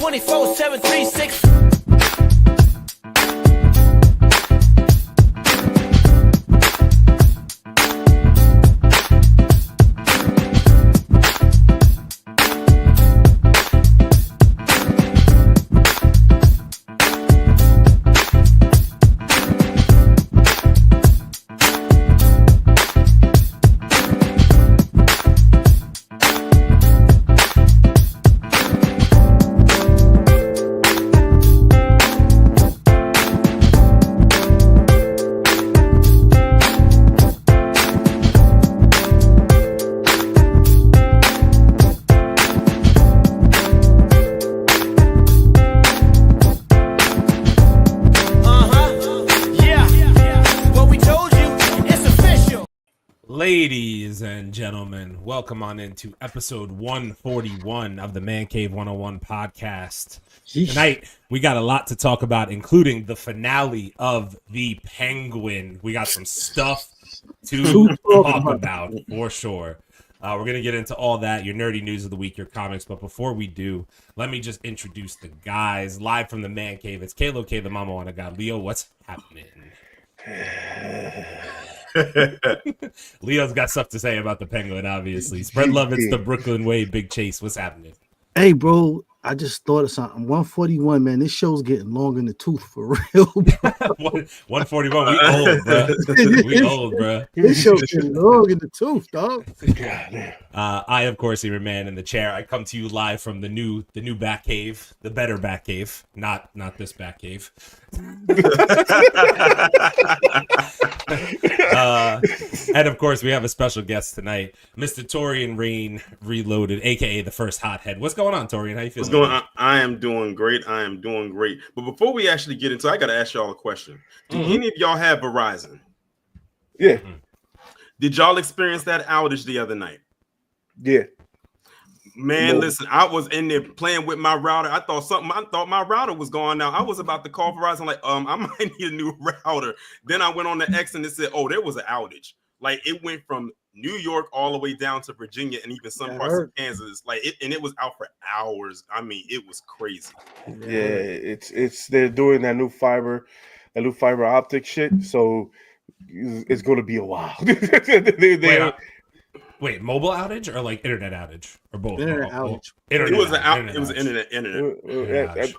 24/7, 360. Ladies and gentlemen, welcome on into episode 141 of the Mancave101 podcast. Tonight, we got a lot to talk about, including the finale of The Penguin. We got some stuff to talk about, for sure. We're going to get into all that, your nerdy news of the week, your comics. But before we do, let me just introduce the guys live from the Man Cave. It's Kalo K, the Mama Wanna God. Leo, what's happening? Leo's got stuff to say about the Penguin, obviously. Spread love, it's the Brooklyn way. Big Chase, what's happening? Hey, bro, I just thought of something. 141, man. This show's getting long in the tooth for real, bro. 141, we old, bro. We old, bro. This show's getting long in the tooth, dog. I, of course, am your man in the chair. I come to you live from the new back cave, the better back cave, not this back cave. And of course, we have a special guest tonight, Mr. Torian Rain Reloaded, aka the first hothead. What's going on, Torian? How you feeling? What's going on? I am doing great. But before we actually get into it, I got to ask y'all a question. Do any of y'all have Verizon? Yeah. Did y'all experience that outage the other night? Yeah. Man, listen, I was in there playing with my router. I thought my router was gone now. I was about to call Verizon, like, I might need a new router. Then I went on the X and it said, oh, there was an outage. Like, it went from New York all the way down to Virginia and even some parts of Kansas. Like, it was out for hours. I mean, it was crazy. Yeah, they're doing that new fiber optic shit. So it's going to be a while. Wait, mobile outage or like internet outage or both? Internet outage. It was internet.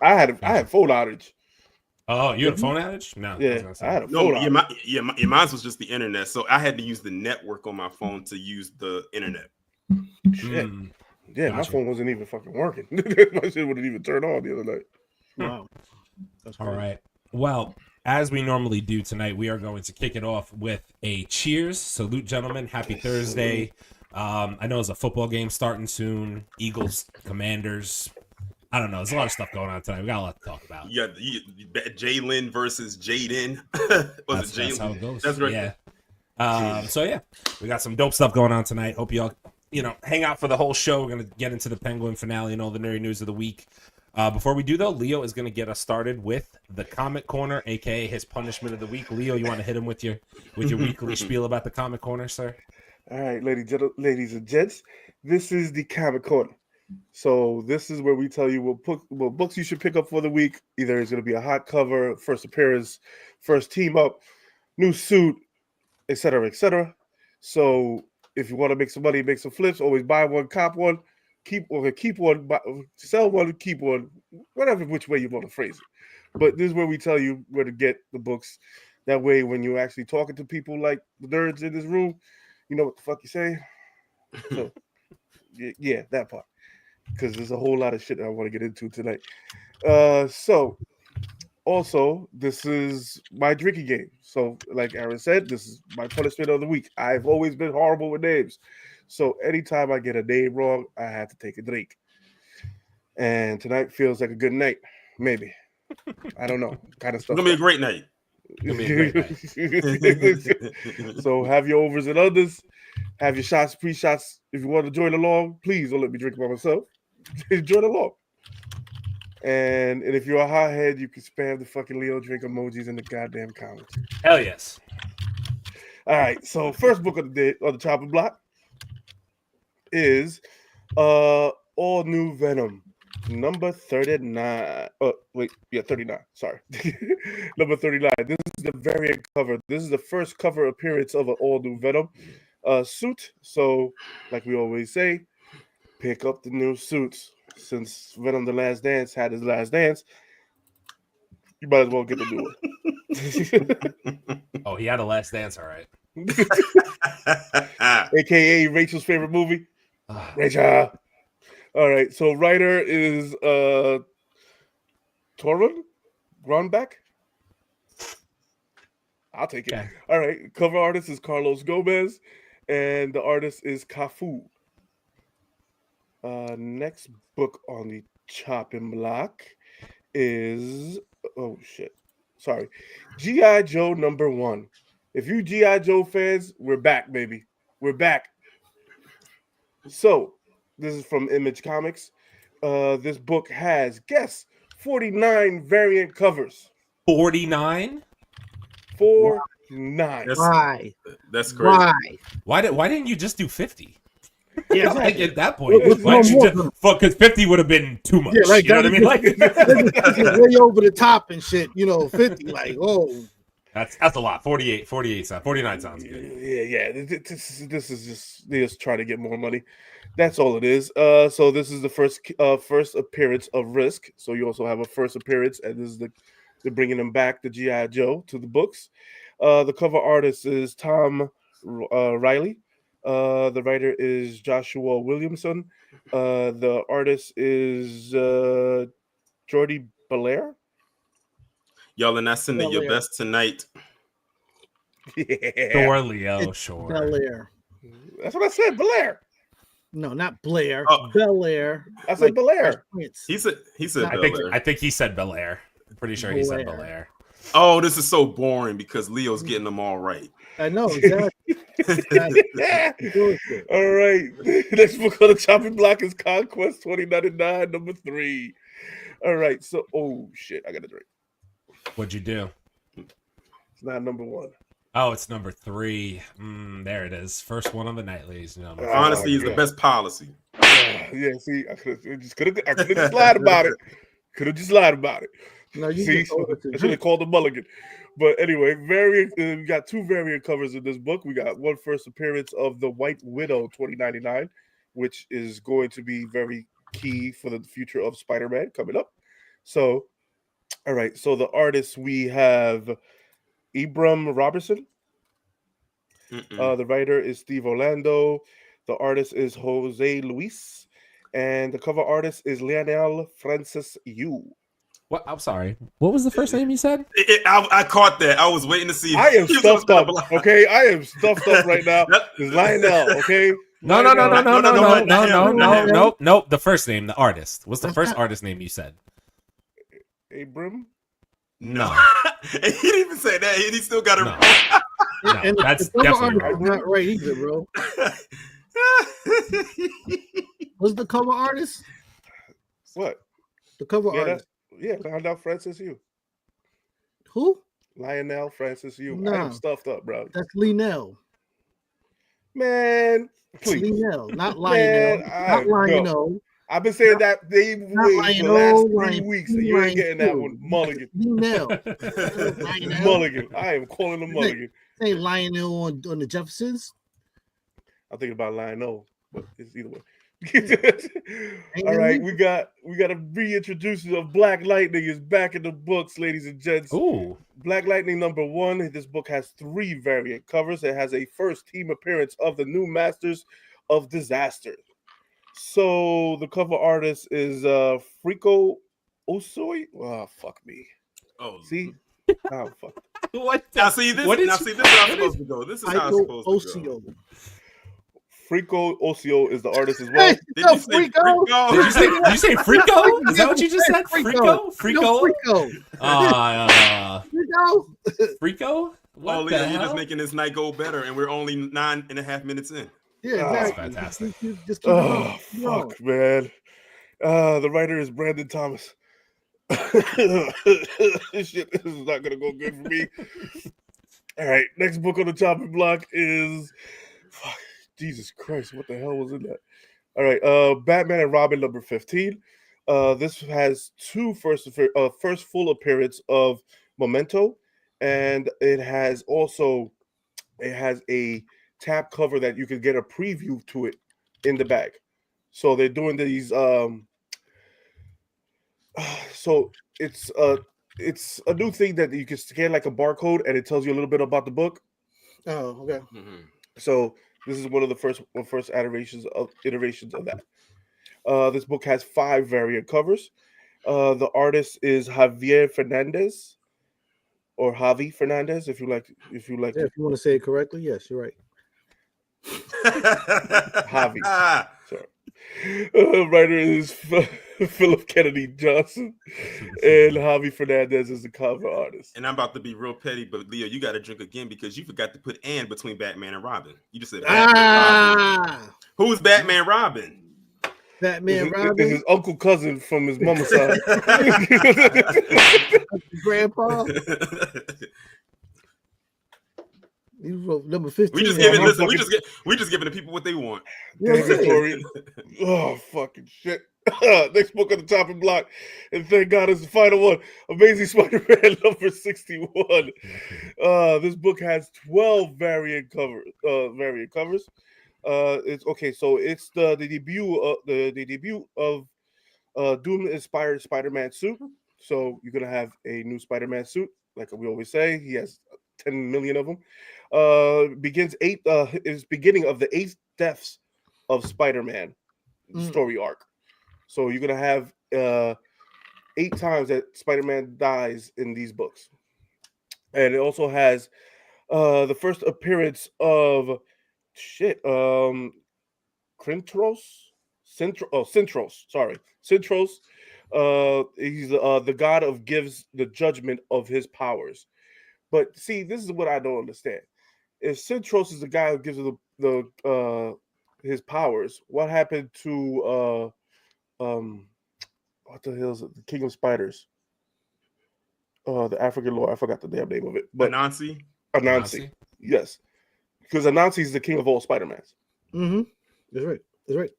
I had phone outage. Oh, you had a phone outage? No. Yeah, I had a phone outage. Mine was just the internet. So I had to use the network on my phone to use the internet. Shit. Yeah, my phone wasn't even fucking working. My shit wouldn't even turn on the other night. Wow. All right. Well, as we normally do tonight, we are going to kick it off with a cheers. Salute, gentlemen. Happy Thursday. I know there's a football game starting soon. Eagles, Commanders. I don't know. There's a lot of stuff going on tonight. We got a lot to talk about. Yeah, Jalen versus Jaden. That's how it goes. That's right. Yeah. So, yeah, we got some dope stuff going on tonight. Hope y'all, hang out for the whole show. We're going to get into the Penguin finale and all the nerdy news of the week. Before we do, though, Leo is going to get us started with the Comic Corner, a.k.a. his punishment of the week. Leo, you want to hit him with your weekly spiel about the Comic Corner, sir? All right, ladies and gents, this is the Comic Corner. So this is where we tell you what books you should pick up for the week. Either it's going to be a hot cover, first appearance, first team up, new suit, etc., etc. So if you want to make some money, make some flips, always buy one, cop one. Keep one, sell one, keep one, whatever which way you want to phrase it. But this is where we tell you where to get the books. That way, when you're actually talking to people like the nerds in this room, you know what the fuck you're saying. So, yeah, that part. Because there's a whole lot of shit that I want to get into tonight. So, also, this is my drinking game. So, like Aaron said, this is my punishment of the week. I've always been horrible with names. So anytime I get a name wrong, I have to take a drink. And tonight feels like a good night. Maybe. I don't know. Kind of stuff. It's going to be a great night. So have your overs and unders. Have your shots, pre-shots. If you want to join along, please don't let me drink by myself. Join along. And if you're a hothead, you can spam the fucking Leo drink emojis in the goddamn comments. Hell yes. All right. So first book of the day on the chopping block is all new Venom. number 39. Oh, wait, yeah, 39. Sorry. Number 39. This is the variant cover. This is the first cover appearance of an all-new Venom suit. So, like we always say, pick up the new suits. Since Venom The Last Dance had his last dance, you might as well get the new one. Oh, he had a last dance, all right. AKA Rachel's favorite movie. Rachel. All right, so writer is Torun Grunbeck. I'll take it. Okay. All right, cover artist is Carlos Gomez, and the artist is Cafu. Next book on the chopping block is G.I. Joe #1. If you G.I. Joe fans, we're back, baby. We're back. So, this is from Image Comics. This book has, guess, 49 variant covers. 49? 49. Why? That's crazy. Why? Why didn't you just do 50? Yeah, Like at that point, What's why didn't you more just, because 50 would have been too much. Yeah, like you know what I mean? Like that's way over the top and shit. 50. Like, oh, that's a lot. 48 sounds 49 sounds good. Yeah. This is just trying to get more money. That's all it is. So this is the first appearance of Risk. So you also have a first appearance, and this is they're bringing them back, the G.I. Joe, to the books. The cover artist is Tom Riley. The writer is Joshua Williamson. The artist is Jordi Belair. Y'all are not sending your best tonight. Yeah. Sure, Leo, it's sure. Belair. That's what I said, Belair. No, not Blair. Oh. Belair. I said Belair. He said Belair. I think he said Belair. I'm pretty sure he said Belair. Belair. Oh, this is so boring because Leo's getting them all right. I know exactly. All right. Next book on the chopping block is Conquest 2099, number 3. All right. So, oh shit, I got a drink. What'd you do? It's not number 1. Oh, it's number 3. There it is. First one of the night, ladies and gentlemen. Honestly, it's the best policy. Yeah, see, I could have just lied about it. Could have just lied about it. No, you See, I should have called the mulligan. But anyway, we got 2 variant covers in this book. We got one first appearance of the White Widow 2099, which is going to be very key for the future of Spider-Man coming up. So, all right. So the artists, we have Ibram Robertson. The writer is Steve Orlando. The artist is Jose Luis. And the cover artist is Lionel Francis Yu. What? I'm sorry. What was the first name you said? I caught that. I was waiting to see. I am stuffed up. Okay, I am stuffed up right now. It's Lionel. Okay. No. The first name, the artist. What's the first artist name you said? Abram. No. He didn't even say that. He still got it wrong. No, and that's the definitely artist is wrong. not right either, bro. What's the cover artist? What? The cover artist. Lionel Francis Yu. Who? Lionel Francis Yu. No. I am stuffed up, bro. That's Lionel. Man, please. Lionel, not Lionel. Not Lionel. I've been saying that they for the last 3 weeks, and you ain't getting that one. Mulligan. Lionel. Mulligan. I am calling him Mulligan. Say Lionel on the Jeffersons. I'm thinking about Lionel, but it's either way. All right, we got a reintroduction of Black Lightning is back in the books, ladies and gents. Ooh. Black Lightning #1. This book has 3 variant covers. It has a first team appearance of the new Masters of Disaster. So the cover artist is Frico Osoi. Oh, fuck me. Oh, see? Oh, fuck. What? Now see this. This is how it's supposed to go. This is how it's supposed to go. Frico Osio is the artist as well. Did you say Frico? Did you say Frico? Is that what you just said? Frico? Frico. Frico? What Oh, the Leo, hell? you're just making this night go better, and we're only 9.5 minutes in. Yeah, That's exactly. fantastic. Just keep Oh, going. fuck, man. The writer is Brandon Thomas. This shit is not going to go good for me. All right, next book on the chopping block is... Fuck, Jesus Christ, what the hell was in that? All right, Batman and Robin #15. This has two first full appearance of Memento, and it has a tab cover that you can get a preview to it in the bag. So they're doing these. So it's a new thing that you can scan like a barcode, and it tells you a little bit about the book. Oh, okay. Mhm. So this is one of the first iterations of that. This book has 5 variant covers. The artist is Javier Fernandez, or Javi Fernandez, if you like. Yeah, if you want to say it correctly, yes, you're right. Javi. Sorry. Writer is Philip Kennedy Johnson, and Javi Fernandez is the cover artist. And I'm about to be real petty, but Leo, you got to drink again because you forgot to put "and" between Batman and Robin. You just said Robin. Who's Batman Robin? Batman Robin. This is uncle cousin from his mama's side. Grandpa. He wrote number 15. We just giving the people what they want. Story. Oh, fucking shit. Next book on the chopping block, and thank God it's the final one. Amazing Spider-Man number 61. This book has 12 variant covers. It's okay. So it's the debut of Doom-inspired Spider-Man suit. So you're gonna have a new Spider-Man suit, like we always say. He has 10 million of them. Is beginning of the 8th deaths of Spider-Man story arc. So you're gonna have 8 times that Spider-Man dies in these books, and it also has the first appearance of Centros. Sorry, Centros. He's the god of gives the judgment of his powers. But see, this is what I don't understand. If Centros is the guy who gives the his powers, what happened to what the hell is it? The King of Spiders? The African lord. I forgot the damn name of it. But Anansi. Yes. Because Anansi is the king of all Spider-Mans. Mm-hmm. That's right.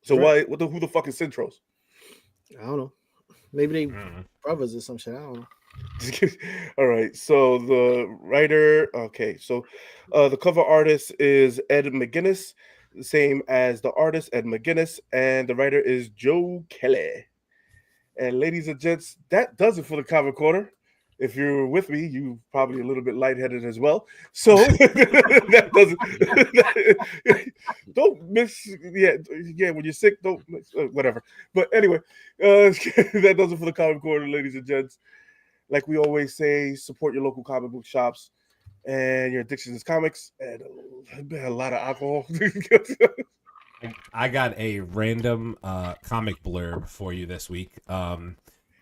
So who the fuck is Centros? I don't know. Maybe they brothers or some shit. I don't know. All right. So the writer, okay. So the cover artist is Ed McGuinness, the same as the artist, Ed McGuinness, and the writer is Joe Kelly. And ladies and gents, that does it for the cover corner. If you're with me, you probably a little bit lightheaded as well. So that doesn't. Don't miss. Yeah. When you're sick, don't miss, whatever. But anyway, that does it for the comic corner, ladies and gents. Like we always say, support your local comic book shops and your addiction is comics and a lot of alcohol. I got a random comic blurb for you this week.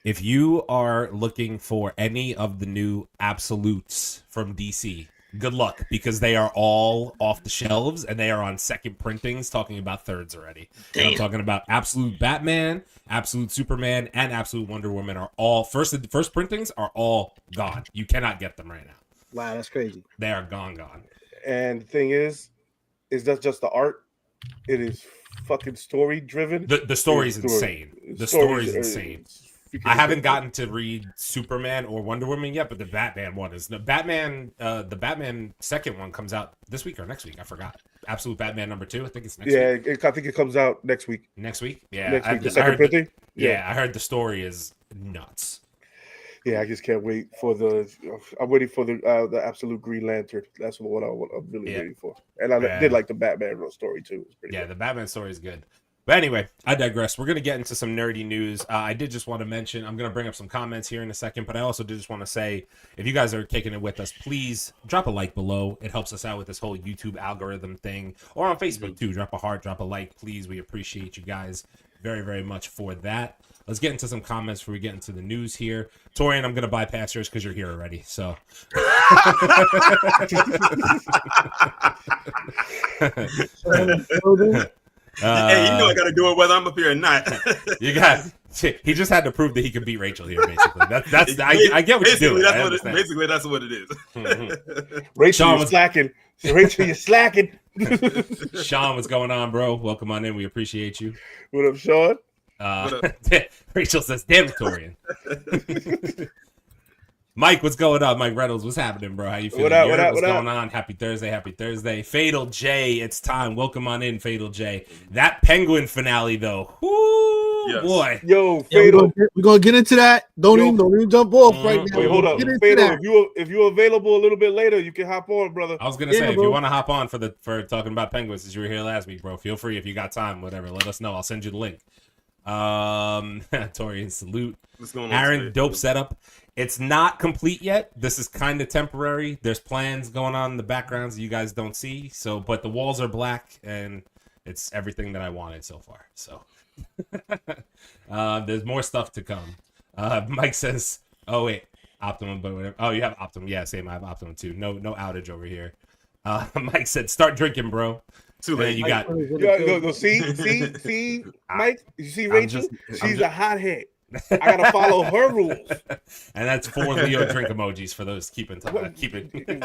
If you are looking for any of the new absolutes from DC, good luck, because they are all off the shelves and they are on second printings, talking about thirds already. I'm talking about Absolute Batman, Absolute Superman, and Absolute Wonder Woman are all first printings are all gone. You cannot get them right now. Wow, that's crazy. They are gone. And the thing is that just the art? It is fucking story driven. The story is insane. The story is insane. I haven't gotten to read Superman or Wonder Woman yet, but the Batman one is the Batman second one comes out this week or next week. I forgot. Absolute Batman number 2. I think it's next week. I think it comes out next week. Next week? Yeah. Next week, the second printing? I heard the story is nuts. Yeah, I just can't wait for I'm waiting for the Absolute Green Lantern. That's what I'm really waiting for. And I did like the Batman story too. The Batman story is good. But anyway, I digress. We're going to get into some nerdy news. I did just want to mention, I'm going to bring up some comments here in a second, but I also did just want to say, if you guys are kicking it with us, please drop a like below. It helps us out with this whole YouTube algorithm thing. Or on Facebook too. Drop a heart, drop a like, please. We appreciate you guys very, very much for that. Let's get into some comments before we get into the news here. Torian, I'm going to bypass yours because you're here already. So. Hey, you know I got to do it whether I'm up here or not. He just had to prove that he could beat Rachel here, basically. I get what you're doing. Basically, that's what it is. Mm-hmm. Rachel, you're slacking. Rachel, you're slacking. Sean, what's going on, bro? Welcome on in. We appreciate you. What up, Sean? Rachel says, damn Victorian. Mike, what's going on? Mike Reynolds, what's happening, bro? How you feeling? What's going on? Happy Thursday. Fatal J, it's time. Welcome on in, Fatal J. That Penguin finale, though. Whoo, yes. Boy. Yo, Fatal. We're going to get into that. Don't even jump off right now. Wait, hold up. Fatal, if you're available a little bit later, you can hop on, brother. I was going to say, if you want to hop on for talking about Penguins, since you were here last week, bro, feel free. If you got time, whatever, let us know. I'll send you the link. Torian, salute. What's going on, Aaron, dope setup. It's not complete yet. This is kind of temporary. There's plans going on in the backgrounds that you guys don't see. So, but the walls are black, and it's everything that I wanted so far. So, there's more stuff to come. Mike says, "Oh wait, Optimum, but whatever. Oh, you have Optimum. Yeah, same. I have Optimum too. No outage over here." Mike said, "Start drinking, bro." Too late. You got. Go. See, Mike. You see Rachel? She's a hothead. I gotta follow her rules. And that's 4 Leo drink emojis for those keeping.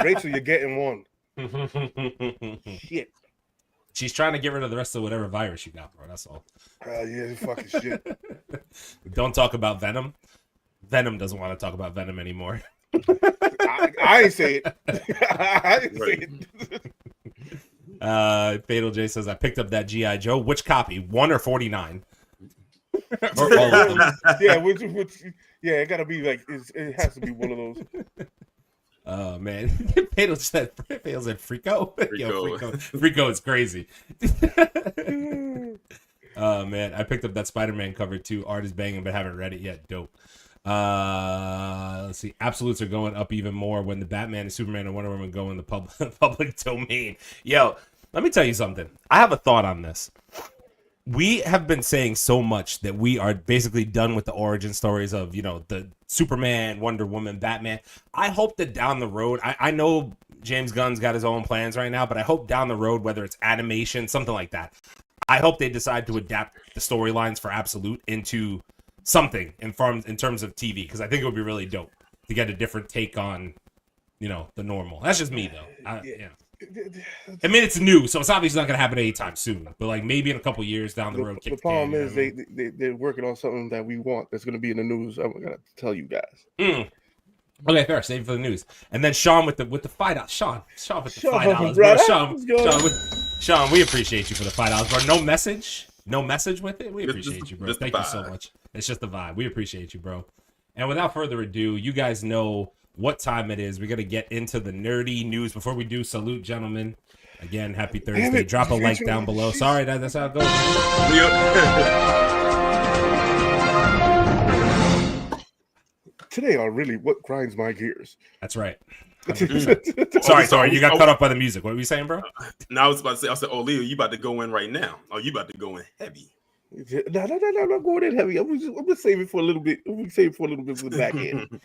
Rachel, you're getting one. Shit. She's trying to get rid of the rest of whatever virus you got, bro. That's all. Yeah, fucking shit. Don't talk about Venom. Venom doesn't want to talk about Venom anymore. I ain't say it. I didn't say it. Fatal J says, I picked up that G.I. Joe. Which copy? 1 or 49? Or all of them? Yeah, it gotta be like it has to be one of those. Oh man, Fatal said Frico. Frico is crazy. Oh man, I picked up that Spider-Man cover too. Art is banging, but haven't read it yet. Dope. Let's see. Absolutes are going up even more when the Batman and Superman and Wonder Woman go in the public domain. Yo, let me tell you something. I have a thought on this. We have been saying so much that we are basically done with the origin stories of, the Superman, Wonder Woman, Batman. I hope that down the road, I know James Gunn's got his own plans right now, but I hope down the road, whether it's animation, something like that, I hope they decide to adapt the storylines for Absolute into something in terms of TV, because I think it would be really dope to get a different take on, the normal. That's just me, though. I mean, it's new, so it's obviously not going to happen anytime soon. But like maybe in a couple years down the road. The problem is they're working on something that we want that's going to be in the news. I'm going to tell you guys. Okay, fair. Save it for the news. And then Sean with the $5. Sean with the $5, bro. Sean, we appreciate you for the $5, bro. No message with it. We appreciate you, bro. Thank you so much. It's just the vibe. We appreciate you, bro. And without further ado, you guys know what time it is. We're going to get into the nerdy news. Before we do, salute, gentlemen. Again, happy Thursday. Drop a like down below. Sorry, that's how it goes. Today are really what grinds my gears. That's right. Sorry. You got cut off by the music. What were you saying, bro? No, I was about to say, Leo, you about to go in right now. Oh, you about to go in heavy. No, I'm not going in heavy. I'm gonna save it for a little bit. I'm gonna save it for a little bit for the back end.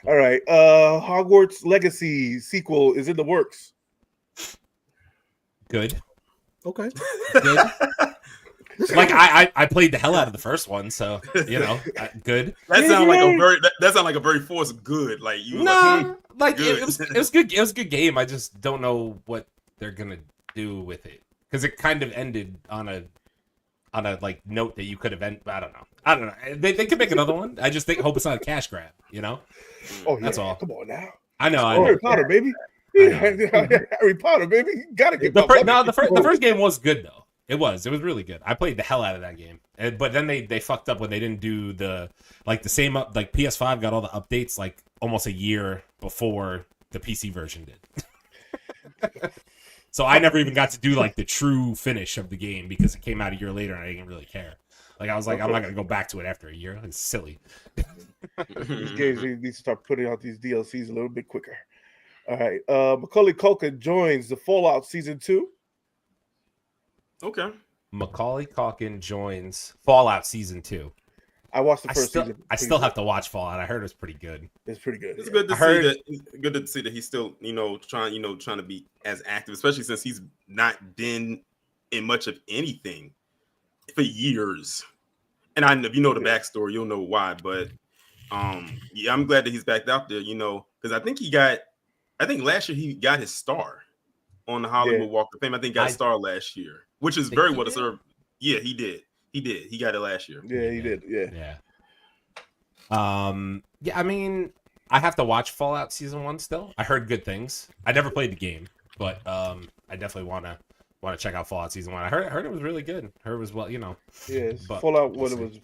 All right. Hogwarts Legacy sequel is in the works. Good. Okay. Good. Like I played the hell out of the first one, so good. That sounded like a very forced good. Like you. No, it was good. It was a good game. I just don't know what they're gonna do with it, because it kind of ended on a like note that you could have ended. I don't know. They could make another one. I just hope it's not a cash grab. Oh yeah, that's all. Come on now. I know. Harry Potter, baby. Harry Potter, baby. You gotta get the first game was good though. It was really good. I played the hell out of that game, but then they fucked up when they didn't do the same up. Like PS5 got all the updates like almost a year before the PC version did. So I never even got to do like the true finish of the game because it came out a year later and I didn't really care. Like I was like, I'm not gonna go back to it after a year. It's silly. These games need to start putting out these DLCs a little bit quicker. All right. Macaulay Culkin joins the Fallout Season 2. Okay. Macaulay Culkin joins Fallout Season 2. I watched the first season. I still have to watch Fallout. I heard it's pretty good. It's pretty good. It's good to see that. Good to see that he's still, trying to be as active, especially since he's not been in much of anything for years. And if you know the backstory, you'll know why. But yeah, I'm glad that he's back out there. Because I think last year he got his star on the Hollywood Walk of Fame. I think he got a star last year, which is very well deserved. Yeah, he did. He did. He got it last year. Yeah, he did. Yeah. Yeah, I mean, I have to watch Fallout Season 1 still. I heard good things. I never played the game, but I definitely want to check out Fallout Season 1. I heard it was really good. Heard it was Yeah, Fallout 1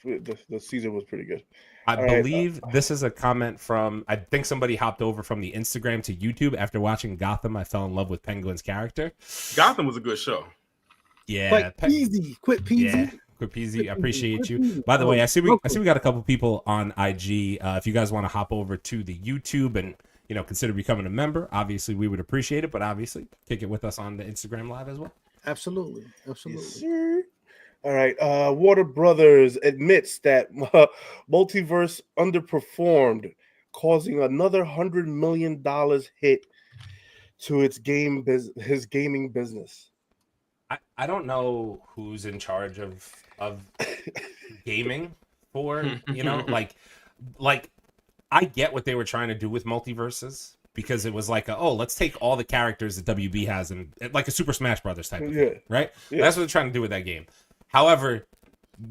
the season was pretty good. I believe this is a comment from, I think somebody hopped over from the Instagram to YouTube after watching Gotham. I fell in love with Penguin's character. Gotham was a good show. Yeah. Quit peasy. Yeah. Quit peasy. I appreciate you. By the way, I see we got a couple people on IG. If you guys want to hop over to the YouTube and consider becoming a member, obviously we would appreciate it. But obviously, kick it with us on the Instagram Live as well. Absolutely. Yes, sir. All right. Warner Brothers admits that Multiverse underperformed, causing another $100 million hit to its his gaming business. I don't know who's in charge of gaming for, like I get what they were trying to do with multiverses, because it was like, let's take all the characters that WB has and like a Super Smash Brothers type of thing, right? Yeah. That's what they're trying to do with that game. However,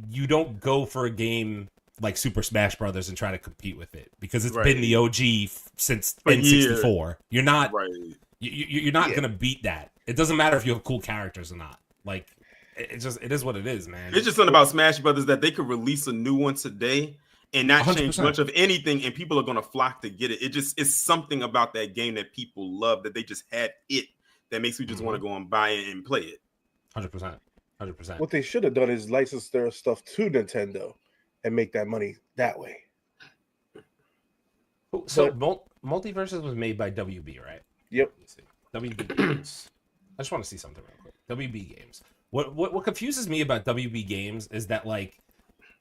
you don't go for a game like Super Smash Brothers and try to compete with it, because it's been the OG since N64. You're not you're not gonna beat that. It doesn't matter if you have cool characters or not. Like, it is what it is, man. It's just something about Smash Brothers that they could release a new one today and not 100%. Change much of anything, and people are gonna flock to get it. It's something about that game that people love, that they just had it, that makes you just want to go and buy it and play it. 100%. What they should have done is license their stuff to Nintendo and make that money that way. So Multiverses was made by WB, right? Yep. WB Games. I just want to see something real quick. WB Games. What confuses me about WB Games is that, like,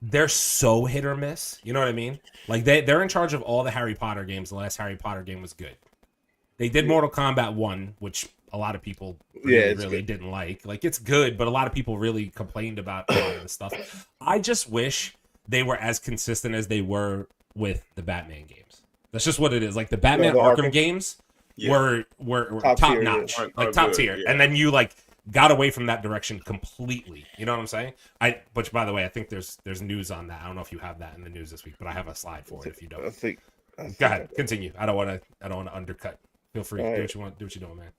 they're so hit or miss. You know what I mean? Like, they're in charge of all the Harry Potter games. The last Harry Potter game was good. They did Mortal Kombat 1, which a lot of people really didn't like. Like, it's good, but a lot of people really complained about a lot of the stuff. I just wish they were as consistent as they were with the Batman games. That's just what it is. Like, the Batman Arkham games were top notch, like top tier. And then you got away from that direction completely. You know what I'm saying? Which, by the way, I think there's news on that. I don't know if you have that in the news this week, but I have a slide for it if you don't. Go ahead, continue. I don't want to undercut. Feel free. Do what you want. Do what you're doing, man.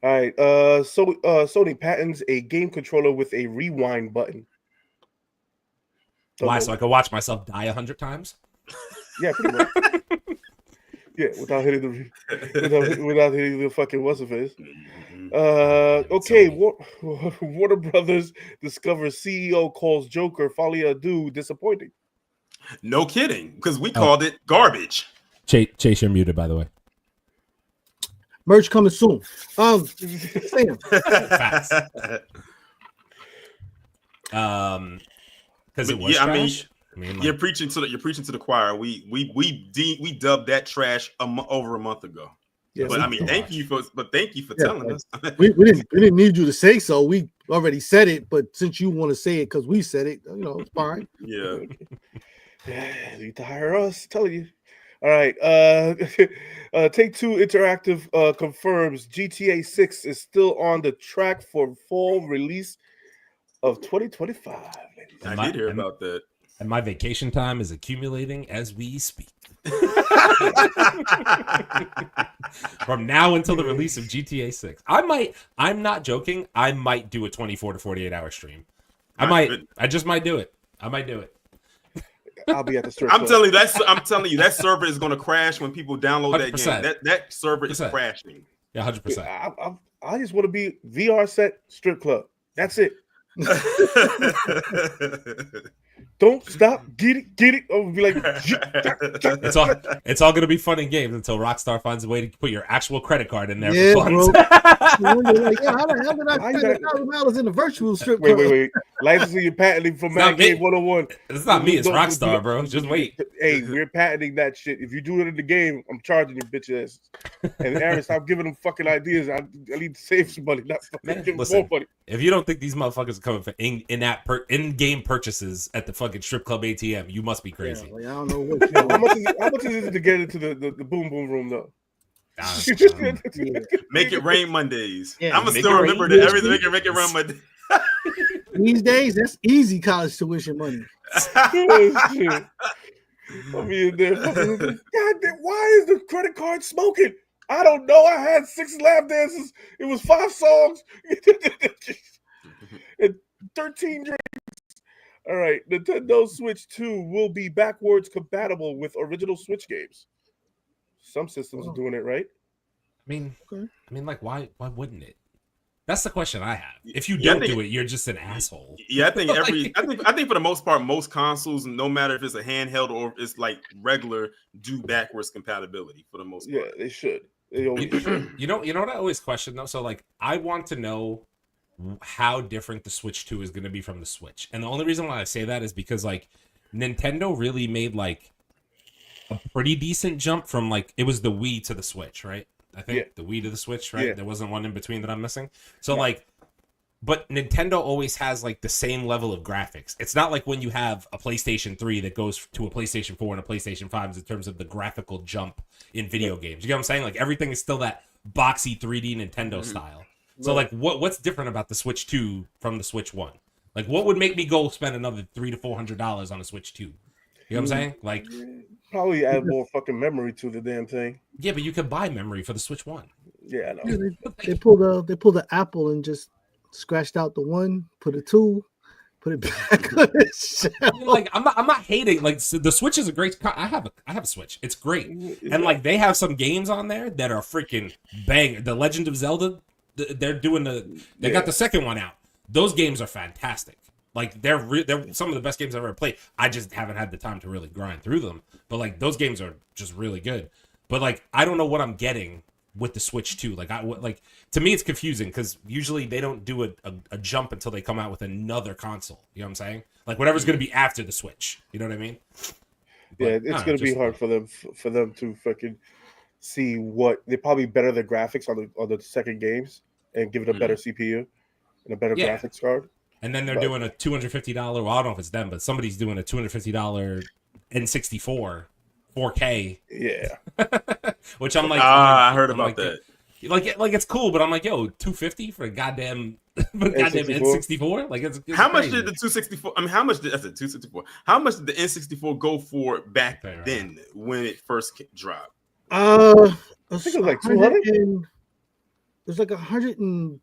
All right. Sony patents a game controller with a rewind button. Why? So I can watch myself die 100 times? Yeah, pretty much. Yeah, without hitting the fucking what's it face. Okay, Warner Brothers discovers CEO calls Joker Folie à Deux disappointing. No kidding, because we called it garbage. Chase, you're muted, by the way. Merch coming soon. Sam. Facts. Because it was trash. You're preaching to the choir. We dubbed that trash over a month ago. Yeah, but thank you for telling us. we didn't need you to say so. We already said it, but since you want to say it because we said it, it's fine. Yeah. You need to hire us. Telling you. All right. Take-Two Interactive confirms GTA 6 is still on the track for fall release of 2025. I did hear about that. And my vacation time is accumulating as we speak. From now until the release of GTA 6. I'm not joking, I might do a 24 to 48 hour stream. I just might do it. I might do it. I'll be at the strip. I'm telling you that server is going to crash when people download 100%. That game. That server is crashing. Yeah, 100%. I just want to be VR set strip club. That's it. Don't stop. Get it. I'll be like, it's all gonna be fun and games until Rockstar finds a way to put your actual credit card in there for funds. Bro. How did I spend $1,000 in the virtual strip club? Wait. Licensing your patenting from Mancave101. It's not me. It's Rockstar, bro. Just wait. Hey, we're patenting that shit. If you do it in the game, I'm charging you bitch ass. And Aaron, stop giving them fucking ideas. I need to save some money, not fucking give them more money. If you don't think these motherfuckers are coming for in-game purchases at the fucking strip club ATM, you must be crazy. Yeah, I don't know what how much is it to get into the boom boom room though? Make it rain Mondays. Yeah, I'm gonna still remember that everything. Make it rain Mondays. These days, that's easy college tuition money. Oh, shit. I mean, God damn, why is the credit card smoking? I don't know. I had 6 lap dances. It was 5 songs and 13 drinks. All right, Nintendo Switch 2 will be backwards compatible with original Switch games. Some systems are doing it right. I mean, like, why wouldn't it? That's the question I have. If you don't do it, you're just an asshole. Yeah, I think I think for the most part, most consoles, no matter if it's a handheld or it's like regular, do backwards compatibility for the most part. Yeah, they should. They always should. You know what I always question though? So like, I want to know how different the Switch 2 is going to be from the Switch. And the only reason why I say that is because like Nintendo really made like a pretty decent jump from like, it was the Wii to the Switch, right? I think the Wii to the Switch, right? There wasn't one in between that I'm missing. So like, but Nintendo always has like the same level of graphics. It's not like when you have a PlayStation 3 that goes to a PlayStation 4 and a PlayStation 5 in terms of the graphical jump in video games. You get what I'm saying? Like everything is still that boxy 3D Nintendo style. So like what's different about the Switch 2 from the Switch 1? Like what would make me go spend another $300 to $400 on a Switch 2? You know what I'm saying? Like probably add more fucking memory to the damn thing. Yeah, but you could buy memory for the Switch 1. Yeah, I know. They pulled the Apple and just scratched out the 1, put a 2, put it back on the shelf. Like I'm not hating. Like the Switch is a great. I have a Switch. It's great, and like they have some games on there that are freaking bang. The Legend of Zelda. They're doing They got the second one out. Those games are fantastic. Like they're some of the best games I've ever played. I just haven't had the time to really grind through them. But like those games are just really good. But like I don't know what I'm getting with the Switch 2. Like to me it's confusing because usually they don't do a jump until they come out with another console. You know what I'm saying? Like whatever's going to be after the Switch. You know what I mean? But, yeah, it's going to be hard for them to fucking see what they probably better the graphics on the second games and give it a better CPU and a better graphics card. And then they're doing a $250. Well, I don't know if it's them, but somebody's doing a $250 N64 4K. Yeah. Which I'm like, I heard about that. Like it's cool, but I'm like, yo, $250 for a goddamn N64? Like it's how crazy. much did the 264? I mean, how much did that's a 264? How much did the N64 go for back then when it first dropped? I think it was like 200. It was like $120.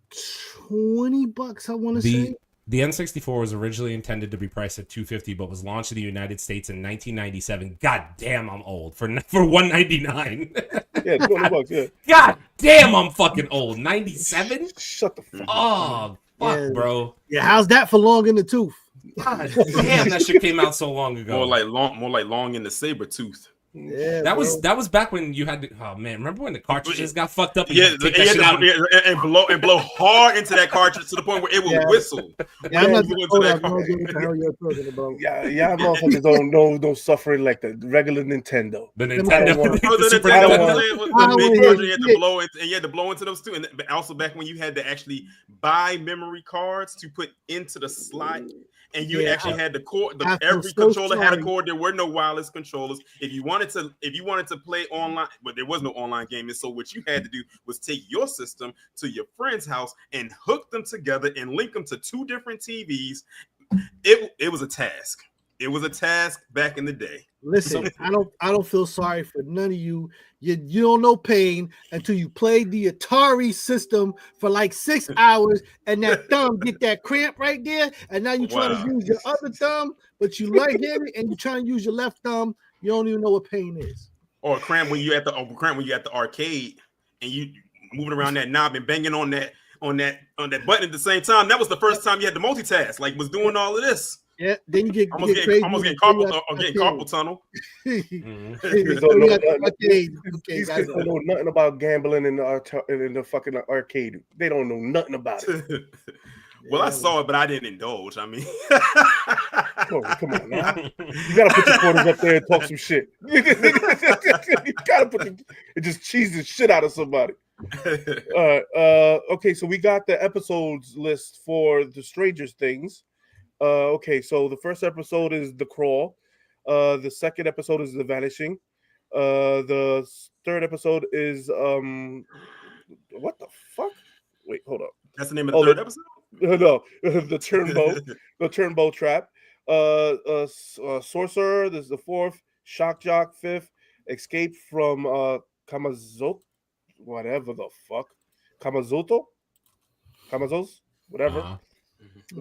I want to say. The N64 was originally intended to be priced at $250, but was launched in the United States in 1997. God damn, I'm old for $199. Yeah, $20. Yeah. God damn, I'm fucking old. 97? Shut the fuck up. Oh, fuck, bro. Yeah, how's that for long in the tooth? God damn, that shit came out so long ago. More like long in the saber tooth. Yeah, that was back when you had to. Oh man, remember when the cartridges got fucked up? And and blow hard into that cartridge to the point where it would whistle. Yeah, I'm not talking about. Yeah, motherfuckers don't know no suffering like the regular Nintendo. The Nintendo. You had to blow into those too, and also back when you had to actually buy memory cards to put into the slot. And you actually had the cord. Every controller had a cord. There were no wireless controllers. If you wanted to play online, but there was no online gaming. So what you had to do was take your system to your friend's house and hook them together and link them to 2 different TVs. It was a task. It was a task back in the day. Listen, I don't feel sorry for none of you. You don't know pain until you played the Atari system for like 6 hours and that thumb get that cramp right there. And now you're trying to use your other thumb, but you light-handed and you're trying to use your left thumb. You don't even know what pain is. Or cramp when you at the arcade and you moving around that knob and banging on that button at the same time. That was the first time you had to multitask. Like was doing all of this. Yeah, then you get almost getting carpal tunnel. These kids don't know nothing about gambling in the fucking arcade. They don't know nothing about it. Well, I saw it, but I didn't indulge. I mean, come on now. You gotta put your quarters up there and talk some shit. You gotta put it just cheese the shit out of somebody. Okay, so we got the episodes list for the Stranger Things. Okay, so the first episode is The Crawl. The second episode is The Vanishing. The third episode is what the fuck? Wait, hold up. That's the name of the third episode? No, the turnbow trap. Sorcerer. This is the fourth. Shock jock fifth. Escape from Kamazoto, whatever the fuck. Kamazos, whatever. Uh-huh.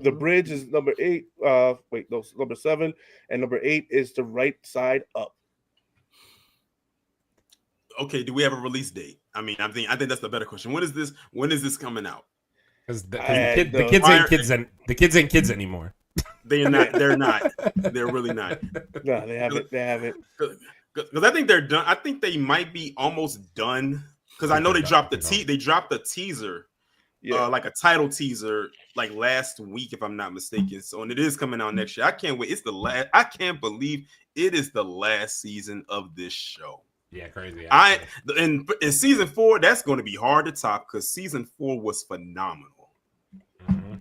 The bridge is number 8. Number 7, and number 8 is the right side up. Okay, do we have a release date? I mean, I think that's the better question. When is this coming out? Because the kids ain't kids anymore. They're not. They're really not. No, they haven't. Because I think they're done. I think they might be almost done. Because I know they dropped the teaser, like a title teaser, like last week, if I'm not mistaken. So, and it is coming out next year. I can't wait. It's the last. I can't believe it is the last season of this show. Yeah, crazy. In season 4, that's going to be hard to top because season 4 was phenomenal. Mm-hmm.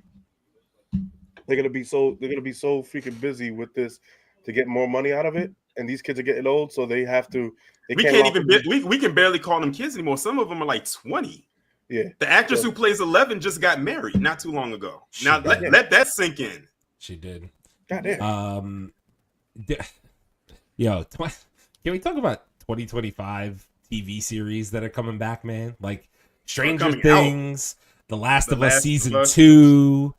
They're gonna be so freaking busy with this to get more money out of it, and these kids are getting old, so they have to. We can barely call them kids anymore. Some of them are like 20. Yeah, the actress who plays 11 just got married not too long ago. Let that sink in. She did. Goddamn. Yo, can we talk about 2025 TV series that are coming back, man? Like Stranger Things, The Last of Us season 2.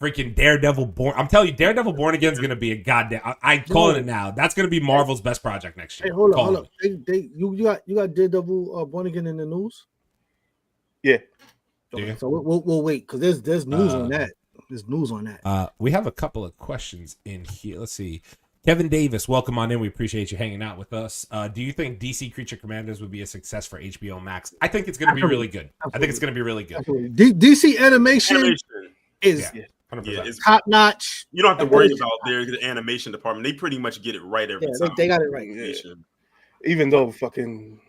Freaking Daredevil Born. I'm telling you, Daredevil Born Again is going to be a goddamn. I'm calling it now. That's going to be Marvel's best project next year. Hey, hold up. You got Daredevil Born Again in the news? Yeah. Okay, so we'll wait because there's news on that. There's news on that. We have a couple of questions in here. Let's see. Kevin Davis, welcome on in. We appreciate you hanging out with us. Do you think DC Creature Commanders would be a success for HBO Max? I think it's going to be really good. Absolutely. I think it's going to be really good. DC animation is. Yeah. It's top notch. You don't have to worry about their animation department. They pretty much get it right every time. They got it right. Yeah. Even though fucking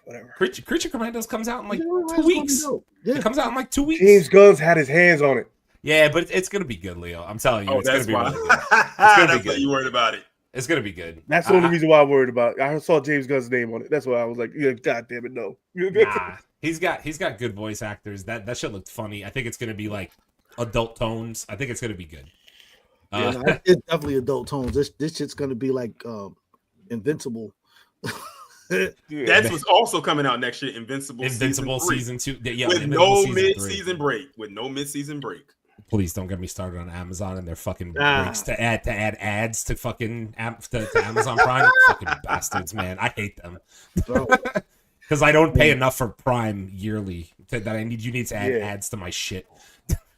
whatever. Creature Commandos comes out in like 2 weeks. It comes out in like 2 weeks. James Gunn's had his hands on it. Yeah, but it's gonna be good, Leo. I'm telling you, it's gonna be really good. That's why you worried about it. It's gonna be good. That's the only reason why I'm worried about it. I saw James Gunn's name on it. That's why I was like, yeah, God damn it, no. Nah, he's got good voice actors. That shit looked funny. I think it's gonna be like adult tones. I think it's gonna be good. It's definitely adult tones. This shit's gonna be like Invincible. That's what's also coming out next year. Invincible season 2. Yeah, with no mid-season break. Please don't get me started on Amazon and their fucking breaks to add ads to fucking to Amazon Prime. Fucking bastards, man. I hate them. Because I don't pay enough for Prime yearly that you need to add ads to my shit.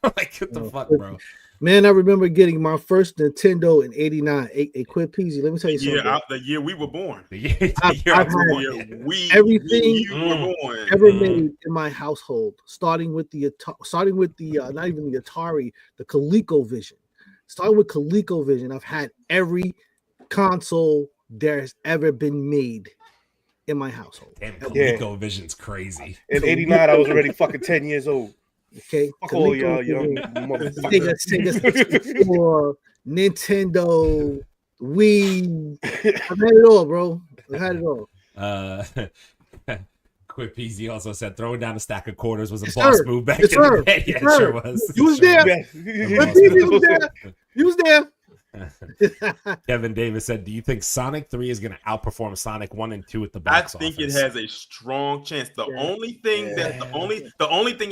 Like, what the fuck, bro? Man, I remember getting my first Nintendo in '89. A quick peasy. Let me tell you something. The year we were born. Everything ever made in my household, starting with the not even the Atari, the ColecoVision. Starting with ColecoVision, I've had every console there's ever been made in my household. Damn, ColecoVision's crazy. In '89, I was already fucking 10 years old. Okay, fuck all y'all young motherfuckers. For Nintendo, Wii, I've had it all, bro. I've had it all. Quick Peasy also said throwing down a stack of quarters was a boss move back in the day. Yeah, it sure was. You was there. You was there. Kevin Davis said, "Do you think Sonic 3 is going to outperform Sonic 1 and 2 at the box office?" I think it has a strong chance. The only thing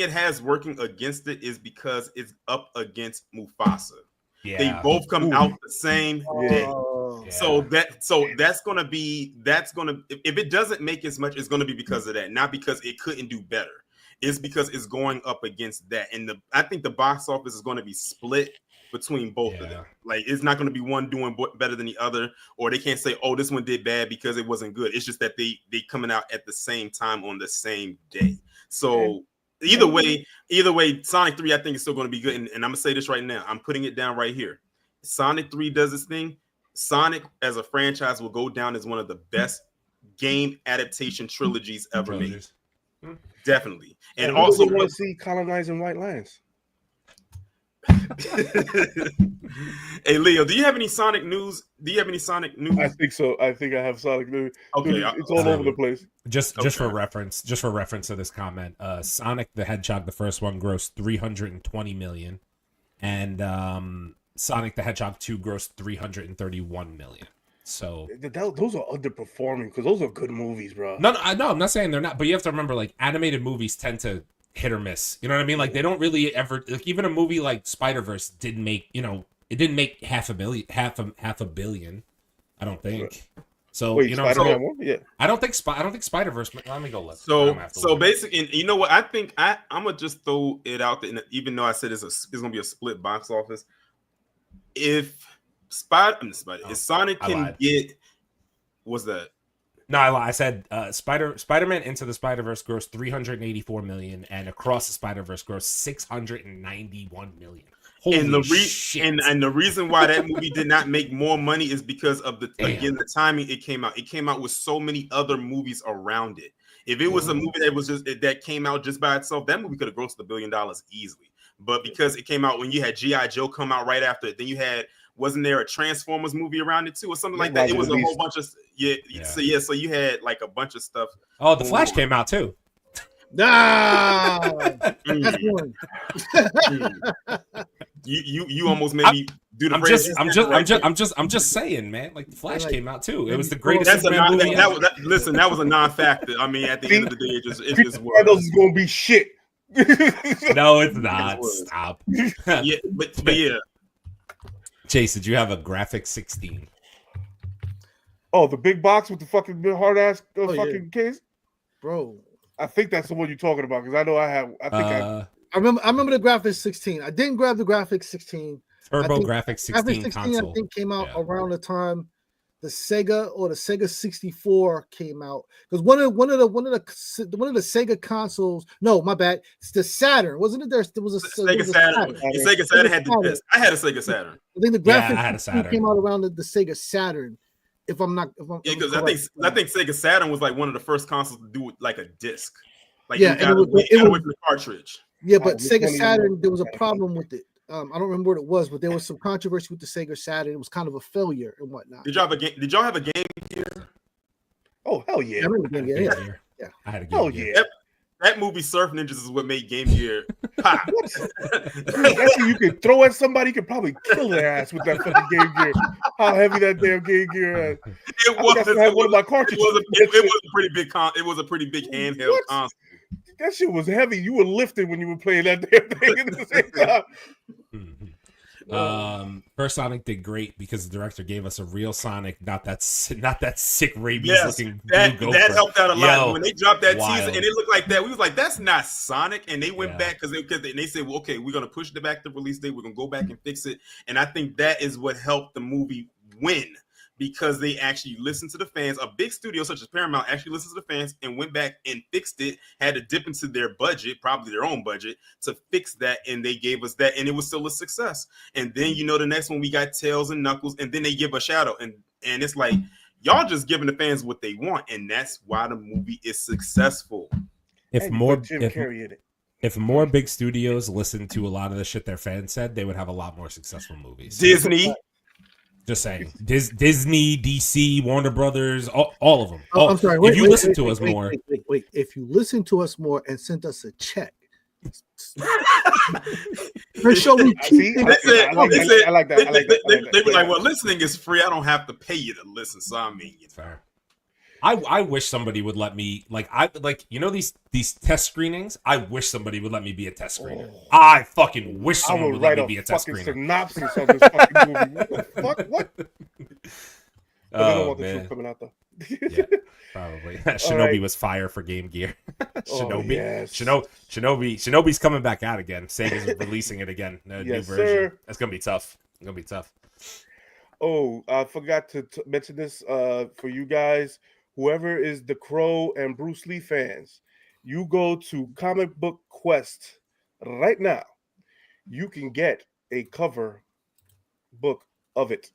it has working against it is because it's up against Mufasa. Yeah. They both come out the same day. Yeah. So that's gonna if it doesn't make as much, it's gonna be because of that, not because it couldn't do better. It's because it's going up against that, and I think the box office is going to be split between both of them. Like, it's not going to be one doing better than the other, or they can't say, oh, this one did bad because it wasn't good. It's just that they coming out at the same time on the same day. So either way, Sonic 3 I think is still going to be good. And I'm gonna say this right now, I'm putting it down right here. Sonic 3 does its thing. Sonic as a franchise will go down as one of the best game adaptation trilogies ever made. Definitely. And also want to see colonizing white lands. Hey, Leo, do you have any Sonic news? I think so. I think I have Sonic news. Okay, Dude, it's all over the place. Just for reference to this comment, Sonic the Hedgehog, the first one, grossed $320 million, and Sonic the Hedgehog 2 grossed $331 million. So those are underperforming because those are good movies, bro. No, I'm not saying they're not, but you have to remember, like, animated movies tend to hit or miss. You know what I mean? Like, they don't really ever, like, even a movie like Spider-Verse didn't make, it didn't make half a billion. I don't think. Right. So wait, Spider-Man 1? Yeah. I don't think Spider-Verse. Let me go look. So basically, you know what? I think I'm gonna just throw it out there, even though I said it's gonna be a split box office. If Sonic can get, what's that? No, I said Spider-Man Into the Spider-Verse grossed $384 million, and Across the Spider-Verse grossed $691 million. Holy shit. And the reason why that movie did not make more money is because of the timing it came out. It came out with so many other movies around it. If it was a movie that came out just by itself, that movie could have grossed $1 billion easily. But because it came out when you had G.I. Joe come out right after it, then you had, wasn't there a Transformers movie around it too or something like that? It was a whole bunch of So you had like a bunch of stuff. Oh, The Flash came out too. Nah, that's one. You almost made me do the. I'm just saying, man. Like, The Flash came out too. It was the greatest movie. Listen, that was a non-factor. I mean, at the end of the day, it just was. Those is gonna be shit. No, it's not. Stop. Yeah, but yeah. Chase, did you have a graphic 16? Oh, the big box with the fucking hard ass case, bro. I think that's the one you're talking about because I know I have. I remember the graphics 16. I didn't grab the graphics 16. Turbo graphics 16 console. I think came out around the time the Sega or the Sega 64 came out, because one of the Sega consoles. No, my bad. It's the Saturn, wasn't it? There was a Sega Saturn. The Sega Saturn had the disc. I had a Sega Saturn. I think the graphics came out around the Sega Saturn. Because I think Sega Saturn was like one of the first consoles to do like a disc. Like it was the cartridge. Yeah, but Sega Saturn, there was a problem with it. I don't remember what it was, but there was some controversy with the Sega Saturn. It was kind of a failure and whatnot. Did y'all have a Game Gear? Oh, hell yeah! I remember Game Gear. Yeah, I had a Game Gear. Yeah. That movie Surf Ninjas is what made Game Gear pop. That's what you could throw at somebody. You could probably kill their ass with that fucking Game Gear. How heavy that damn Game Gear is. It was one of my cartridges. It was a pretty big it was a pretty big handheld console. That shit was heavy. You were lifting when you were playing that damn thing at the same time. First Sonic did great because the director gave us a real Sonic, not that sick rabies looking. That helped out a lot. When they dropped that teaser and it looked like that, we was like, "That's not Sonic." And they went back because they said, "Well, okay, we're gonna push it back to release date. We're gonna go back and fix it." And I think that is what helped the movie win, because they actually listened to the fans. A big studio such as Paramount actually listened to the fans and went back and fixed it, had to dip into their budget, probably their own budget, to fix that, and they gave us that, and it was still a success. And then, the next one we got Tails and Knuckles, and then they give us Shadow, and it's like, y'all just giving the fans what they want, and that's why the movie is successful. If more big studios listened to a lot of the shit their fans said, they would have a lot more successful movies. Disney. Just saying, Disney, DC, Warner Brothers, all of them. I'm sorry. If you listen to us more, if you listen to us more and sent us a check, show me. I like that. They were like, "Well, listening is free. I don't have to pay you to listen." So I mean, fair. I wish somebody would let me these test screenings. I wish somebody would let me be a test screener. I fucking wish someone would let me be a test screener. Synopsis of this fucking movie. What the fuck? What? But they don't want the truth coming out though. Yeah, probably. Shinobi was fire for Game Gear. Shinobi's coming back out again. Sega's releasing it again. New version. Sir. That's gonna be tough. Oh, I forgot to mention this for you guys. Whoever is the Crow and Bruce Lee fans, you go to Comic Book Quest right now. You can get a cover book of it.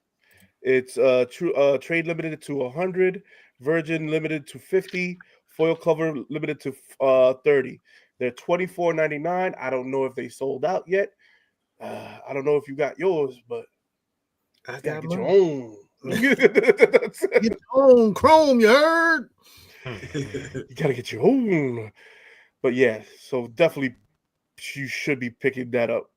It's trade limited to 100, Virgin limited to 50, foil cover limited to 30. They're $24.99. I don't know if they sold out yet. I don't know if you got yours, but I you gotta got get your mine. own. Get your own Chrome, you heard? You gotta get your own. But yeah, so definitely you should be picking that up.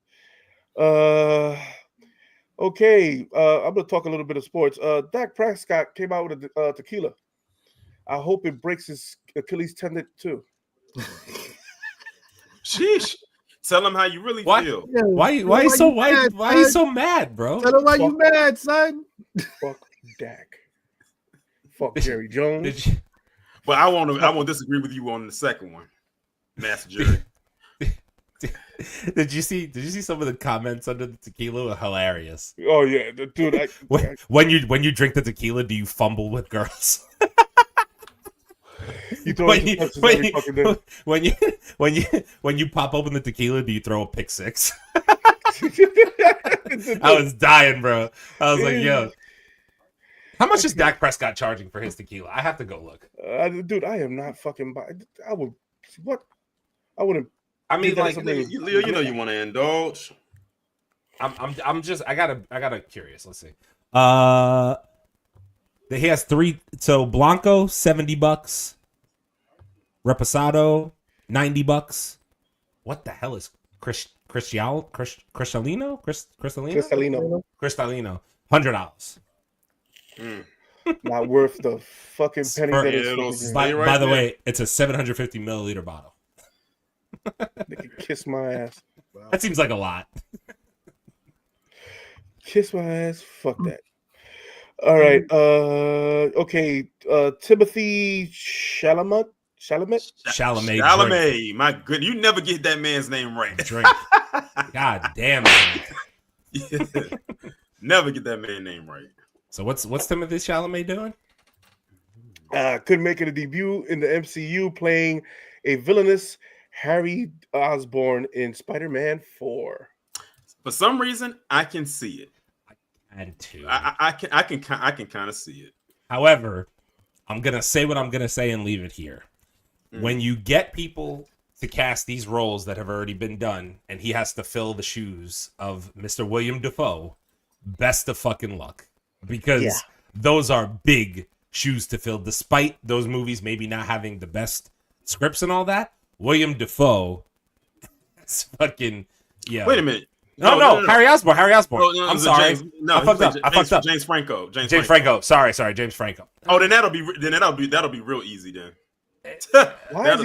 Okay. I'm gonna talk a little bit of sports. Dak Prescott came out with a tequila. I hope it breaks his Achilles tendon too. Sheesh. Tell him how you really feel. Yeah, Why you so mad, bro? Tell him why you mad, son. Fuck Dak. Fuck Jerry Jones. Did you, But I won't disagree with you on the second one, Master Jerry. did you see some of the comments under the tequila were hilarious. Oh yeah, dude. When you drink the tequila, do you fumble with girls? You throw when, you, punches when, every you, fucking day. when you pop open the tequila, do you throw a pick six? I I was dying, bro. I was like, yo. How much is Dak Prescott charging for his tequila? I have to go look. dude, I am not fucking. I would. What? I wouldn't. I mean, like, Leo, you know you want to indulge. I'm just. I gotta curious. Let's see. He has three. So Blanco $70, Reposado $90. What the hell is Cristalino $100. Not worth the fucking penny that it's By the way, it's a 750 milliliter bottle. They can kiss my ass. That seems like a lot. Kiss my ass. Fuck that. All right. Okay. Timothy Chalamet. Chalamet. My good. You never get that man's name right. Drink. God damn it. Never get that man's name right. So what's Timothy Chalamet doing? Could make it a debut in the MCU playing a villainous Harry Osborn in Spider-Man 4. For some reason, I can see it. And two. I can kind of see it. However, I'm gonna say what I'm gonna say and leave it here. When you get people to cast these roles that have already been done, and he has to fill the shoes of Mr. William Dafoe, best of fucking luck. Because those are big shoes to fill, despite those movies maybe not having the best scripts and all that. William Dafoe is fucking Wait a minute. No. Harry Osborn. No, I'm sorry. James, I fucked up. James Franco. James Franco. Sorry, James Franco. Oh, then that'll be real easy then. Why is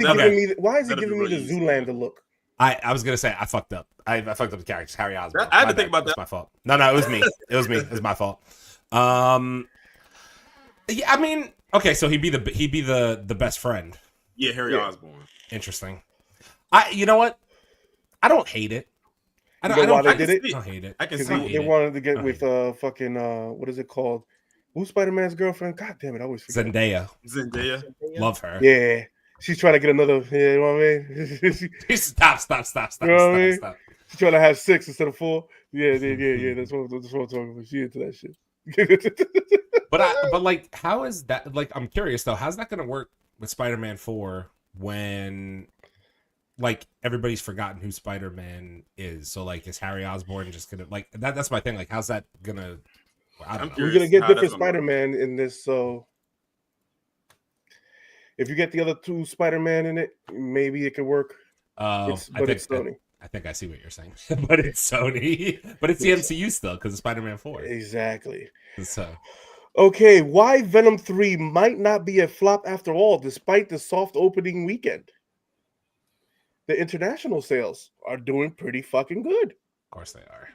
he giving me the Zoolander look? I was gonna say I fucked up. I fucked up the characters. Harry Osborn. I had to think about that. It's my fault. No, it was me. It was my fault. Yeah, I mean, okay, so he'd be the best friend. Yeah, Harry Osborn. Interesting. You know what? I don't hate it. I don't hate it. I can see they wanted to get with fucking what is it called? Who's Spider-Man's girlfriend? God damn it, I always forget. Zendaya. Love her. Yeah. She's trying to get another, you know what I mean? Stop. You know what I mean? She's trying to have 6 instead of 4. Yeah. That's what I'm talking about. She into that shit. But like, how is that? Like, I'm curious though. How's that going to work with Spider-Man 4 when, like, everybody's forgotten who Spider-Man is? So like, is Harry Osborn just gonna like that? That's my thing. Like, how's that gonna? We're gonna get different Spider-Man in this, so if you get the other 2 Spider-Man in it, maybe it could work. It's Sony. I think I see what you're saying, but it's Sony. But it's the MCU still because it's Spider-Man 4. Exactly. So, okay, why Venom 3 might not be a flop after all, despite the soft opening weekend? The international sales are doing pretty fucking good. Of course they are.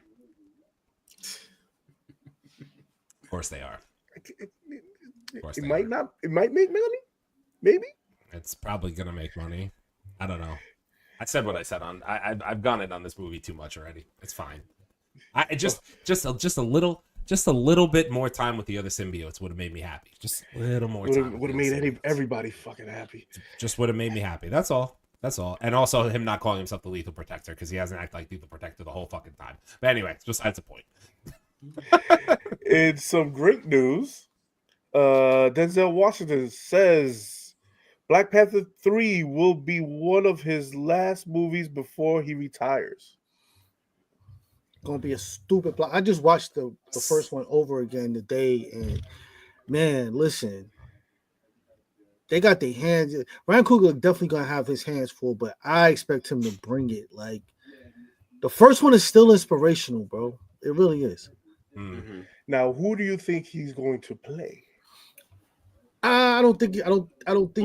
Of course they are. It might not. It might make money. Maybe. It's probably gonna make money. I don't know. I said what I said on. I've gone it on this movie too much already. It's fine. I just a little bit more time with the other symbiotes would have made me happy. Just a little more time. Would have made everybody fucking happy. Just would have made me happy. That's all. And also him not calling himself the Lethal Protector because he hasn't acted like Lethal Protector the whole fucking time. But anyway, besides the point. In some great news, Denzel Washington says Black Panther 3 will be one of his last movies before he retires. Gonna be a stupid plot. I just watched the first one over again today, and man, listen, they got their hands. Ryan Coogler definitely gonna have his hands full, but I expect him to bring it. Like the first one is still inspirational, bro. It really is. Mm-hmm. Now, who do you think he's going to play? I don't think. Well,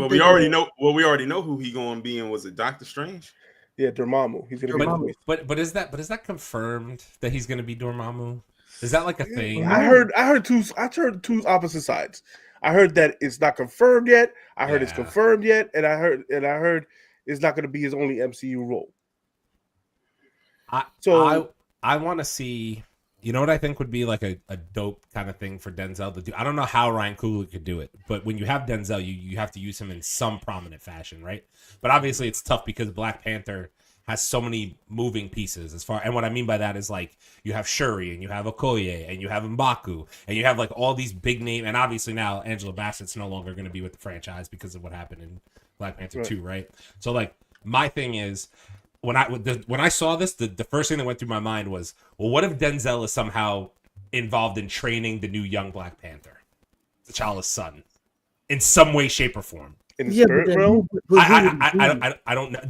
we already know. Well, we already know who he going to be in. Was it Doctor Strange? Yeah, Dormammu. He's going to be. But is that confirmed that he's going to be Dormammu? Is that like a thing? I heard two opposite sides. I heard that it's not confirmed yet. I heard it's confirmed yet, and I heard it's not going to be his only MCU role. I want to see. You know what I think would be like a dope kind of thing for Denzel to do? I don't know how Ryan Coogler could do it, but when you have Denzel, you have to use him in some prominent fashion, right? But obviously it's tough because Black Panther has so many moving pieces and what I mean by that is like you have Shuri and you have Okoye and you have M'Baku and you have like all these big name, and obviously now Angela Bassett's no longer going to be with the franchise because of what happened in Black Panther 2, right? So like my thing is, when I saw this, the first thing that went through my mind was, well, what if Denzel is somehow involved in training the new young Black Panther, T'Challa's son, in some way, shape, or form? In the spirit realm? I don't know.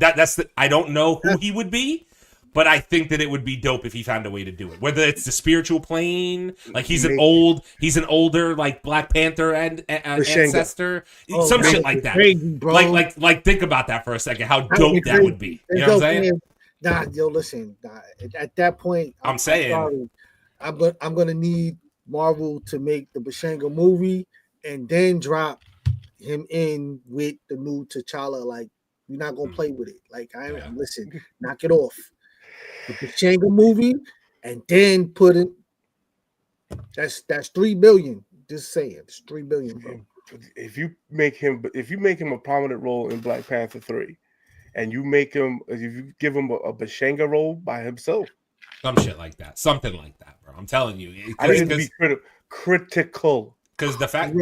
I don't know who he would be, but I think that it would be dope if he found a way to do it. Whether it's the spiritual plane, like he's an older like Black Panther and ancestor, some shit like that. Crazy, bro. Like think about that for a second. How dope that would be. You know what I'm saying? Nah, yo, listen. Nah, at that point, I'm saying I'm gonna need Marvel to make the Bashanga movie and then drop him in with the new T'Challa. Like, you're not gonna play with it. Like, listen, knock it off. The Bashanga movie, and then put it. That's $3 billion. Just saying, it's $3 billion, bro. If you make him a prominent role in Black Panther 3, and if you give him a Bashanga role by himself, something like that, bro. I'm telling you, I need to be critical. Because the fact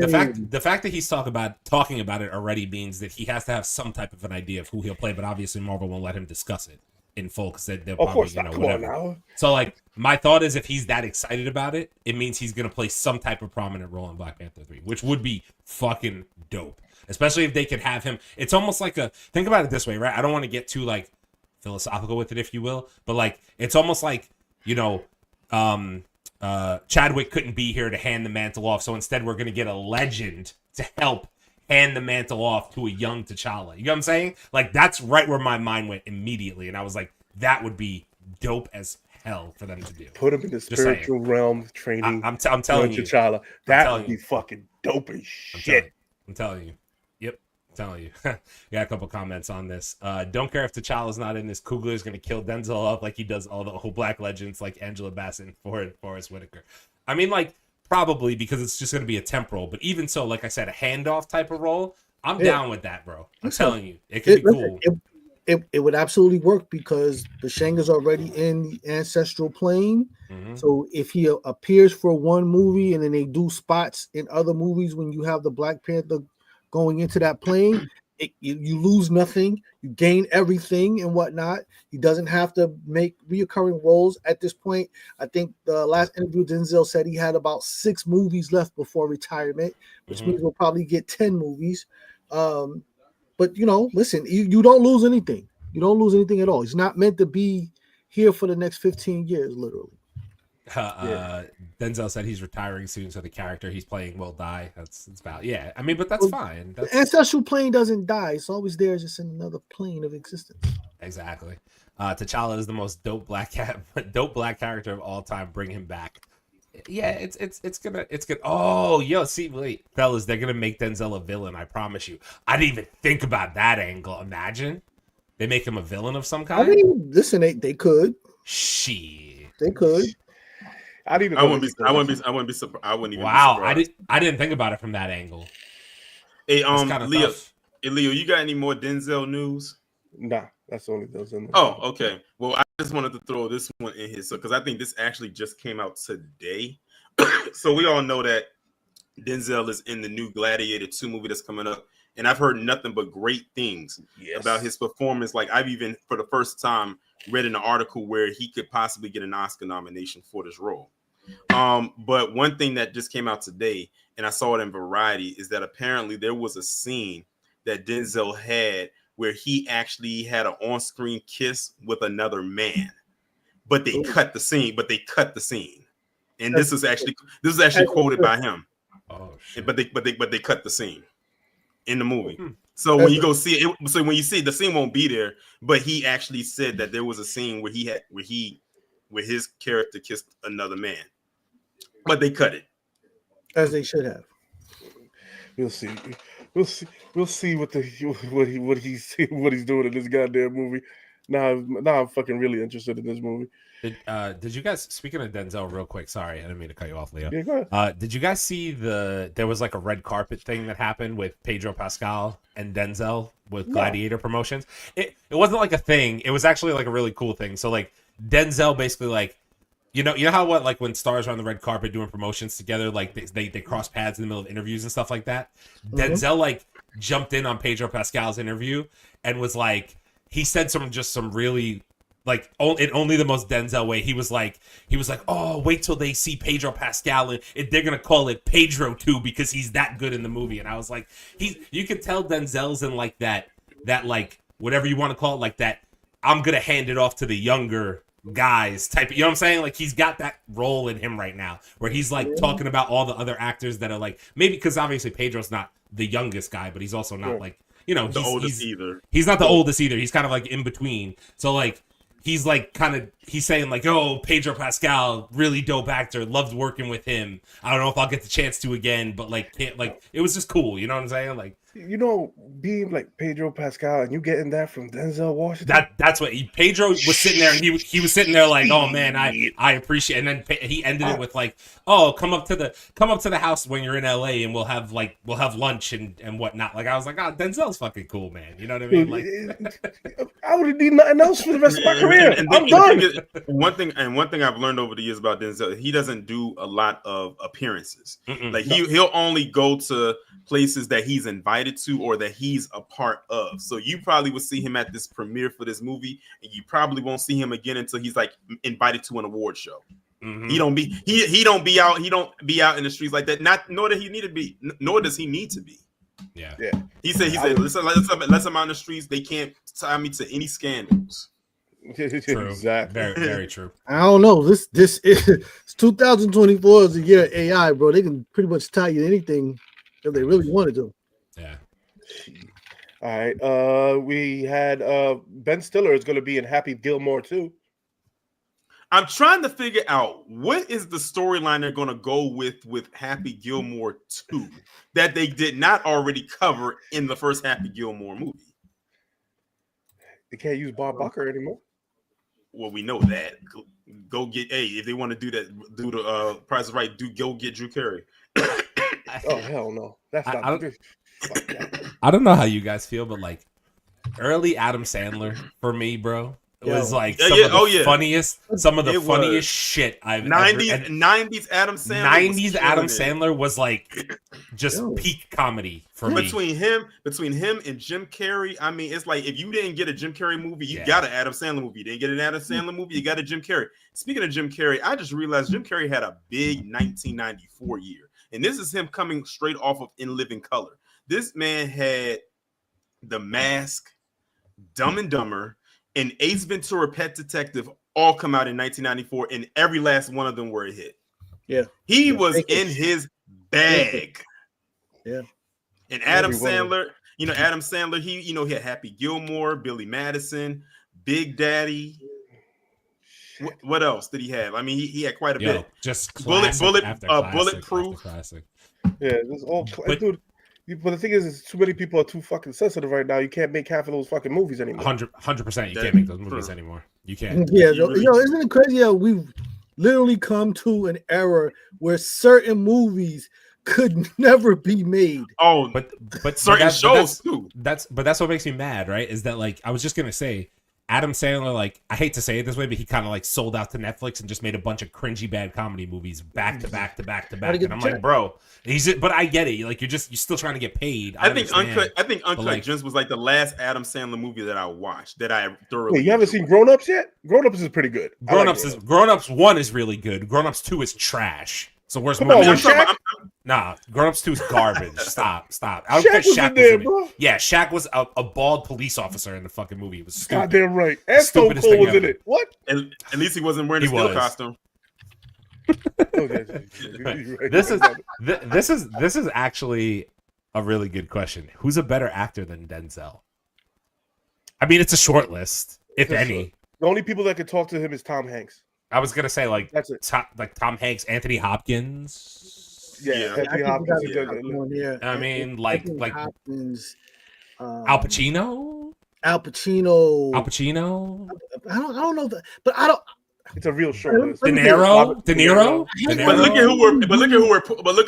that he's talking about it already means that he has to have some type of an idea of who he'll play, but obviously Marvel won't let him discuss it in full because they'll probably, whatever. So like my thought is, if he's that excited about it, it means he's gonna play some type of prominent role in Black Panther 3, which would be fucking dope. Especially if they could have him. It's almost like think about it this way, right? I don't want to get too like philosophical with it, if you will, but like it's almost like, Chadwick couldn't be here to hand the mantle off, so instead we're gonna get a legend to help hand the mantle off to a young T'Challa. You know what I'm saying? Like, that's right where my mind went immediately, and I was like, that would be dope as hell for them to do. Put him in the spiritual realm training. I'm telling you, T'Challa. That would be fucking dope as shit. I'm telling you. Yep. I'm telling you. Got a couple comments on this. Don't care if T'Challa's not in this. Coogler is going to kill Denzel up like he does all the whole Black legends like Angela Bassett and Forrest Whitaker. I mean, like, probably because it's just going to be a temporal. But even so, like I said, a handoff type of role, I'm down with that, bro. I'm telling you. It could be cool. It would absolutely work because Bashanga's already in the ancestral plane. Mm-hmm. So if he appears for one movie and then they do spots in other movies when you have the Black Panther going into that plane, you lose nothing, you gain everything and whatnot. He doesn't have to make reoccurring roles at this point. I think the last interview, Denzel said he had about 6 movies left before retirement, which means we'll probably get 10 movies. But listen, you don't lose anything. You don't lose anything at all. He's not meant to be here for the next 15 years, literally. Denzel said he's retiring soon, so the character he's playing will die. It's about I mean, but that's fine. The ancestral plane doesn't die. It's always there, just in another plane of existence. Exactly. T'Challa is the most dope black character of all time. Bring him back. Yeah, it's gonna. Oh, wait, fellas, they're gonna make Denzel a villain. I promise you. I didn't even think about that angle. Imagine they make him a villain of some kind. I mean, listen, they could. Shit, they could. I wouldn't be surprised. I wouldn't even. Wow, be surprised. I didn't think about it from that angle. Hey, Leo, you got any more Denzel news? Nah, that's only those. Oh, okay. Well, I just wanted to throw this one in here, because I think this actually just came out today. So we all know that Denzel is in the new Gladiator 2 movie that's coming up and I've heard nothing but great things about his performance. Like I've even for the first time read an article where he could possibly get an Oscar nomination for this role. But one thing that just came out today, and I saw it in Variety, is that apparently there was a scene that Denzel had where he actually had an on-screen kiss with another man, but they cut the scene. And this is actually quoted by him. Oh shit. But they cut the scene in the movie. So when you go see it, so when you see it, the scene won't be there, but he actually said that there was a scene where his character kissed another man, but they cut it, as they should have. We'll see what he's doing in this goddamn movie. Now I'm fucking really interested in this movie. Did you guys, speaking of Denzel real quick, sorry, I didn't mean to cut you off, Leo. Yeah, go ahead. Did you guys see there was like a red carpet thing that happened with Pedro Pascal and Denzel with Gladiator promotions? It wasn't like a thing. It was actually like a really cool thing. So like Denzel basically like, you know how what like when stars are on the red carpet doing promotions together, like they cross paths in the middle of interviews and stuff like that. Denzel like jumped in on Pedro Pascal's interview and was like, he said some really like only the most Denzel way. He was like, oh, wait till they see Pedro Pascal and they're gonna call it Pedro 2 because he's that good in the movie. And I was like, you could tell Denzel's in like that like whatever you want to call it, like that I'm gonna hand it off to the younger guys type of, you know what I'm saying? Like he's got that role in him right now where he's like talking about all the other actors that are like, maybe because obviously Pedro's not the youngest guy, but he's also not like, you know, the oldest either. He's not the oldest either. He's kind of like in between. So like he's like he's saying like, oh, Pedro Pascal, really dope actor, loved working with him. I don't know if I'll get the chance to again, but like can't, like it was just cool, you know what I'm saying? Like, you know, being like Pedro Pascal and you getting that from Denzel Washington. That's what Pedro was sitting there, and he was sitting there like, oh man, I appreciate. And then he ended it with like, oh, come up to the house when you're in LA, and we'll have lunch and whatnot. Like I was like, oh, Denzel's fucking cool, man. You know what I mean? Like I wouldn't need nothing else for the rest of my career. I'm done. One thing I've learned over the years about Denzel, he doesn't do a lot of appearances. Like he'll only go to places that he's invited to or that he's a part of. So you probably will see him at this premiere for this movie, and you probably won't see him again until he's like invited to an award show. He don't be out in the streets like that. Nor does he need to be. Yeah. He said, listen, unless I'm on the streets, they can't tie me to any scandals. True. Exactly. Very, very true. I don't know. This is 2024 is the year of AI, bro. They can pretty much tie you to anything if they really wanted to. Yeah. All right. We had Ben Stiller is going to be in Happy Gilmore too. I'm trying to figure out what is the storyline they're going to go with Happy Gilmore 2 that they did not already cover in the first Happy Gilmore movie. They can't use Bob Barker anymore. Well, we know that. Go get if they want to do that, do the Price is Right. Go get Drew Carey. Oh hell no! That's not good. I don't know how you guys feel, but like early Adam Sandler for me, bro, was like some of the funniest shit I've 90s Adam Sandler. 90s Adam Sandler was like just peak comedy for me. Between him and Jim Carrey, I mean, it's like if you didn't get a Jim Carrey movie, you got an Adam Sandler movie. You didn't get an Adam Sandler movie, you got a Jim Carrey. Speaking of Jim Carrey, I just realized Jim Carrey had a big 1994 year. And this is him coming straight off of In Living Color. This man had The Mask, Dumb and Dumber, and Ace Ventura: Pet Detective all come out in 1994, and every last one of them were a hit. Yeah. He was in his bag. Yeah. And Adam Sandler, he had Happy Gilmore, Billy Madison, Big Daddy. What else did he have? I mean, he had quite a bit. Just Bulletproof. Classic. Yeah, this all dude. But the thing is too many people are too fucking sensitive right now. You can't make half of those fucking movies anymore. 100%. You can't make those movies anymore. You can't. Yeah, isn't it crazy how we've literally come to an era where certain movies could never be made? Oh, but certain shows too. That's what makes me mad, right? Is that like I was just gonna say, Adam Sandler, like, I hate to say it this way, but he kind of like sold out to Netflix and just made a bunch of cringy bad comedy movies back to back to back to back. And I'm like, bro, but I get it. Like, you're still trying to get paid. I think Uncut Gems was like the last Adam Sandler movie that I watched that I thoroughly. Wait, you haven't seen Grown Ups yet? Grown Ups is pretty good. Grown Ups 1 is really good. Grown Ups 2 is trash. So where's Come on, Nah, Grown Ups 2 is garbage. Stop. I don't Shaq was in there, bro. Yeah, Shaq was a bald police officer in the fucking movie. It was stupid. Goddamn right. And Stone Cold was in it. What? At least he wasn't wearing a steel costume. This is actually a really good question. Who's a better actor than Denzel? I mean, it's a short list, if any. The only people that could talk to him is Tom Hanks. I was gonna say that's it. Tom Hanks, Anthony Hopkins. Yeah. Anthony Hopkins. Yeah. I mean, like Hopkins, Al Pacino. Al Pacino. I don't know that, but I don't. It's a real short list. De Niro. But look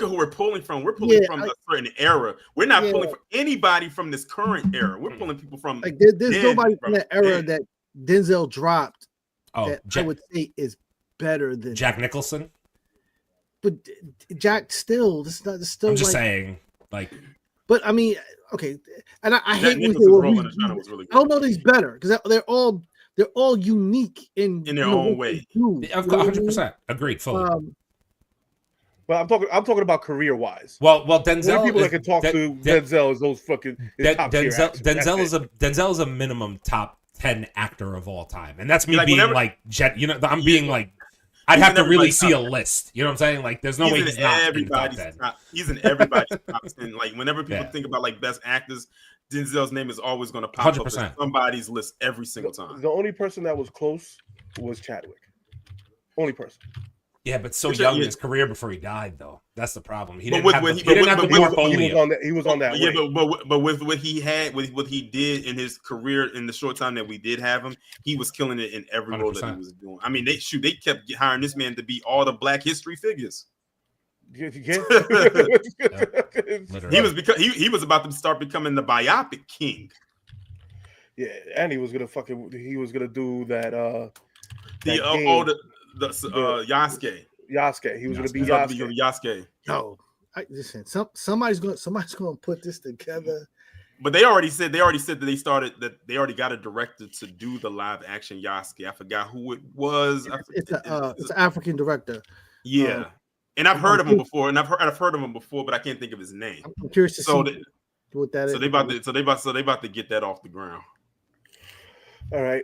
at who we're pulling from. We're pulling from a certain era. We're not pulling from anybody from this current era. We're pulling people from like there's nobody from that era that Denzel dropped. I would say is better than Jack Nicholson. But Jack still, I'm just saying, like. But I mean, okay, and I hate when I don't know that he's better because they're all unique in their own way. 100% agreed fully. But I'm talking about career wise. Well, Denzel. The people that can talk to Denzel is those fucking Denzel is a minimum top 10 actor of all time, and that's me being I'm being like, I'd have to really see a list. You know what I'm saying? Like, there's no way he's not everybody's in the top 10. He's in everybody's top 10. Like, whenever people think about like best actors, Denzel's name is always going to pop 100%. Up on somebody's list every single time. The only person that was close was Chadwick. Only person. Yeah, but so young in his career before he died, though. That's the problem. He didn't have the portfolio. He was on that. Yeah, but with what he had, with what he did in his career, in the short time that we did have him, he was killing it in every role that he was doing. I mean, they kept hiring this man to be all the Black History figures. Yeah. He was about to start becoming the biopic king. Yeah, and he was gonna do that. Yasuke. He was going to be Yasuke. Yo, listen, somebody's going to put this together. But they already said that they already got a director to do the live action Yasuke. I forgot who it was. It's an African director. Yeah, and I've heard of him before, but I can't think of his name. I'm curious to see what that is. So they about to get that off the ground. All right.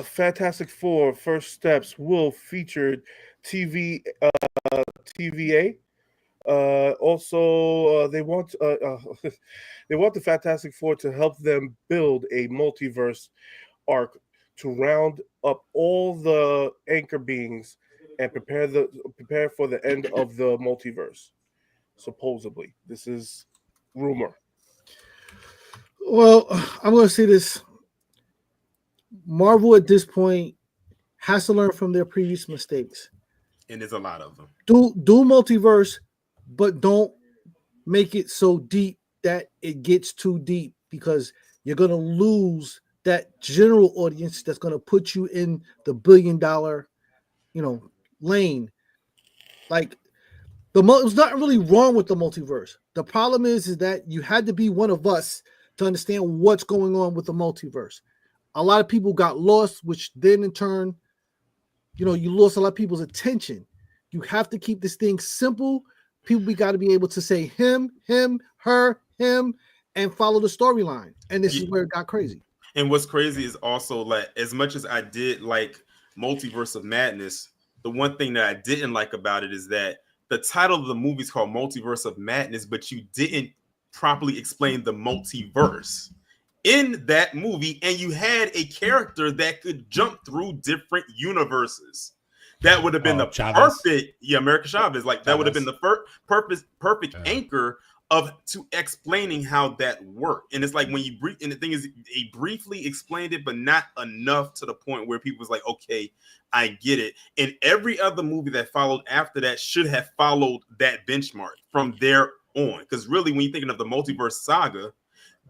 Fantastic Four First Steps will feature TVA. Also, they want the Fantastic Four to help them build a multiverse arc to round up all the anchor beings and prepare for the end of the multiverse. Supposedly, this is rumor. Well, I'm going to say this. Marvel at this point has to learn from their previous mistakes. And there's a lot of them. Do multiverse, but don't make it so deep that it gets too deep because you're going to lose that general audience that's going to put you in the $1 billion, lane. Like, there's not really wrong with the multiverse. The problem is that you had to be one of us to understand what's going on with the multiverse. A lot of people got lost, which then in turn, you lost a lot of people's attention. You have to keep this thing simple. People got to be able to say him, her, him, and follow the storyline. And this is where it got crazy. And what's crazy is also, like, as much as I did like Multiverse of Madness, the one thing that I didn't like about it is that the title of the movie is called Multiverse of Madness, but you didn't properly explain the multiverse in that movie, and you had a character that could jump through different universes. That would have been the perfect, America Chavez. Like, that would have been the perfect anchor to explaining how that worked. And it's like when and the thing is, he briefly explained it, but not enough to the point where people was like, okay, I get it. And every other movie that followed after that should have followed that benchmark from there on. Because really, when you're thinking of the multiverse saga,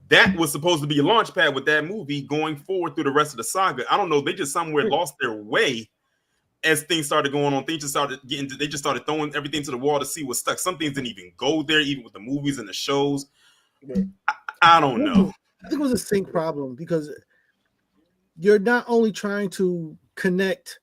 that was supposed to be a launch pad with that movie going forward through the rest of the saga. I don't know. They just somewhere lost their way as things started going on. Things just started they just started throwing everything to the wall to see what stuck. Some things didn't even go there, even with the movies and the shows. I don't know. I think it was a sync problem because you're not only trying to connect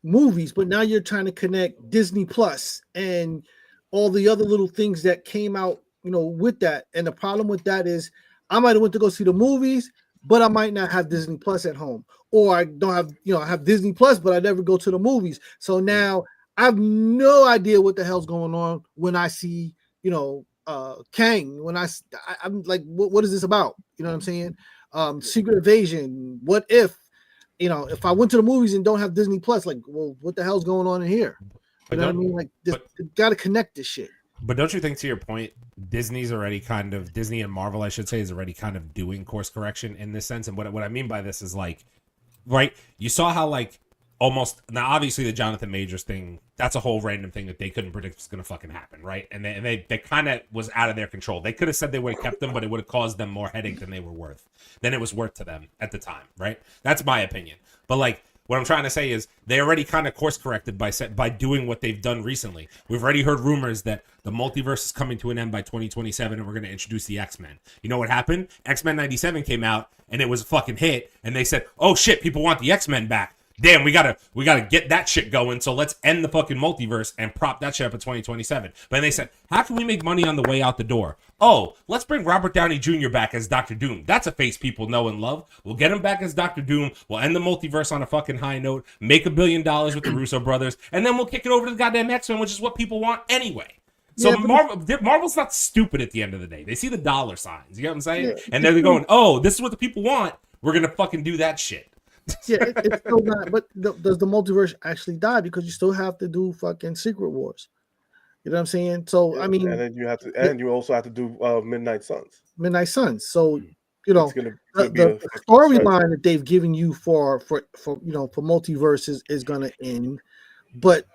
movies, but now you're trying to connect Disney Plus and all the other little things that came out, with that. And the problem with that is I might have went to go see the movies, but I might not have Disney Plus at home, or I don't have, I have Disney Plus, but I never go to the movies. So now I have no idea what the hell's going on when I see, Kang, when I'm like, what is this about? You know what I'm saying? Secret Invasion. What if I went to the movies and don't have Disney Plus, like, well, what the hell's going on in here? You know what I mean? Like, got to connect this shit. But don't you think, to your point, Disney and Marvel, I should say, is already kind of doing course correction in this sense? And what I mean by this is, like, right, you saw how, like, almost, now obviously the Jonathan Majors thing, that's a whole random thing that they couldn't predict was going to fucking happen, right? And they kind of was out of their control. They could have said they would have kept them, but it would have caused them more headache than it was worth to them at the time, right? That's my opinion. But, like, what I'm trying to say is they already kind of course corrected by doing what they've done recently. We've already heard rumors that the multiverse is coming to an end by 2027 and we're going to introduce the X-Men. You know what happened? X-Men 97 came out and it was a fucking hit, and they said, oh shit, people want the X-Men back. Damn, we gotta get that shit going. So let's end the fucking multiverse and prop that shit up in 2027. But then they said, how can we make money on the way out the door? Oh, let's bring Robert Downey Jr. back as Dr. Doom. That's a face people know and love. We'll get him back as Dr. Doom. We'll end the multiverse on a fucking high note. Make $1 billion with the Russo brothers, and then we'll kick it over to the goddamn X-Men, which is what people want anyway. So yeah, Marvel's not stupid at the end of the day. They see the dollar signs. You know what I'm saying? Yeah. And they're going, oh, this is what the people want. We're gonna fucking do that shit. Yeah, it's still not. But does the multiverse actually die? Because you still have to do fucking Secret Wars. You know what I'm saying? So I mean, and then you also have to do Midnight Suns. So the storyline that they've given you for multiverse is gonna end. But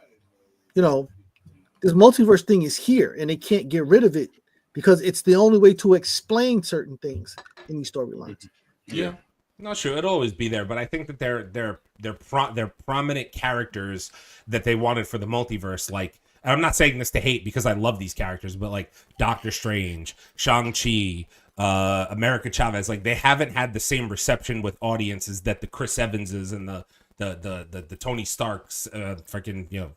this multiverse thing is here, and they can't get rid of it because it's the only way to explain certain things in these storylines. Yeah. Not sure it'll always be there, but I think that they're prominent characters that they wanted for the multiverse. Like, and I'm not saying this to hate because I love these characters, but like Doctor Strange, Shang-Chi, America Chavez, like they haven't had the same reception with audiences that the Chris Evanses and the Tony Starks,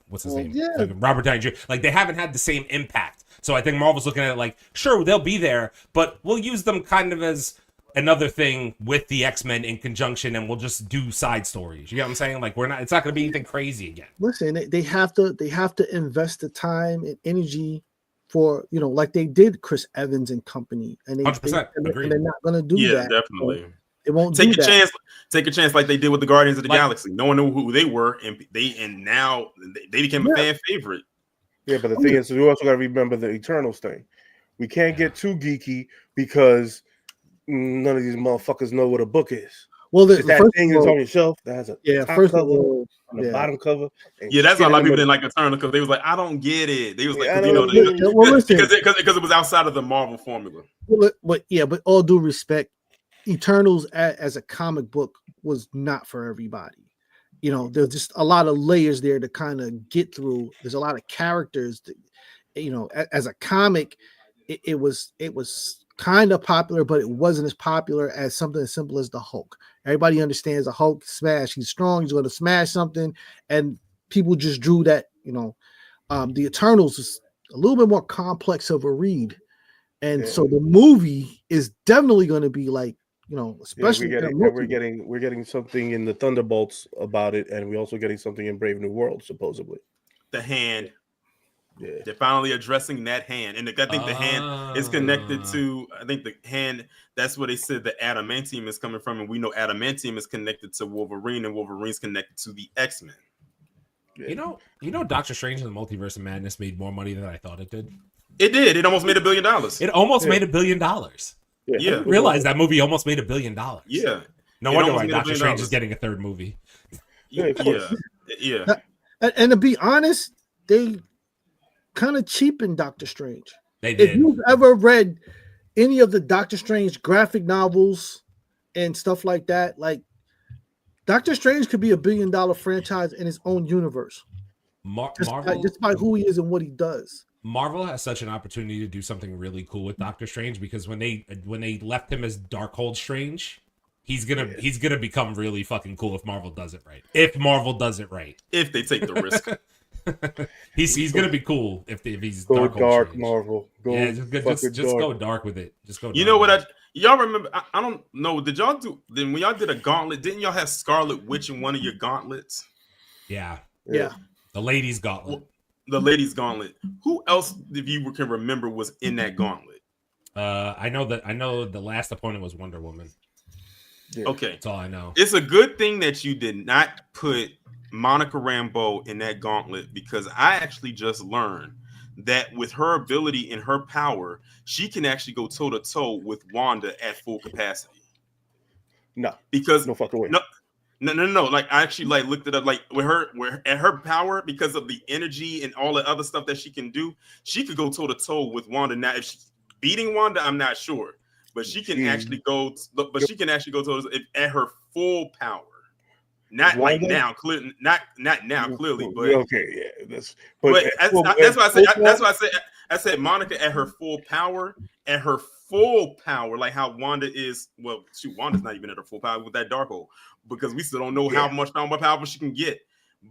what's his name? Yeah. Robert Downey Jr. Like they haven't had the same impact. So I think Marvel's looking at it like, sure, they'll be there, but we'll use them kind of as another thing with the X-Men in conjunction, and we'll just do side stories. You know what I'm saying? Like it's not going to be anything crazy again. Listen, they have to invest the time and energy for, like they did Chris Evans and company, and 100% agree. They're not going to do that. Yeah, definitely. So it won't take a chance like they did with the Guardians of the Galaxy. No one knew who they were, and now they became a fan favorite. Yeah, but the thing is, we also got to remember the Eternals thing. We can't get too geeky because none of these motherfuckers know what a book is. Well, that thing is on your shelf that has a top first cover on the bottom cover. That's why a lot of people didn't like Eternal, because they was like, I don't get it. They was like, because it was outside of the Marvel formula. But all due respect, Eternals as a comic book was not for everybody. There's just a lot of layers there to kind of get through. There's a lot of characters that, as a comic, it was kind of popular, but it wasn't as popular as something as simple as the Hulk. Everybody understands the Hulk smash. He's strong. He's going to smash something, and people just drew that. The Eternals is a little bit more complex of a read, and so the movie is definitely going to be like, especially we're getting something in the Thunderbolts about it, and we're also getting something in Brave New World, supposedly. The Hand. Yeah. They're finally addressing that hand, and I think the hand is connected to. I think the hand. That's where they said the adamantium is coming from, and we know adamantium is connected to Wolverine, and Wolverine's connected to the X-Men. Yeah. Doctor Strange and the Multiverse of Madness made more money than I thought it did. It did. It almost made $1 billion. It almost made $1 billion. Yeah. I didn't realize that movie almost made $1 billion. Yeah. No wonder why Doctor Strange is getting a third movie. Yeah. And to be honest, they kind of cheapened Doctor Strange. They did. If you've ever read any of the Doctor Strange graphic novels and stuff like that, like Doctor Strange could be a $1 billion franchise in his own universe. Marvel, just by who he is and what he does. Marvel has such an opportunity to do something really cool with Doctor Strange, because when they left him as Darkhold Strange, he's gonna become really fucking cool if Marvel does it right. If Marvel does it right, if they take the risk, he's gonna be cool if he's go Darkhold dark, Strange. Marvel. Just go dark with it. Just go. You know what? Y'all remember? I don't know. Did y'all do? Then when y'all did a gauntlet, didn't y'all have Scarlet Witch in one of your gauntlets? Yeah. The ladies' gauntlet. The ladies' gauntlet. Who else, if you can remember, was in that gauntlet? I know the last opponent was Wonder Woman. Yeah. Okay, that's all I know. It's a good thing that you did not put Monica Rambeau in that gauntlet, because I actually just learned that with her ability and her power, she can actually go toe to toe with Wanda at full capacity. No, because no fucking way. No. Like I actually looked it up. Like with her power, because of the energy and all the other stuff that she can do, she could go toe to toe with Wanda. Now, if she's beating Wanda, I'm not sure, but she can actually go. But she can actually go to at her full power. Not Wanda? Like now, clearly, not now, clearly, but okay, yeah. That's why I said I said Monica at her full power, like how Wanda is. Well, shoot, Wanda's not even at her full power with that Darkhold, because we still don't know how much power she can get.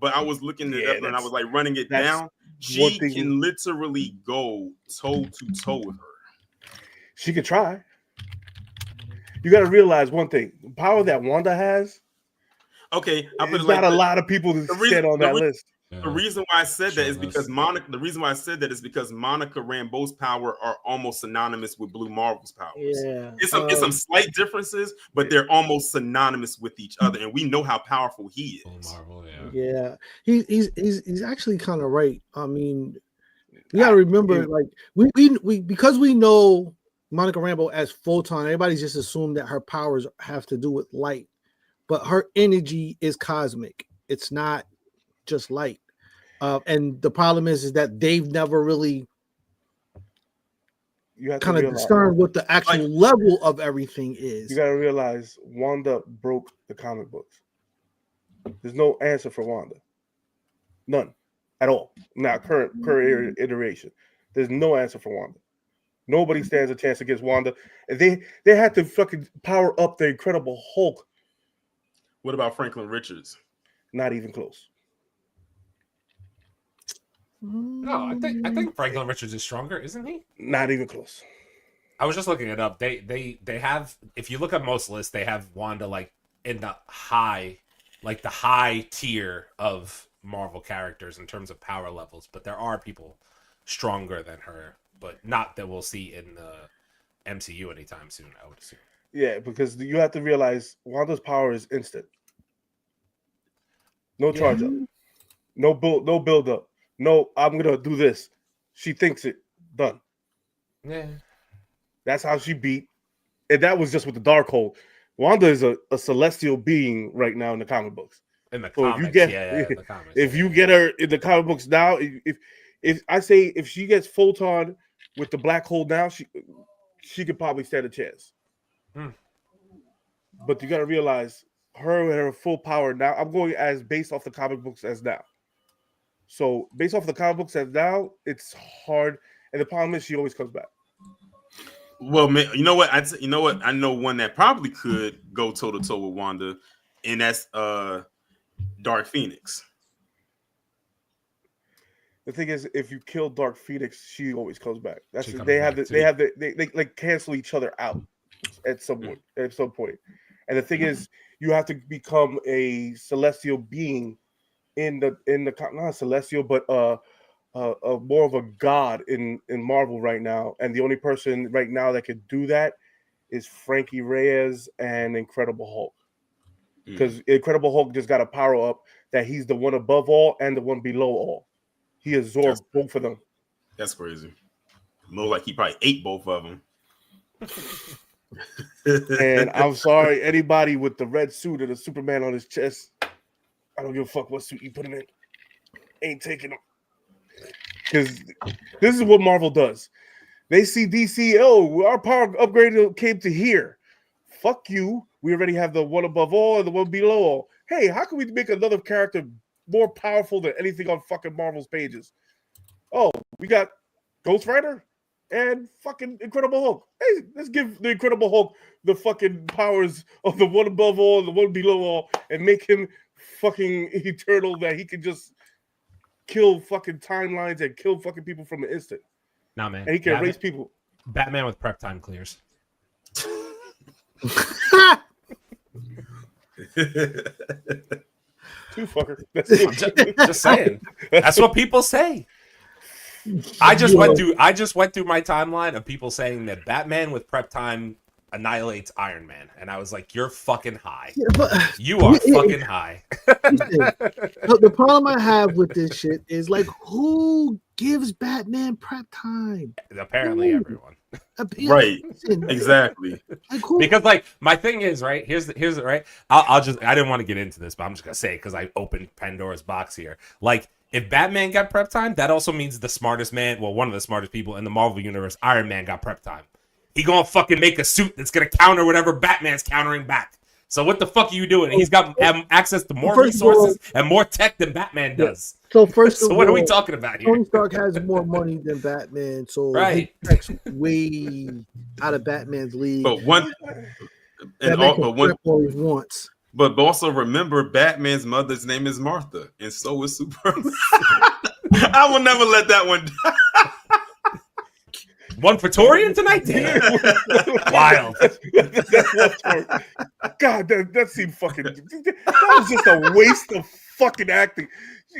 But I was looking it up and I was like running it down. She can literally go toe to toe with her. She could try. You got to realize one thing: the power that Wanda has. Okay, there's not a lot of people who sit on that list. The reason why I said that is because Monica. The reason why I said that is because Monica Rambeau's power are almost synonymous with Blue Marvel's powers. Yeah, it's some slight differences, but they're almost synonymous with each other, and we know how powerful he is. Blue Marvel, yeah. He's actually kind of right. I mean, you gotta remember, like we because we know Monica Rambeau as Photon, everybody's just assumed that her powers have to do with light, but her energy is cosmic. It's not just light. And the problem is that they've never really kind of discerned what the actual level of everything is. You got to realize Wanda broke the comic books. There's no answer for Wanda. None at all. Not current iteration. There's no answer for Wanda. Nobody stands a chance against Wanda. And they had to fucking power up the Incredible Hulk. What about Franklin Richards? Not even close. No, I think Franklin Richards is stronger, isn't he? Not even close. I was just looking it up. They have, if you look at most lists, they have Wanda like in the high tier of Marvel characters in terms of power levels, but there are people stronger than her, but not that we'll see in the MCU anytime soon, I would assume. Yeah, because you have to realize Wanda's power is instant. No charge up. No build up. No, I'm gonna do this. She thinks it. Done. Yeah. That's how she beat. And that was just with the Darkhold. Wanda is a celestial being right now in the comic books. In the comics, in the comics. If you get her in the comic books now, if I say if she gets Photon with the black hole now, she could probably stand a chance. But you gotta realize her full power now. I'm going as based off the comic books as now. So based off the comic books as now, it's hard. And the problem is she always comes back. Well, man, you know what? I know one that probably could go toe to toe with Wanda, and that's Dark Phoenix. The thing is, if you kill Dark Phoenix, she always comes back. They like cancel each other out at some point. And the thing is, you have to become a celestial being in the not celestial, but more of a god in Marvel right now. And the only person right now that could do that is Frankie Reyes and Incredible Hulk. Because Incredible Hulk just got a power up that he's the one above all and the one below all. He absorbed both of them. That's crazy. More like he probably ate both of them. And I'm sorry, anybody with the red suit or the Superman on his chest, I don't give a fuck what suit you put him in, ain't taking them. Because this is what Marvel does. They see DC, oh, our power upgrade came to here. Fuck you. We already have the one above all and the one below all. Hey, how can we make another character more powerful than anything on fucking Marvel's pages? Oh, we got Ghost Rider and fucking Incredible Hulk. Hey, let's give the Incredible Hulk the fucking powers of the one above all and the one below all and make him fucking eternal that he can just kill fucking timelines and kill fucking people from the instant. Nah, man. And he can erase people. Batman with prep time clears. Two fucker. Just saying. That's what people say. I just went through my timeline of people saying that Batman with prep time annihilates Iron Man, and I was like, "You're fucking high. Yeah, but You are fucking high." the problem I have with this shit is like, who gives Batman prep time? Apparently, everyone. Right. Exactly. Like, who? Because like my thing is right here's the right. I didn't want to get into this, but I'm just gonna say it because I opened Pandora's box here. Like, if Batman got prep time, that also means the smartest man, well, one of the smartest people in the Marvel universe, Iron Man, got prep time. He gonna fucking make a suit that's gonna counter whatever Batman's countering back. So what the fuck are you doing? He's got access to more resources and more tech than Batman does. So first of all, what are we talking about here? Tony Stark has more money than Batman, so right, his tech's way out of Batman's league. But one, and all he wants. But also remember, Batman's mother's name is Martha, and so is Superman. I will never let that one die. One for Torian tonight? Damn. Wild. God, that seemed fucking... That was just a waste of fucking acting.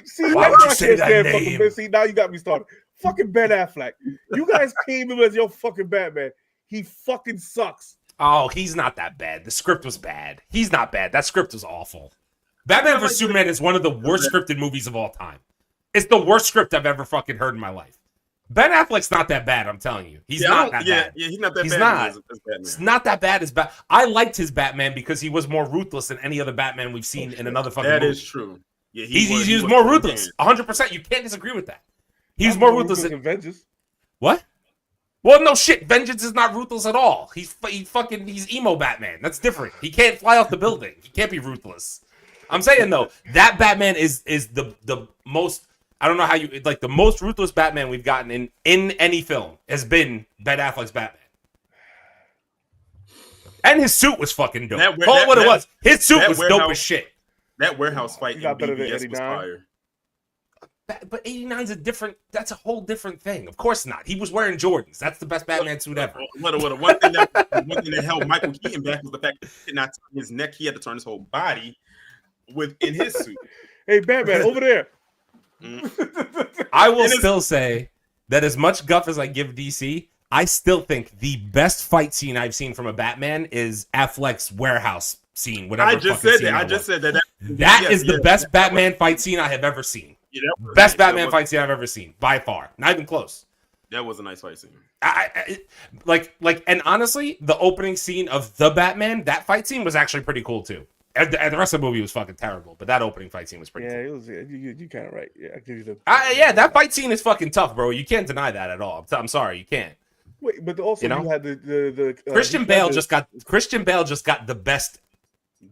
See, why would you say that name? See, now you got me started. Fucking Ben Affleck. You guys came in as your fucking Batman. He fucking sucks. Oh, he's not that bad. The script was bad. He's not bad. That script was awful. Batman vs. Superman is one of the worst scripted movies of all time. It's the worst script I've ever fucking heard in my life. Ben Affleck's not that bad, I'm telling you. He's not that bad. Yeah, he's not that he's bad. Not. As Batman. It's not that bad as Batman. I liked his Batman because he was more ruthless than any other Batman we've seen in another fucking movie. That is true. Yeah, he was more ruthless. 100%. You can't disagree with that. He was more ruthless than Vengeance. What? Well, no shit. Vengeance is not ruthless at all. He's emo Batman. That's different. He can't fly off the building. He can't be ruthless. I'm saying though, that Batman is the most. I don't know how you like the most ruthless Batman we've gotten in any film has been Ben Affleck's Batman. And his suit was fucking dope. Call it what it was. His suit was dope as shit. That warehouse fight in BBS was fire. But 89 is that's a whole different thing. Of course not. He was wearing Jordans. That's the best Batman suit ever. One thing that held Michael Keaton back was the fact that he did not turn his neck. He had to turn his whole body within his suit. Hey, Batman, over there. I will still say that as much guff as I give DC, I still think the best fight scene I've seen from a Batman is Affleck's warehouse scene. Whatever I just said that. That is the best Batman fight scene I have ever seen. Yeah, best Batman fight scene I've ever seen, by far. Not even close. That was a nice fight scene. And honestly, the opening scene of the Batman, that fight scene was actually pretty cool too. And the rest of the movie was fucking terrible, but that opening fight scene was pretty cool. It was. You kind of right. Yeah, I give you the. That fight scene is fucking tough, bro. You can't deny that at all. I'm sorry, you can't. Wait, but also you had the Christian Bale just got the best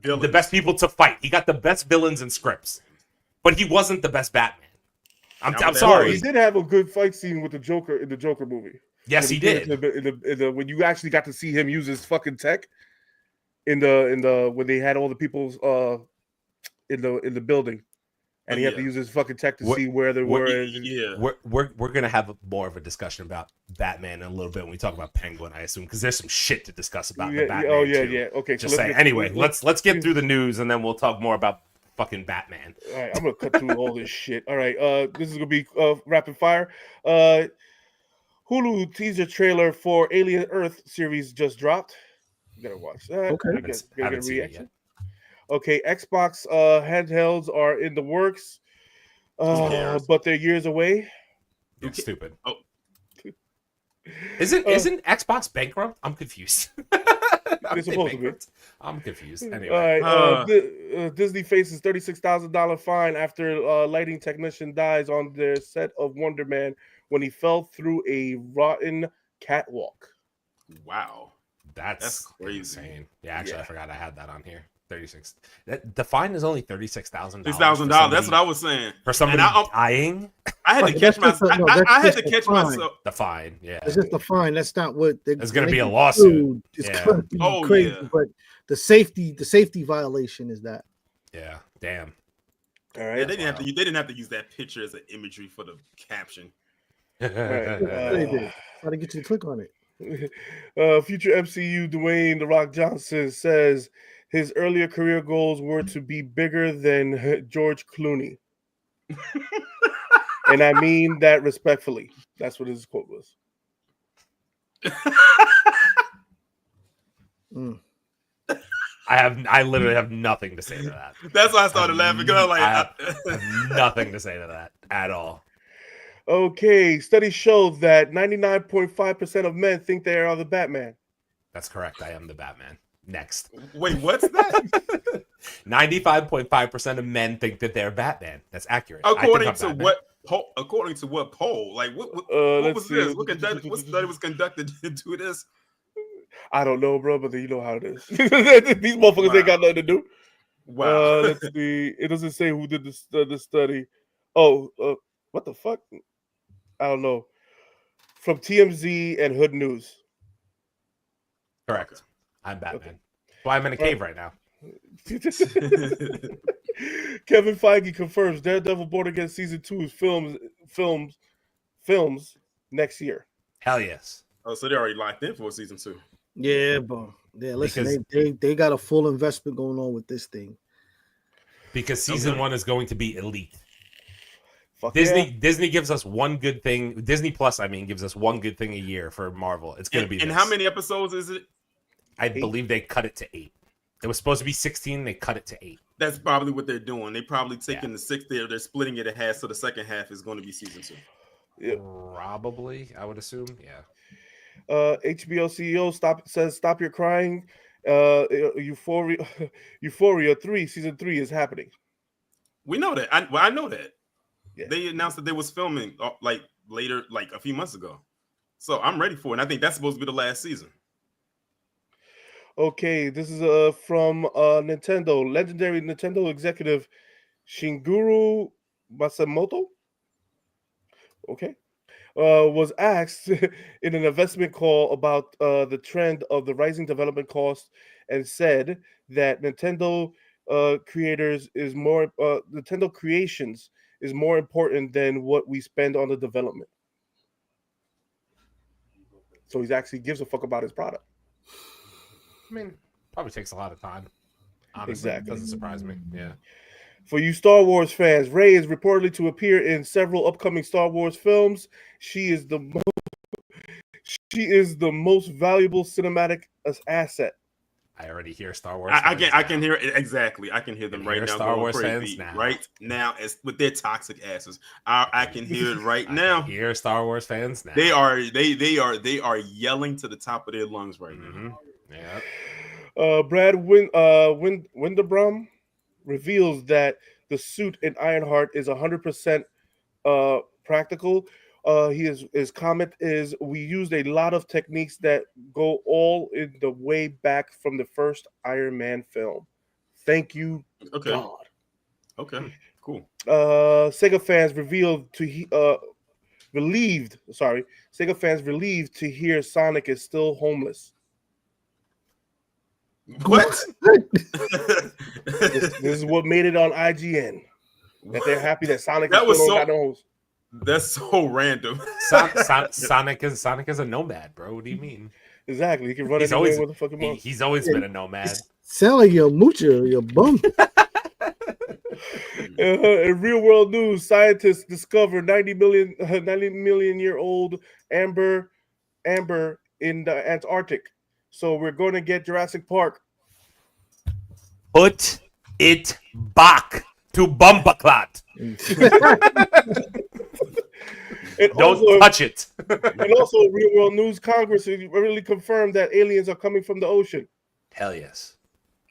villains. The best people to fight. He got the best villains and scripts, but he wasn't the best Batman. I'm sorry. He did have a good fight scene with the Joker in the Joker movie. Yes, he did. When you actually got to see him use his fucking tech in the when they had all the people in the building, and he had to use his fucking tech to see where they were. We're gonna have more of a discussion about Batman in a little bit when we talk about Penguin, I assume, because there's some shit to discuss about the Batman. Oh yeah, too. yeah. Okay, just saying. Anyway, let's get through the news and then we'll talk more about fucking Batman. All right, I'm gonna cut through all this shit. All right, this is gonna be rapid fire. Hulu teaser trailer for Alien Earth series just dropped. You gotta watch that. Okay, I haven't seen it yet. Okay, Xbox handhelds are in the works, but they're years away. It's stupid. Oh. Isn't Xbox bankrupt? I'm confused. They're supposed to be. I'm confused. Anyway, all right. Disney faces $36,000 fine after lighting technician dies on their set of Wonder Man when he fell through a rotten catwalk. Wow. That's crazy. insane. Yeah, actually, I forgot I had that on here. 36. The fine is only $36,000. $6,000. That's what I was saying. For somebody dying. I had to catch myself. I had to catch myself. The fine, yeah. It's just the fine. That's not what. There's going to be a lawsuit. It's Yeah. going to be crazy. Yeah. But the safety violation is that. Yeah. Damn. All Yeah, right. they didn't have to use that picture as an imagery for the caption. All right. They did. Try to get you to click on it. Future MCU Dwayne The Rock Johnson says his earlier career goals were to be bigger than George Clooney. And I mean that respectfully. That's what his quote was. I literally have nothing to say to that. That's why I started laughing because I was like, I have nothing to say to that at all. Okay, studies show that 99.5% of men think they are the Batman. That's correct. I am the Batman. Next. wait, what's that? 95.5% of men think that they're Batman. That's accurate. According to what poll? According to what poll? Like what was this? What study was conducted to do this? I don't know, bro, but you know how it is. These motherfuckers ain't got nothing to do. Wow. Let's see. It doesn't say who did the study. Oh, what the fuck? I don't know. From TMZ and Hood News. Correct. Okay. I'm Batman. Well, I'm in a cave right now. Kevin Feige confirms Daredevil Born Again Season 2's films next year. Hell yes. Oh, so they're already locked in for season 2. Yeah, but yeah, listen, they got a full investment going on with this thing. Because season 1 is going to be elite. Fuck Disney gives us one good thing. Disney Plus, gives us one good thing a year for Marvel. It's going to be And this. how many episodes is it? I believe they cut it to 8. It was supposed to be 16. They cut it to 8. That's probably what they're doing. They probably taking the 6 there. They're splitting it in half, so the second half is going to be season 2. Yeah. Probably, I would assume. Yeah. HBO CEO says stop your crying. Euphoria 3 season 3 is happening. We know that. I know that. Yeah. They announced that they was filming later, a few months ago. So I'm ready for it. And I think that's supposed to be the last season. Okay, this is from Nintendo. Legendary Nintendo executive Shigeru Miyamoto. Okay. Was asked in an investment call about the trend of the rising development costs and said that Nintendo creations is more important than what we spend on the development. So he actually gives a fuck about his product. Probably takes a lot of time. Honestly, Exactly. Doesn't surprise me. Yeah. For you Star Wars fans, Rey is reportedly to appear in several upcoming Star Wars films. She is the most valuable cinematic asset. I already hear Star Wars. I can hear it exactly. I can hear them right now. Star Wars crazy. fans now. Right now, as with their toxic asses. I can hear it right now. Hear Star Wars fans now. They are yelling to the top of their lungs right now. Yeah. Brad Winderbrum reveals that the suit in Ironheart is 100% practical. His comment is, "We used a lot of techniques that go all in the way back from the first Iron Man film. Thank you, Okay. God." Okay. Cool. Sega fans relieved to hear Sonic is still homeless. What? This is what made it on IGN. That they're happy that Sonic That was still so- got no homes. That's so random. Sonic is a nomad, bro. What do you mean? Exactly. He can run He's anywhere always with a fucking mouse. he's always been a nomad. Sound like you're a moocher, you're a bum. In real world news, scientists discovered 90 million year old amber in the Antarctic. So we're going to get Jurassic Park. Put it back to Bumbaclot. Don't touch it. And also, real world news, Congress really confirmed that aliens are coming from the ocean. Hell yes.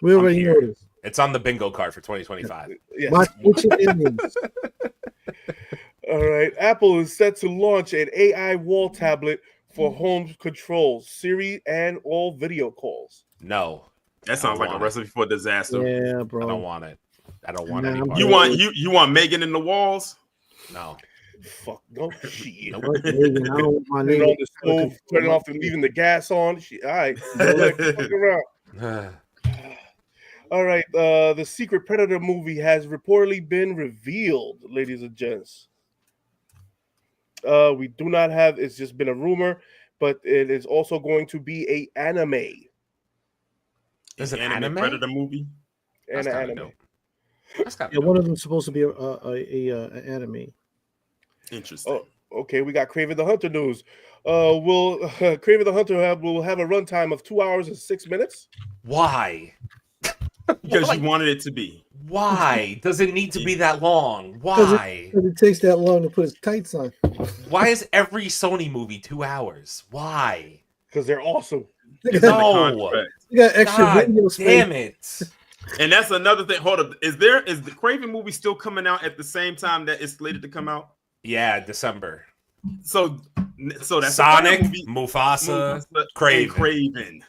We already here. know this. It's on the bingo card for 2025. Yes. Watch aliens. All right. Apple is set to launch an AI wall tablet for home control, Siri, and all video calls. No. That sounds like a recipe for disaster. Yeah, I bro. don't want it. I don't want Nah, any part You of want it. you want Megan in the walls? No. Fuck no shit. Fuck Megan, I don't want my Turn nigga on the stove, turn it off, and leaving the gas on. Shit. All right, don't let it fuck around. All right, the Secret Predator movie has reportedly been revealed, ladies and gents. We do not have. It's just been a rumor, but it is also going to be a anime. There's an anime anime Predator movie. And That's an kinda anime. dope. That's kind Yeah, of one of them's supposed to be an anime. Interesting. Oh, okay. We got Kraven the Hunter news. Will Kraven the Hunter will have a runtime of 2 hours and 6 minutes? Why? Because you wanted it to be. Why does it need to be that long? Why? Because it takes that long to put his tights on. Why is every Sony movie 2 hours? Why? Because they're awesome. No. You got extra God video space. damn it. And that's another thing. Hold up. Is the Craven movie still coming out at the same time that it's slated to come out? Yeah, December. So that's Sonic, movie. Mufasa, and Craven. Craven.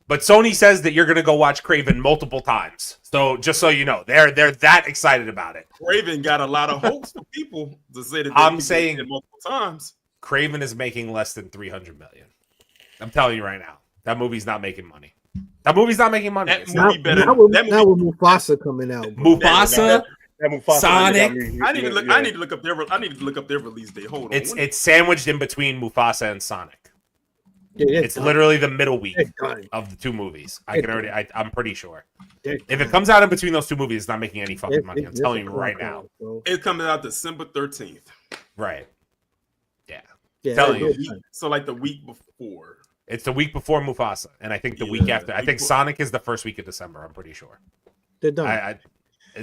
But Sony says that you're going to go watch Craven multiple times. So just so you know, they're that excited about it. Craven got a lot of hopes for people to say that I'm saying it multiple times. Craven is making less than $300 million. I'm telling you right now, that movie's not making money. That movie's not making money. That It's movie not. better. Now with Mufasa coming out. Bro. Mufasa, That Mufasa Sonic. I need to look up their release date. Hold on. it's sandwiched in between Mufasa and Sonic. Yeah, It's literally the middle week They're done. of the two movies. I'm pretty sure. They're If it done. comes out in between those two movies, it's not making any fucking money. I'm It's telling a you right clock now. out, bro. It's coming out December 13th. Right. Yeah, telling they're you. done. So like the week before. It's the week before Mufasa, and I think the week after. I think Sonic is the first week of December. I'm pretty sure. They're done.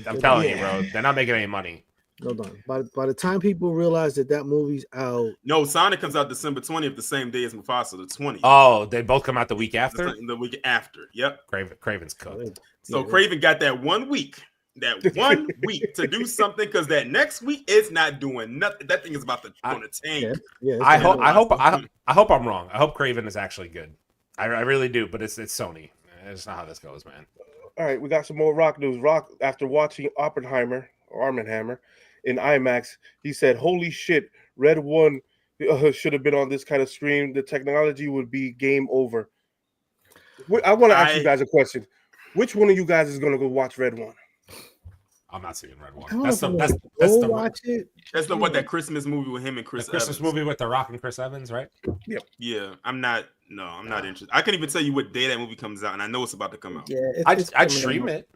I'm telling you, bro. They're not making any money. No done. By the time people realize that movie's out, No, Sonic comes out December 20th, the same day as Mufasa, the 20th. Oh, they both come out the week after. The week after. Yep. Craven's cooked. So Craven got that 1 week. That 1 week to do something because that next week it's not doing nothing. That thing is about to go to tank. yeah. I hope I'm wrong. I hope Craven is actually good. I really do, but it's Sony. It's not how this goes, man. All right, we got some more Rock news. Rock, after watching Oppenheimer in IMAX, he said, "Holy shit, Red One should have been on this kind of screen. The technology would be game over." I want to ask you guys a question. Which one of you guys is going to go watch Red One? I'm not seeing Red One. I don't That's know the if that's I'm the gonna watch it. That's the what that Christmas movie with him and Chris Christmas Evans. movie with The Rock and Chris Evans, right? Yep. Yeah, I'm not interested. I can't even tell you what day that movie comes out, and I know it's about to come out. Yeah, I'd stream it.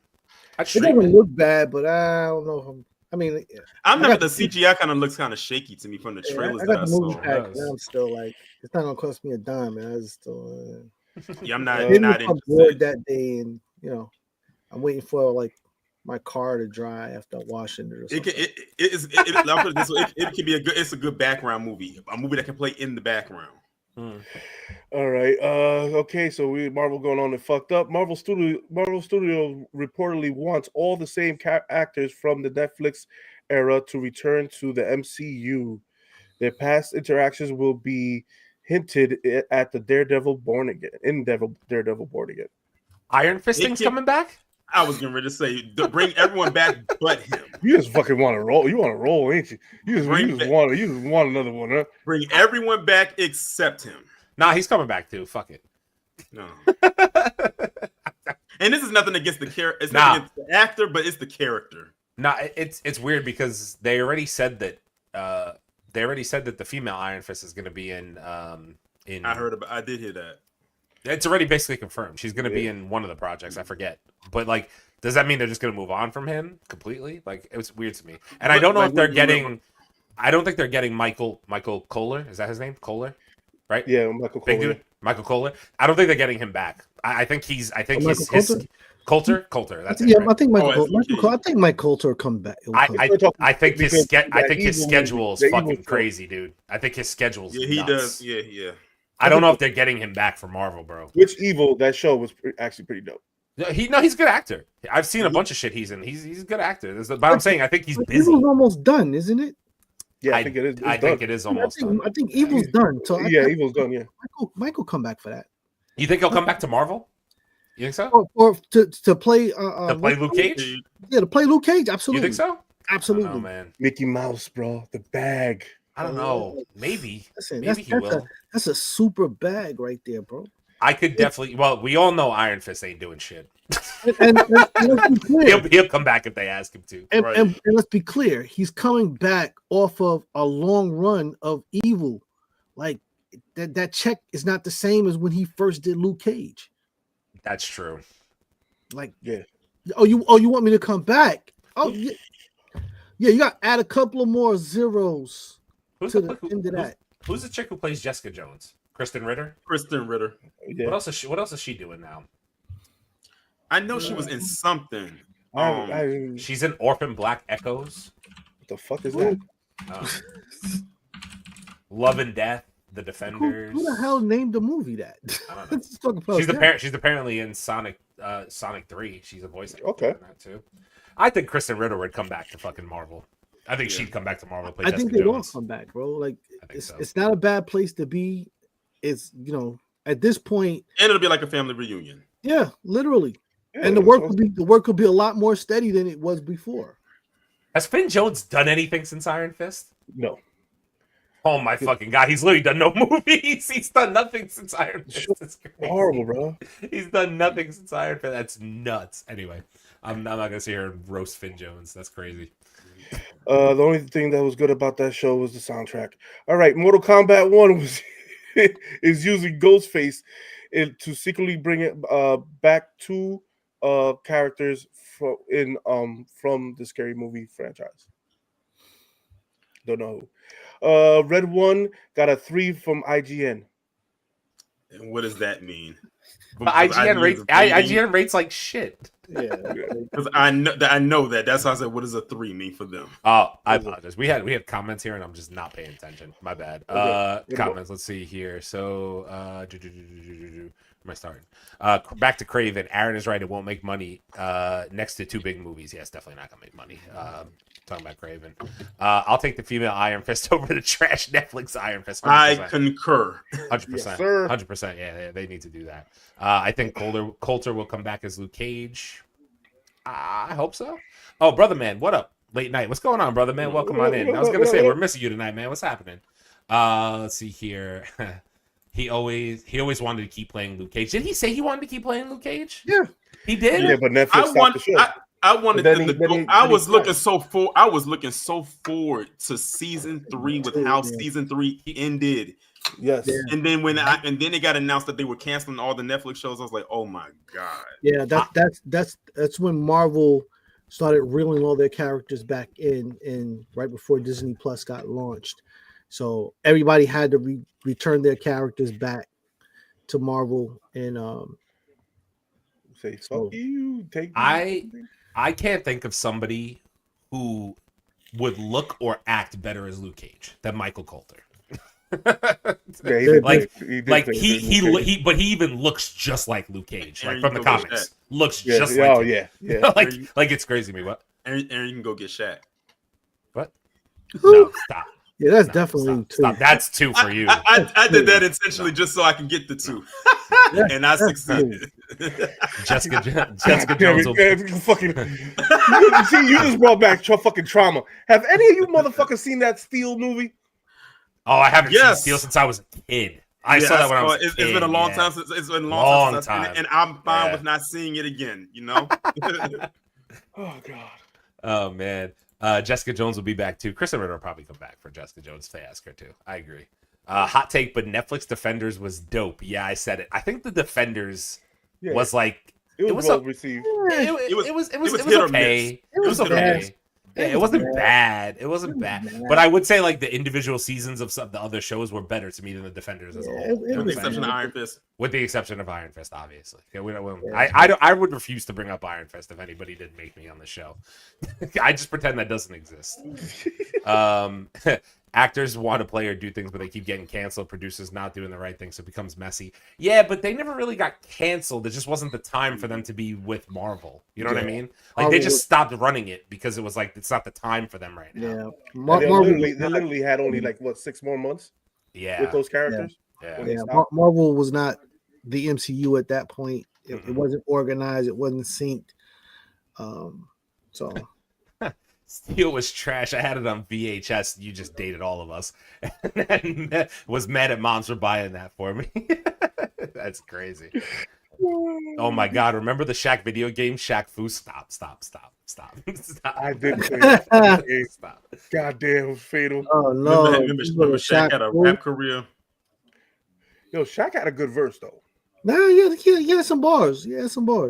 I'd It stream doesn't it. look bad, but I don't know. I mean, I'm I not. got The CGI kind of looks kind of shaky to me from the trailers I that got I the movie saw. pack, does. and I'm still like, it's not gonna cost me a dime, and I was still. Yeah, I'm not Maybe not if I'm bored interested. that day, and I'm waiting for like my car to dry after washing it or something. I'll put it this way, it can be it's a good background movie, a movie that can play in the background. All right. Okay. So Marvel going on and fucked up. Marvel Studio reportedly wants all the same actors from the Netflix era to return to the MCU. Their past interactions will be hinted at the Daredevil Born Again. Daredevil Born Again. Iron Fisting's coming back? I was getting ready to say to bring everyone back but him. You just fucking want to roll. You want to roll, ain't you? You just want another one, huh? Bring everyone back except him. Nah, he's coming back too. Fuck it. No. And this is nothing against the character. It's not against the actor, but it's the character. Nah, it's weird because they already said that the female Iron Fist is going to be in. I did hear that. It's already basically confirmed. She's going to be in one of the projects. I forget, but like, does that mean they're just going to move on from him completely? Like, it was weird to me, and I don't know if they're getting. I don't think they're getting Michael Kohler. Is that his name? Kohler, right? Yeah, Michael Big Kohler. dude, Michael Kohler. I don't think they're getting him back. I think he's Coulter. That's it. Yeah, Right? I think I think Mike Coulter come back. I think his evil schedule is movie, the fucking evil crazy, dude. I think his schedule's Yeah, he nuts. does. Yeah. I don't know if they're getting him back for Marvel, bro. Which Evil? That show was actually pretty dope. He's a good actor. I've seen a bunch of shit he's in. He's a good actor. But I'm saying I think he's busy. Evil's almost done, isn't it? Yeah, I think it is. I think it is almost done. I think Evil's done. So Evil's done. Yeah, Michael come back for that. You think he'll come back to Marvel? You think so? Or to play Luke Cage? Yeah, to play Luke Cage. Absolutely. You think so? Absolutely, I don't know, man. Mickey Mouse, bro, the bag. I don't know. Maybe. Listen, maybe he will. That's a super bag right there, bro. I could definitely. Well, we all know Iron Fist ain't doing shit. And let's be clear. He'll come back if they ask him to. And let's be clear, he's coming back off of a long run of Evil. Like that check is not the same as when he first did Luke Cage. That's true. Like, yeah. Oh, you want me to come back? Oh, yeah. Yeah, you got to add a couple of more zeros to the end of that. Who's the chick who plays Jessica Jones? Kristen Ritter. Yeah. What else is she doing now? I know she was in something. She's in Orphan Black Echoes. What the fuck is that? Love and Death, The Defenders. Who the hell named the movie that? I don't know. Let's talk about She's apparently in Sonic 3. She's a voice actor. Okay. In that too. I think Kristen Ritter would come back to fucking Marvel. I think she'd come back to Marvel. I think they will come back, bro. Like it's not a bad place to be. It's at this point, and it'll be like a family reunion. Yeah, literally. Yeah, and the work will be a lot more steady than it was before. Has Finn Jones done anything since Iron Fist? No. Oh my fucking god, he's literally done no movies. He's done nothing since Iron Fist. It's horrible, bro. He's done nothing since Iron Fist. That's nuts. Anyway, I'm not gonna sit here and roast Finn Jones. That's crazy. The only thing that was good about that show was the soundtrack. All right, Mortal Kombat 1 was is using Ghostface to secretly bring it back to characters from the Scary Movie franchise. Don't know who. Red One got a 3 from IGN. And what does that mean? But IGN rates like shit. Yeah, because I know that. That's why I said, what does a 3 mean for them? Oh, I apologize. We had comments here, and I'm just not paying attention. My bad. Comments. Let's see here. So, where am I starting? Back to Craven. Aaron is right. It won't make money. Next to 2 big movies. Yeah, it's definitely not gonna make money. Talking about Craven. I'll take the female Iron Fist over the trash Netflix Iron Fist. 100%. I concur. 100%. Yes, sir. 100%. Yeah, they need to do that. I think Coulter will come back as Luke Cage. I hope so. Oh, Brother Man, what up? Late night. What's going on, Brother Man? Welcome on in. I was gonna say we're missing you tonight, man. What's happening? Let's see here. He always wanted to keep playing Luke Cage. Did he say he wanted to keep playing Luke Cage? Yeah, he did. Yeah, but Netflix stopped the show. I wanted them to go. I was looking so forward to season 3 with how season 3 ended. Yes. And then then it got announced that they were canceling all the Netflix shows. I was like, oh my god. Yeah, that's when Marvel started reeling all their characters back in right before Disney Plus got launched. So everybody had to return their characters back to Marvel and say fuck you. I can't think of somebody who would look or act better as Luke Cage than Michael Coulter. Yeah, he even looks just like Luke Cage, like from the comics. Looks just like him. Yeah. like it's crazy to me. What? Aaron, you can go get Shaq. What? No, stop. Yeah, that's definitely stop. That's 2 for you. I did that intentionally just so I can get the 2, and I succeeded. Jessica Jones will... fucking. See, you just brought back fucking trauma. Have any of you motherfuckers seen that Steel movie? Oh, I haven't seen Steel since I was a kid. I saw that when I was a kid. It's been a long time since it's been a long time, and I'm fine with not seeing it again. You know. Oh god. Oh man. Jessica Jones will be back too. Kristen Ritter will probably come back for Jessica Jones if they ask her to. I agree. Hot take, but Netflix Defenders was dope. Yeah, I said it. I think the Defenders was like it was well received. It was okay. It was okay. Yeah, it wasn't bad. It wasn't bad. But I would say like the individual seasons of some of the other shows were better to me than the Defenders as a whole. With the exception of Iron Fist. With the exception of Iron Fist, obviously. Yeah, I would refuse to bring up Iron Fist if anybody didn't make me on the show. I just pretend that doesn't exist. Actors want to play or do things, but they keep getting canceled. Producers not doing the right thing, so it becomes messy. Yeah, but they never really got canceled. It just wasn't the time for them to be with Marvel. You know what I mean? Like, they just stopped running it because it was like, it's not the time for them right now. Yeah. They literally had only, like, what, 6 more months? Yeah. With those characters? Yeah. Marvel was not the MCU at that point. It wasn't organized. It wasn't synced. So Steel was trash. I had it on VHS. You just dated all of us, and was mad at moms for buying that for me. That's crazy. Oh my god! Remember the Shaq video game? Shaq Fu. Stop. I did say that. Stop. Goddamn fatal. Oh no! Remember Shaq had a rap career. Yo, Shaq had a good verse though. Nah, he had some bars. I don't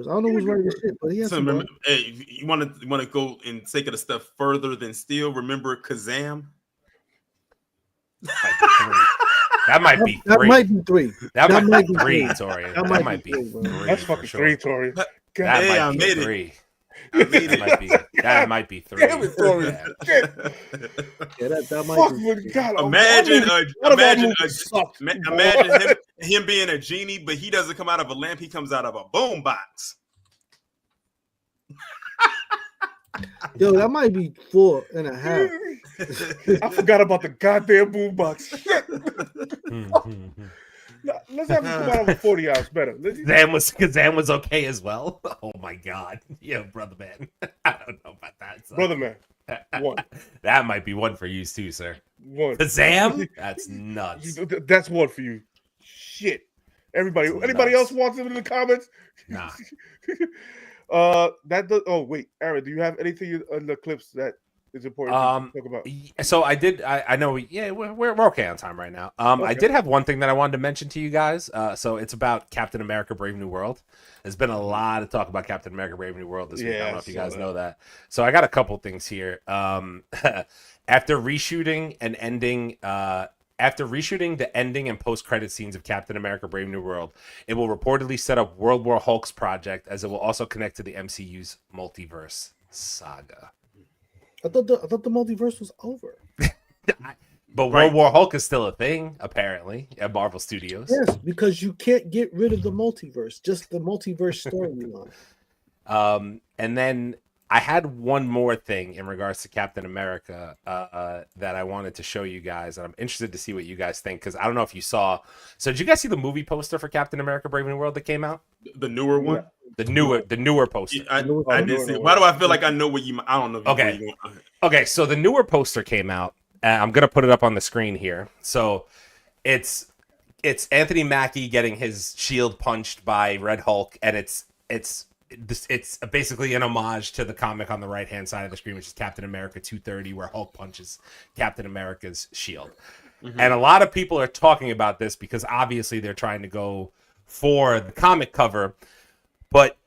know who's writing this shit, but he had some bars. Hey, you want to go and take it a step further than Steel? Remember Kazam? That might be three. That might be three. That might be three, Tori. That might be three. That's fucking three, Tori. That might be three. That might be three. Damn it, Tori. That might be. God, imagine him being a genie, but he doesn't come out of a lamp. He comes out of a boom box. Yo, that might be 4.5. I forgot about the goddamn boombox. Let's have him come out of a 40 ounce better. Kazam was okay as well. Oh my god. Yeah, brother man. I don't know about that. So. Brother man. One. That might be one for you too, sir. One. Kazam? That's nuts. That's one for you. Shit. Anybody else wants it in the comments? Nah. Oh wait, Aaron, do you have anything in the clips that is important to talk about? So I did. I know. We're okay on time right now. Okay. I did have one thing that I wanted to mention to you guys. So it's about Captain America: Brave New World. There's been a lot of talk about Captain America: Brave New World this week. I don't know if you guys know that. So I got a couple things here. After reshooting the ending and post-credit scenes of Captain America: Brave New World, it will reportedly set up World War Hulk's project, as it will also connect to the MCU's multiverse saga. I thought the multiverse was over. But World War Hulk is still a thing, apparently, at Marvel Studios. Yes, because you can't get rid of the multiverse, just the multiverse storyline. And then I had one more thing in regards to Captain America that I wanted to show you guys, and I'm interested to see what you guys think, because I don't know if you saw. So did you guys see the movie poster for Captain America: Brave New World that came out? The newer one? The newer poster. Yeah, I did see it. Why do I feel like I know what you? I don't know. Okay. So the newer poster came out. I'm gonna put it up on the screen here. So it's Anthony Mackie getting his shield punched by Red Hulk, and it's basically an homage to the comic on the right hand side of the screen, which is Captain America 230, where Hulk punches Captain America's shield. Mm-hmm. And a lot of people are talking about this because obviously they're trying to go for the comic cover. But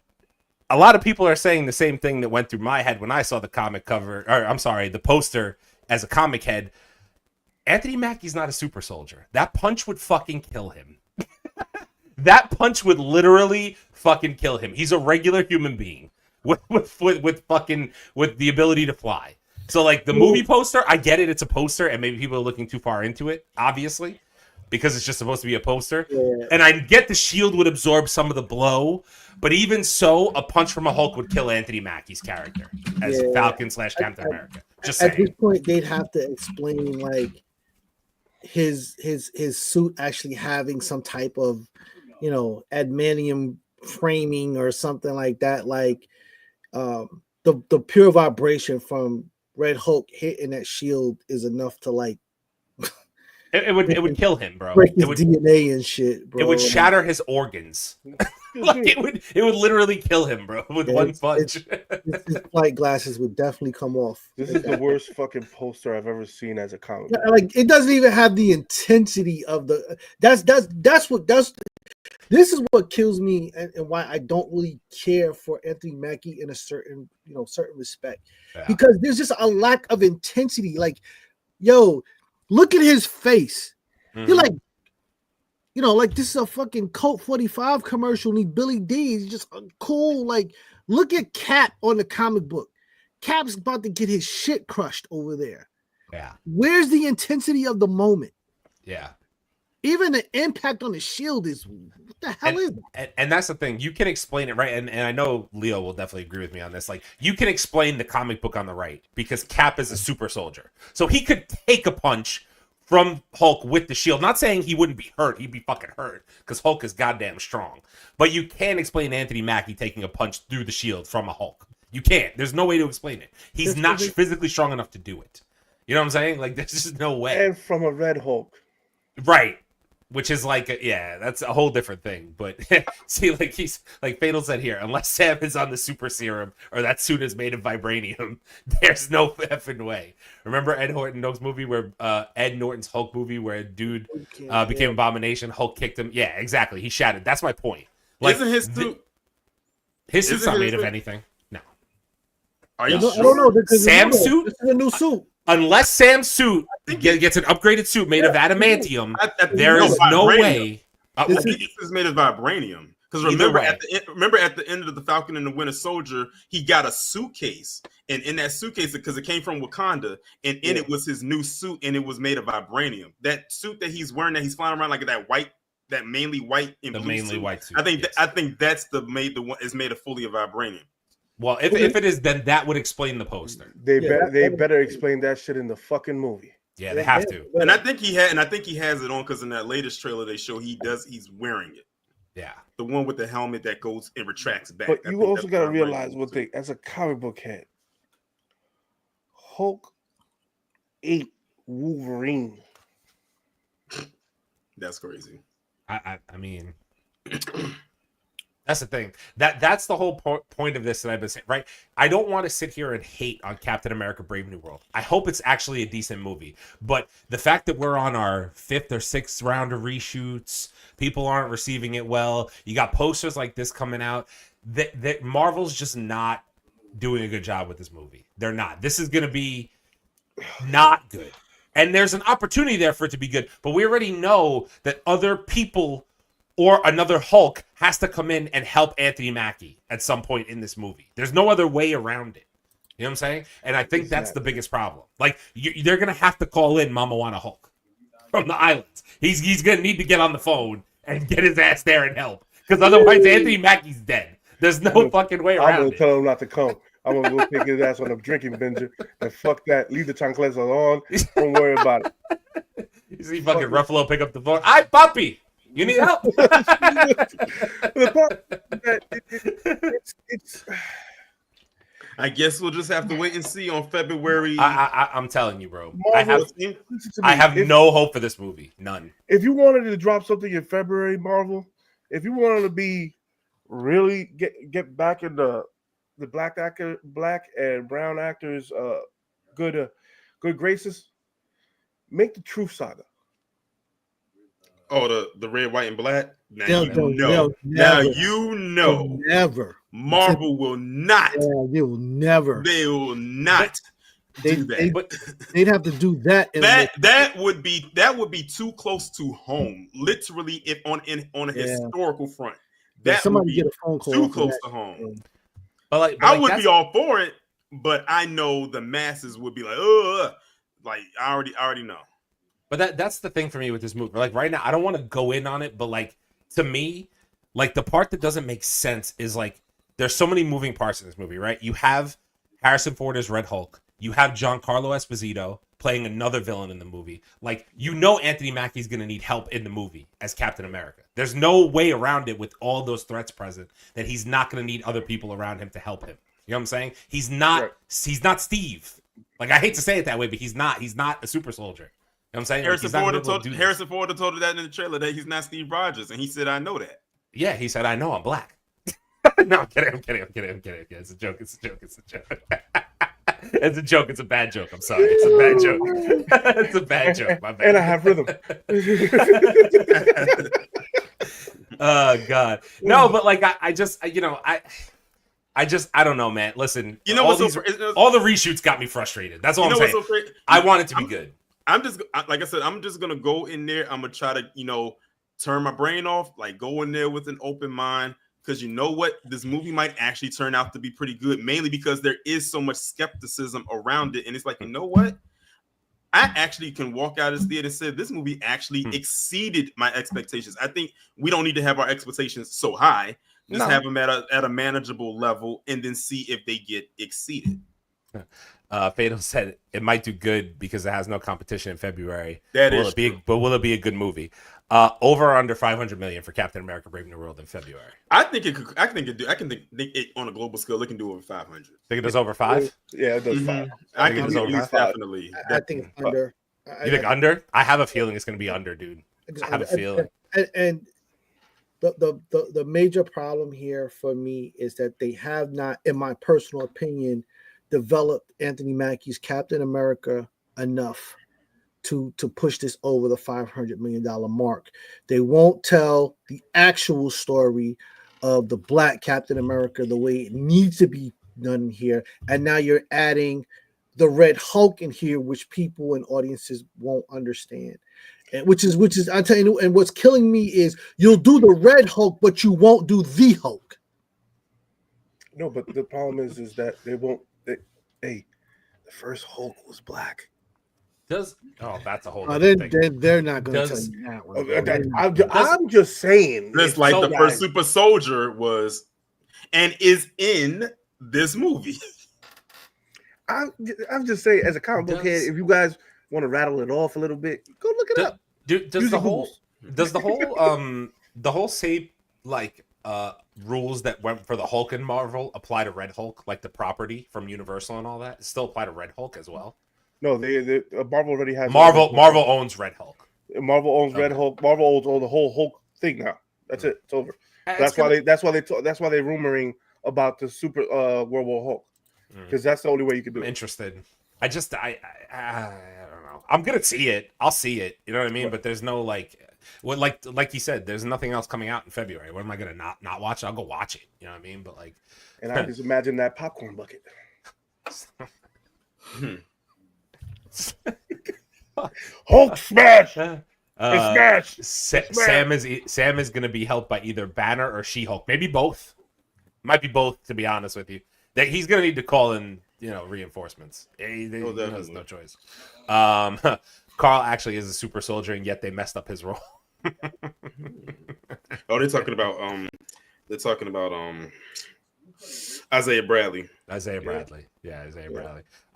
a lot of people are saying the same thing that went through my head when I saw the comic cover, or I'm sorry, the poster as a comic head. Anthony Mackie's not a super soldier. That punch would fucking kill him. That punch would literally fucking kill him. He's a regular human being with the ability to fly. So like the movie poster, I get it. It's a poster, and maybe people are looking too far into it, obviously, because it's just supposed to be a poster. Yeah. And I get the shield would absorb some of the blow, but even so, a punch from a Hulk would kill Anthony Mackie's character as Falcon / Captain America. Just saying. At this point, they'd have to explain like his suit actually having some type of, adamantium framing or something like that. Like the pure vibration from Red Hulk hitting that shield is enough to like. It would kill him, bro. Break his DNA and shit, bro. It would shatter his organs. Like it would literally kill him, bro, with one punch. His flight glasses would definitely come off. This is the worst fucking poster I've ever seen as a comic. Like it doesn't even have the intensity of the. This is what kills me and why I don't really care for Anthony Mackie in a certain respect, because there's just a lack of intensity. Like, yo, look at his face. Mm-hmm. You're like, you know, like this is a fucking Colt 45 commercial. Need Billy D. He's just cool. Like, look at Cap on the comic book. Cap's about to get his shit crushed over there. Yeah. Where's the intensity of the moment? Yeah. Even the impact on the shield is, what the hell is that? And that's the thing. You can explain it, right? And I know Leo will definitely agree with me on this. Like, you can explain the comic book on the right because Cap is a super soldier. So he could take a punch from Hulk with the shield. Not saying he wouldn't be hurt. He'd be fucking hurt because Hulk is goddamn strong. But you can't explain Anthony Mackie taking a punch through the shield from a Hulk. You can't. There's no way to explain it. He's not physically strong enough to do it. You know what I'm saying? Like, there's just no way. And from a Red Hulk. Right. Which is like, that's a whole different thing. But see, like he's like Fatal said here, unless Sam is on the super serum or that suit is made of vibranium, there's no effing way. Remember Ed Norton's movie where Ed Norton's Hulk movie where a dude became Abomination, Hulk kicked him? Yeah, exactly. He shattered. That's my point. Like, isn't his suit? His suit's not made of anything. No. Are you I don't know. Sam's suit? This is a new suit. Unless Sam's suit gets an upgraded suit made of adamantium, there is no way. I think this is made of vibranium. Because remember at the end of the Falcon and the Winter Soldier, he got a suitcase, and in that suitcase, because it came from Wakanda, and in it was his new suit, and it was made of vibranium. That suit that he's wearing, that he's flying around like that mainly white and blue suit. White suit. I think that's the one is made of fully of vibranium. Well, if it is, then that would explain the poster. They better explain that shit in the fucking movie. Yeah, they have to. And I think he has it on because in that latest trailer they show he's wearing it. Yeah, the one with the helmet that goes and retracts back. But you also got to realize one thing: as a comic book head, Hulk ate Wolverine. That's crazy. I mean. That's the thing. That's the whole point of this that I've been saying, right? I don't want to sit here and hate on Captain America Brave New World. I hope it's actually a decent movie. But the fact that we're on our 5th or 6th round of reshoots, people aren't receiving it well. You got posters like this coming out. That Marvel's just not doing a good job with this movie. They're not. This is going to be not good. And there's an opportunity there for it to be good. But we already know that other people or another Hulk has to come in and help Anthony Mackie at some point in this movie. There's no other way around it. You know what I'm saying? And I think that's the biggest problem. Like, they're going to have to call in Mama Wanna Hulk from the islands. He's going to need to get on the phone and get his ass there and help. Because otherwise, Anthony Mackie's dead. There's no fucking way around it. I'm going to tell him not to come. I'm going to go take his ass on a drinking binger and fuck that. Leave the chanclas alone. Don't worry about it. You see fucking Ruffalo pick up the phone. Hi, puppy. You need help. I guess we'll just have to wait and see on February. I'm telling you, bro. Marvel, I have no hope for this movie. None. If you wanted to drop something in February, Marvel, if you wanted to be really get back in the black and brown actors good graces, make the Truth Saga. Oh, the red, white, and black. Never. Marvel will not. Yeah, they will never. They will not do that. They'd have to do that. That would be too close to home. Literally, if on a historical front, that somebody would be get a phone call too close to home. But I would be all for it, but I know the masses would be like, oh, like I already know. But that's the thing for me with this movie. Like right now, I don't want to go in on it, but like to me, like the part that doesn't make sense is like there's so many moving parts in this movie, right? You have Harrison Ford as Red Hulk. You have Giancarlo Esposito playing another villain in the movie. Like, you know Anthony Mackie's going to need help in the movie as Captain America. There's no way around it with all those threats present that he's not going to need other people around him to help him. You know what I'm saying? He's not Steve. Like, I hate to say it that way, but he's not a super soldider. You know what I'm saying? Harrison Ford told her that in the trailer that he's not Steve Rogers, and he said, I know that. Yeah, he said, I know, I'm black. No, I'm kidding. It's a joke. It's a joke. It's a joke. It's a bad joke. I'm sorry. It's a bad joke. It's a bad joke. My bad. And I have rhythm. Oh God, no, but like I don't know, man. Listen, you know all the reshoots got me frustrated. That's all I'm saying. I want it to be good. I'm just like I said. I'm just gonna go in there. I'm gonna try to turn my brain off, like go in there with an open mind, because you know what, this movie might actually turn out to be pretty good, mainly because there is so much skepticism around it, and it's like, you know what, I actually can walk out of this theater and say this movie actually exceeded my expectations. I think we don't need to have our expectations so high. Just have them at a manageable level, and then see if they get exceeded. Fatal said it might do good because it has no competition in February. But will it be a good movie? Over or under 500 million for Captain America: Brave New World in February. I think it could. I think it on a global scale, it can do over 500. Think it does over 5? Yeah, it does 5. I think it's over definitely. I think it's under. You think under? I have a feeling it's going to be under, dude. I have a feeling. And the major problem here for me is that they have not, in my personal opinion, developed Anthony Mackie's Captain America enough to push this over the $500 million mark. They won't tell the actual story of the Black Captain America the way it needs to be done here. And now you're adding the Red Hulk in here, which people and audiences won't understand. And which is I tell you, and what's killing me is you'll do the Red Hulk, but you won't do the Hulk. No, but the problem is that they won't. The first Hulk was black. That's a whole. They're not going to tell you that one. I'm just saying. Just like the first Super Soldier was, and is in this movie. I'm just saying, as a comic book head, if you guys want to rattle it off a little bit, go look it up. Does the whole same like rules that went for the Hulk in Marvel apply to Red Hulk, like the property from Universal and all that? It still apply to Red Hulk as well? No, they Marvel already has Marvel owns Red Hulk. Marvel owns Red Hulk. Marvel owns the whole Hulk thing now. That's it. It's over. That's why they're rumoring about the Super World War Hulk, because that's the only way you can do it. I'm interested. I don't know. I'm gonna see it. I'll see it. You know what I mean? But there's no like you said, there's nothing else coming out in February. What am I gonna not watch it? I'll go watch it. You know what I mean? But like, and I just imagine that popcorn bucket. Hulk smash! Smash! Sam is gonna be helped by either Banner or She-Hulk. Maybe both. Might be both, to be honest with you. That he's gonna need to call in, reinforcements. He has no choice. Carl actually is a super soldier, and yet they messed up his role. They're talking about Isaiah Bradley. Isaiah Bradley.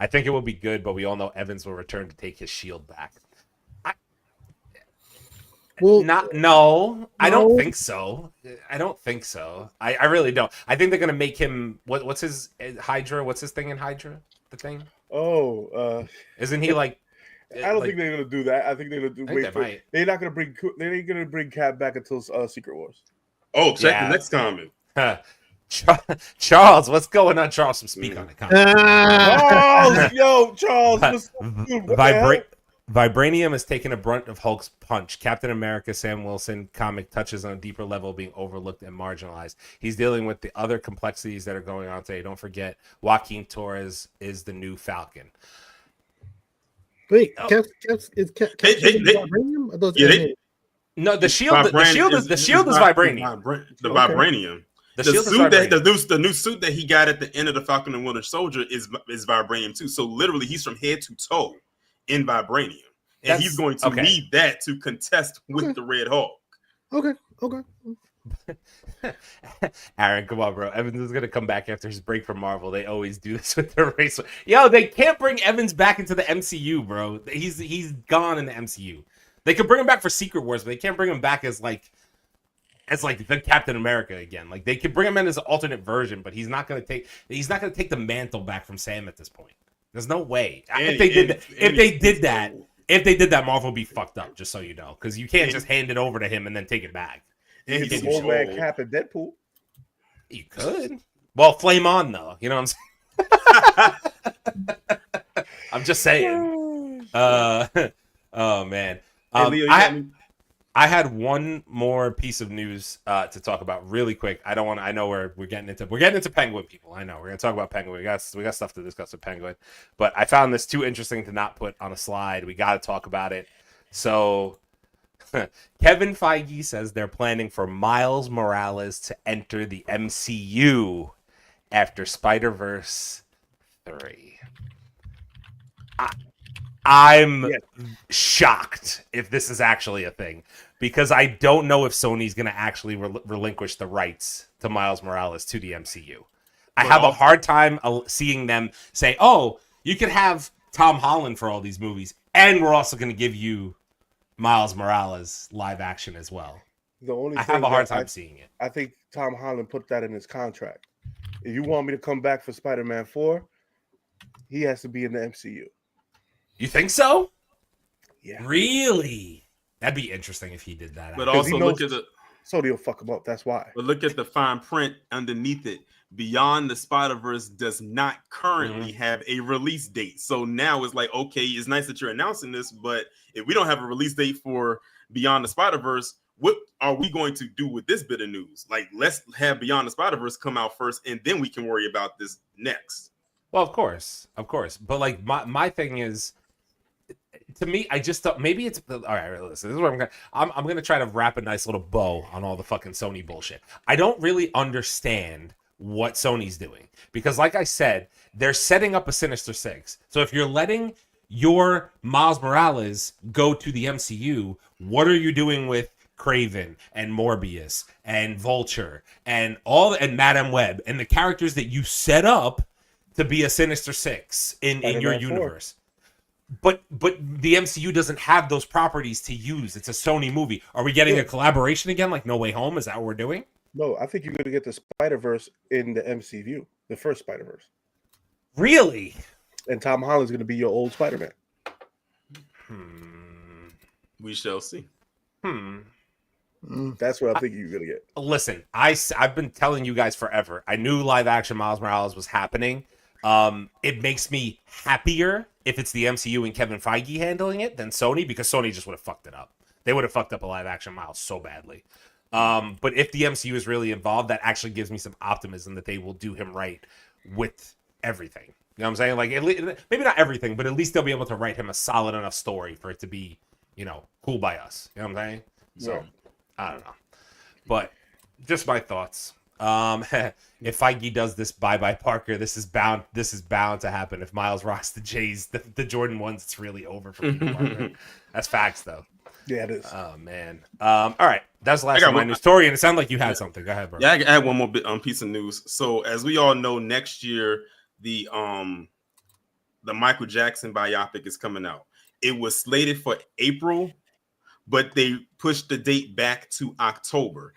I think it will be good, but we all know Evans will return to take his shield back. I don't think so. I really don't. I think they're gonna make him what's his Hydra? What's his thing in Hydra? The thing? Isn't he like? I don't think they're gonna do that. I think they're gonna do. They're not gonna bring. They ain't gonna bring Cap back until Secret Wars. Oh, check the next comment. Charles, what's going on? Charles, speak on it. Charles. Vibranium has taken a brunt of Hulk's punch. Captain America, Sam Wilson comic touches on a deeper level being overlooked and marginalized. He's dealing with the other complexities that are going on today. Don't forget, Joaquin Torres is the new Falcon. Wait, is vibranium? No, the shield is vibranium. The vibranium. The new suit that he got at the end of the Falcon and Winter Soldier is vibranium too. So literally, he's from head to toe in vibranium, and he's going to need that to contest with the Red Hulk. Okay. Aaron, come on, bro. Evans is gonna come back after his break from Marvel. They always do this with their race. Yo, they can't bring Evans back into the MCU, bro. He's gone in the MCU. They could bring him back for Secret Wars, but they can't bring him back as the Captain America again. Like, they could bring him in as an alternate version, but he's not gonna take the mantle back from Sam at this point. There's no way. If they did that, Marvel would be fucked up, just so you know, because you can't just hand it over to him and then take it back. And he's old man Cap and Deadpool. You could. Well, flame on though. You know what I'm saying? I'm just saying. Oh man. I had one more piece of news to talk about really quick. I know we're getting into Penguin, people. I know we're gonna talk about Penguin. We got stuff to discuss with Penguin, but I found this too interesting to not put on a slide. We got to talk about it. So Kevin Feige says they're planning for Miles Morales to enter the MCU after Spider-Verse 3. I'm shocked if this is actually a thing, because I don't know if Sony's going to actually relinquish the rights to Miles Morales to the MCU. I have a hard time seeing them say, oh, you could have Tom Holland for all these movies, and we're also going to give you Miles Morales live action as well. I have a hard time seeing it. I think Tom Holland put that in his contract. If you want me to come back for Spider-Man 4, he has to be in the MCU. You think so? Yeah. Really? That'd be interesting if he did that. But also look at the Sony will fuck him up. That's why. But look at the fine print underneath it. Beyond the Spider-Verse does not currently have a release date. So now it's like, okay, it's nice that you're announcing this, but if we don't have a release date for Beyond the Spider-Verse, what are we going to do with this bit of news? Like, let's have Beyond the Spider-Verse come out first, and then we can worry about this next. Well, of course. But like my thing is, to me, I just thought maybe it's all right. Listen, this is where I'm gonna try to wrap a nice little bow on all the fucking Sony bullshit. I don't really understand what Sony's doing, because like I said, they're setting up a Sinister Six. So if you're letting your Miles Morales go to the MCU, what are you doing with Kraven and Morbius and Vulture and Madame Web and the characters that you set up to be a Sinister Six in your universe? But the MCU doesn't have those properties to use. It's a Sony movie. Are we getting a collaboration again, like No Way Home? Is that what we're doing? No, I think you're going to get the Spider-Verse in the MCU, the first Spider-Verse. Really? And Tom Holland's going to be your old Spider-Man. We shall see. That's what I think you're going to get. Listen, I've been telling you guys forever. I knew live action Miles Morales was happening. It makes me happier if it's the MCU and Kevin Feige handling it than Sony, because Sony just would have fucked it up. They would have fucked up a live action Miles so badly. But if the MCU is really involved, that actually gives me some optimism that they will do him right with everything. You know what I'm saying? Like, maybe not everything, but at least they'll be able to write him a solid enough story for it to be, cool by us. You know what I'm saying? So, I don't know. But just my thoughts. If Feige does this bye Parker, this is bound to happen. If Miles rocks the J's, the Jordan ones, it's really over for Peter Parker. That's facts, though. Yeah, it is. Oh man. All right, that's the last of my news story, and it sounded like you had something. Go ahead, bro. Yeah, I add one more piece of news. So as we all know, next year the Michael Jackson biopic is coming out. It was slated for April, but they pushed the date back to October.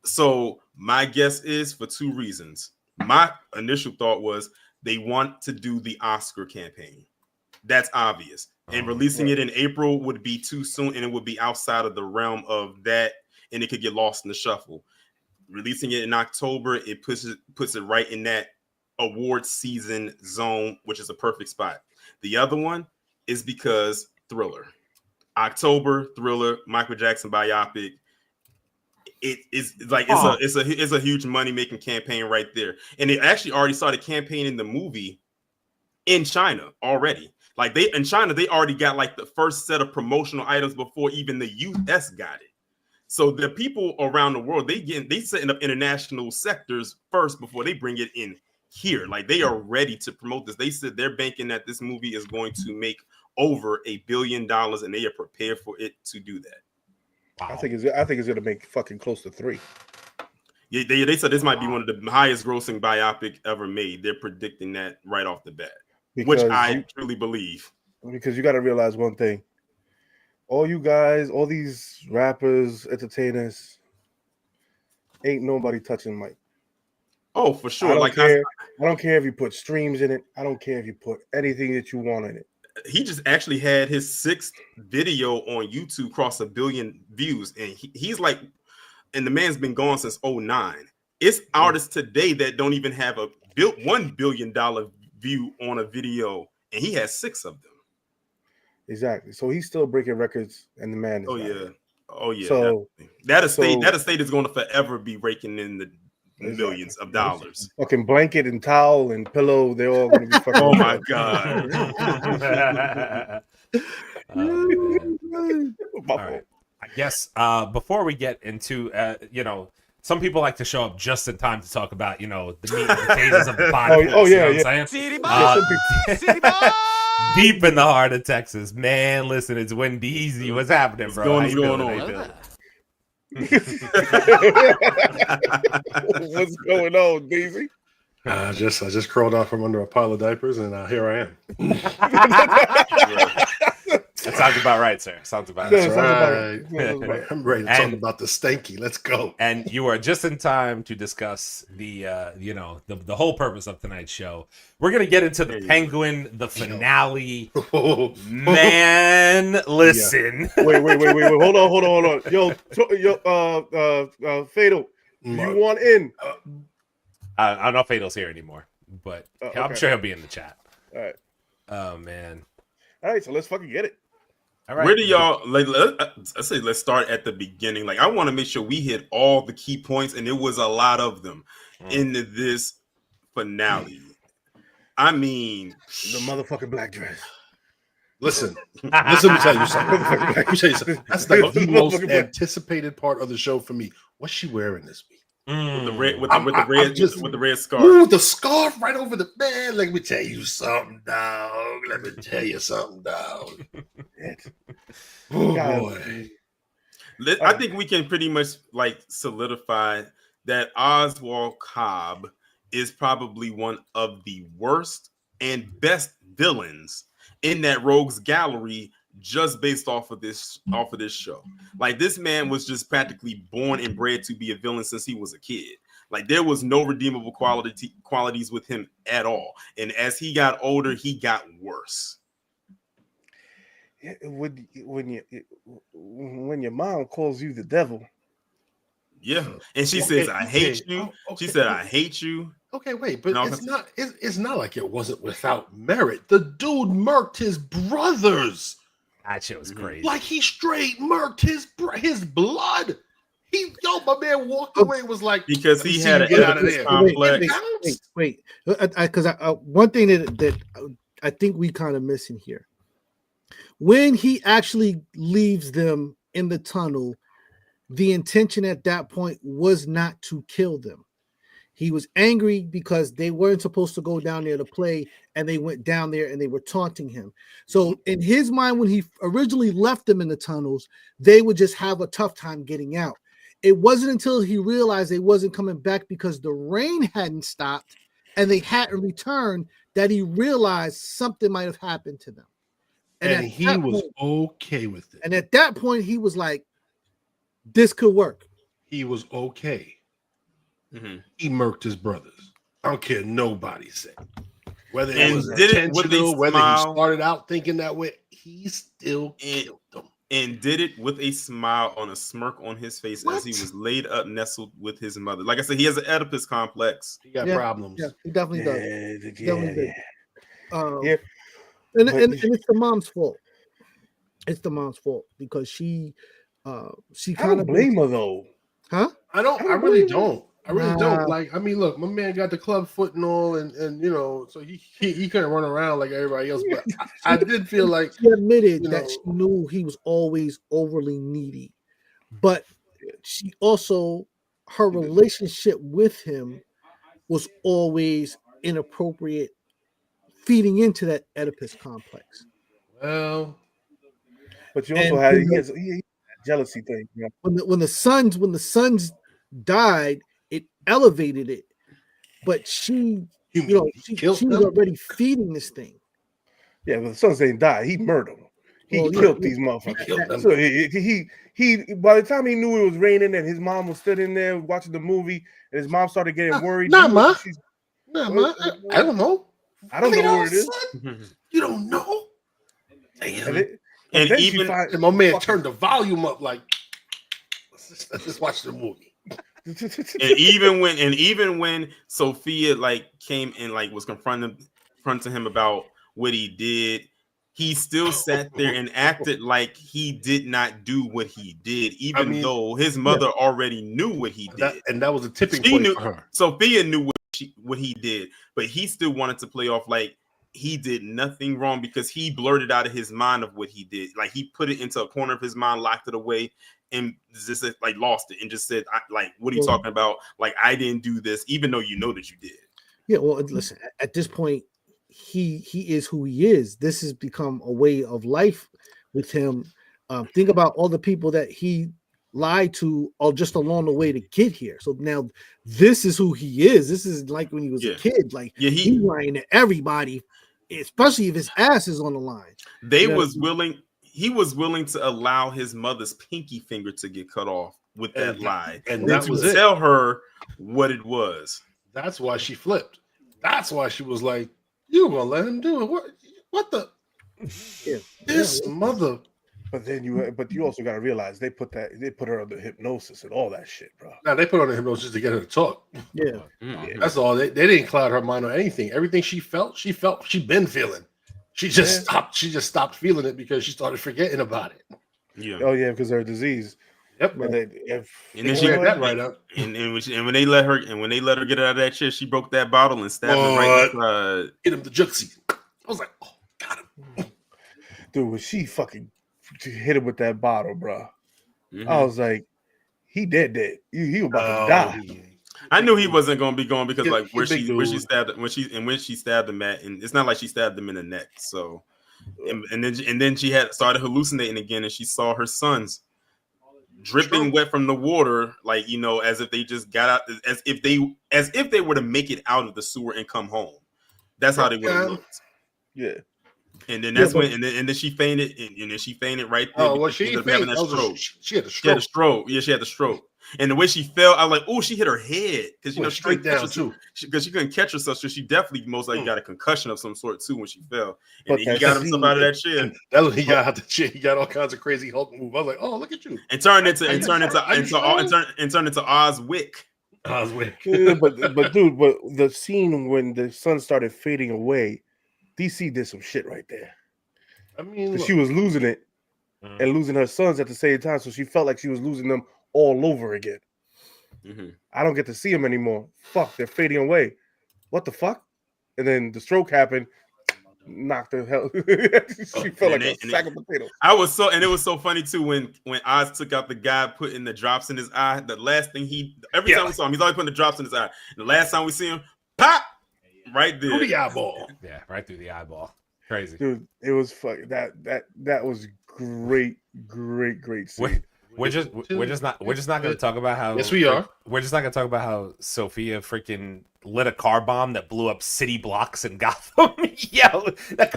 So my guess is for two reasons. My initial thought was they want to do the Oscar campaign. That's obvious. And releasing it in April would be too soon, and it would be outside of the realm of that, and it could get lost in the shuffle. Releasing it in October, it puts it right in that award season zone, which is a perfect spot. The other one is because Thriller. October, Thriller, Michael Jackson biopic. It's a huge money-making campaign right there. And they actually already started campaigning the movie in China already. Like in China, they already got like the first set of promotional items before even the US got it. So the people around the world, they setting up international sectors first before they bring it in here. Like they are ready to promote this. They said they're banking that this movie is going to make over $1 billion, and they are prepared for it to do that. Wow. I think it's going to make fucking close to 3. Yeah, they said this might be one of the highest grossing biopic ever made. They're predicting that right off the bat. Which I truly believe. Because you got to realize one thing. All you guys, all these rappers, entertainers, ain't nobody touching Mike. Oh, for sure. I don't care if you put streams in it. I don't care if you put anything that you want in it. He just actually had his 6th video on YouTube cross 1 billion views. And he's like, and the man's been gone since 2009. It's artists today that don't even have a $1 billion view on a video, and he has 6 of them. Exactly. So he's still breaking records, and the man is Oh yeah. So that estate is going to forever be raking in the millions of dollars. Fucking blanket and towel and pillow, they're all going to be fucking. Oh my god. All right. I guess before we get into, some people like to show up just in time to talk about, the meat and potatoes of the podcast. You know what I'm saying? Deep in the heart of Texas, man. Listen, it's Wendy's. What's happening, bro? What's going on? What's going on, Daisy? I just crawled out from under a pile of diapers, and here I am. That sounds about right, sir. Sounds about That's right. right. I'm ready to talk about the stanky. Let's go. And you are just in time to discuss the whole purpose of tonight's show. We're gonna get into the Penguin, the finale. Man, listen. Wait. Hold on. Yo, Fatal, you want in? I don't know if Fatal's here anymore, but okay. I'm sure he'll be in the chat. All right. Oh man. All right, so let's fucking get it. All right. Where do y'all let's start at the beginning. Like, I want to make sure we hit all the key points, and there was a lot of them in this finale. I mean, The motherfucking black dress. Listen, let me tell you something. That's like the most anticipated part of the show for me. What's she wearing this week? with the red scarf. Ooh, the scarf right over the man. Let me tell you something, dog. Oh boy. I think we can pretty much like solidify that Oswald Cobb is probably one of the worst and best villains in that rogues gallery, just based off of this show. Like, this man was just practically born and bred to be a villain since he was a kid. Like, there was no redeemable qualities with him at all. And as he got older, he got worse. When your mom calls you the devil. Yeah. And she says, I hate you. She said, I hate you. Okay, wait, but it's not like it wasn't without merit. The dude murked his brothers. That shit was crazy. Like, he straight murked his blood. My man walked away and was like, because he had an Oedipus complex. Wait, because one thing that I think we kind of missing here, when he actually leaves them in the tunnel, the intention at that point was not to kill them. He was angry because they weren't supposed to go down there to play, and they went down there and they were taunting him. So in his mind, when he originally left them in the tunnels, they would just have a tough time getting out. It wasn't until he realized they wasn't coming back because the rain hadn't stopped and they hadn't returned that he realized something might have happened to them. And he was okay with it. And at that point, he was like, this could work. He was okay. Mm-hmm. He murked his brothers. I don't care nobody said. Whether it And was did it with a intentional, whether he smile. started out thinking that way, he still killed them. And did it with a smile on a smirk on his face as he was laid up, nestled with his mother. Like I said, he has an Oedipus complex. He got problems. Yeah, he definitely does. Definitely Yeah. And it's the mom's fault. It's the mom's fault because she kind of blame her though. Huh? I really don't. Like, I mean, look, my man got the club foot and all, and so he couldn't run around like everybody else. But I did feel like she admitted that she knew he was always overly needy, but she also, her relationship with him was always inappropriate, feeding into that Oedipus complex. Well, but you also had he has jealousy thing. Yeah. When the sons died, it elevated it, but she was already feeding this thing. Yeah, but the sons didn't die. He murdered them. He killed these motherfuckers. So he by the time he knew it was raining and his mom was sitting there watching the movie and his mom started getting worried. I don't know. I don't know where it is. You don't know. Damn. And even my man turned the volume up like, let's just watch the movie. and even when Sophia like came and like was confronting him about what he did, he still sat there and acted like he did not do what he did, even though his mother already knew what he did. And that was a tipping point for her. Sophia knew what he did, but he still wanted to play off like he did nothing wrong because he blurted out of his mind of what he did. Like, he put it into a corner of his mind, locked it away, and just like lost it and just said, what are you talking about? Like, I didn't do this, even though you know that you did. Yeah, well, listen, at this point, he is who he is. This has become a way of life with him. Think about all the people that he lied to or just along the way to get here. So now this is who he is. This is like when he was a kid. Like he's lying to everybody, especially if his ass is on the line. He was willing to allow his mother's pinky finger to get cut off with that lie. And that was tell her what it was. That's why she flipped. That's why she was like, you gonna let him do it. What the mother. But you also got to realize they put her under hypnosis and all that shit, bro. Now they put her under hypnosis to get her to talk. Yeah. That's all. They didn't cloud her mind on anything. Everything she felt she'd been feeling. She just stopped. She just stopped feeling it because she started forgetting about it. Yeah. Oh yeah, because of her disease. Yep. And then she that right up. And when they let her get out of that shit, she broke that bottle and stabbed him right in the hit him the juxie. I was like, oh, got him. Dude, when she hit him with that bottle, bro. I was like, he dead. He was about to die. I knew he wasn't going to be going because like where she stabbed him at, and it's not like she stabbed him in the neck. So, and then she started hallucinating again, and she saw her sons dripping wet from the water, like as if they just got out, as if they were to make it out of the sewer and come home. That's how they would have looked. Yeah. And then that's when, and then she fainted, and then she fainted right there. Oh, well, she didn't faint. She had a stroke. She had a stroke. Yeah, she had the stroke. And the way she fell, I was like, oh, she hit her head because straight down too. Because she couldn't catch herself, so she definitely most likely got a concussion of some sort too when she fell. And he got himself out of that shit. That's when he got out the shit. He got all kinds of crazy Hulk move. I was like, oh, look at you. And turned into Oswick. But dude, the scene when the sun started fading away, DC did some shit right there. I mean, she was losing it and losing her sons at the same time, so she felt like she was losing them all over again. I don't get to see them anymore. Fuck, they're fading away. What the fuck? And then the stroke happened, knocked her hell. She felt like a sack of potatoes. It was so funny too when Oz took out the guy putting the drops in his eye. The last thing every time we saw him, he's always putting the drops in his eye. And the last time we see him, pop right there through the eyeball. Yeah, right through the eyeball. Crazy, dude. It was fucking that was great scene. We're just not going to talk about how. Yes, we are. We're just not going to talk about how Sophia freaking lit a car bomb that blew up city blocks in Gotham. Yo, that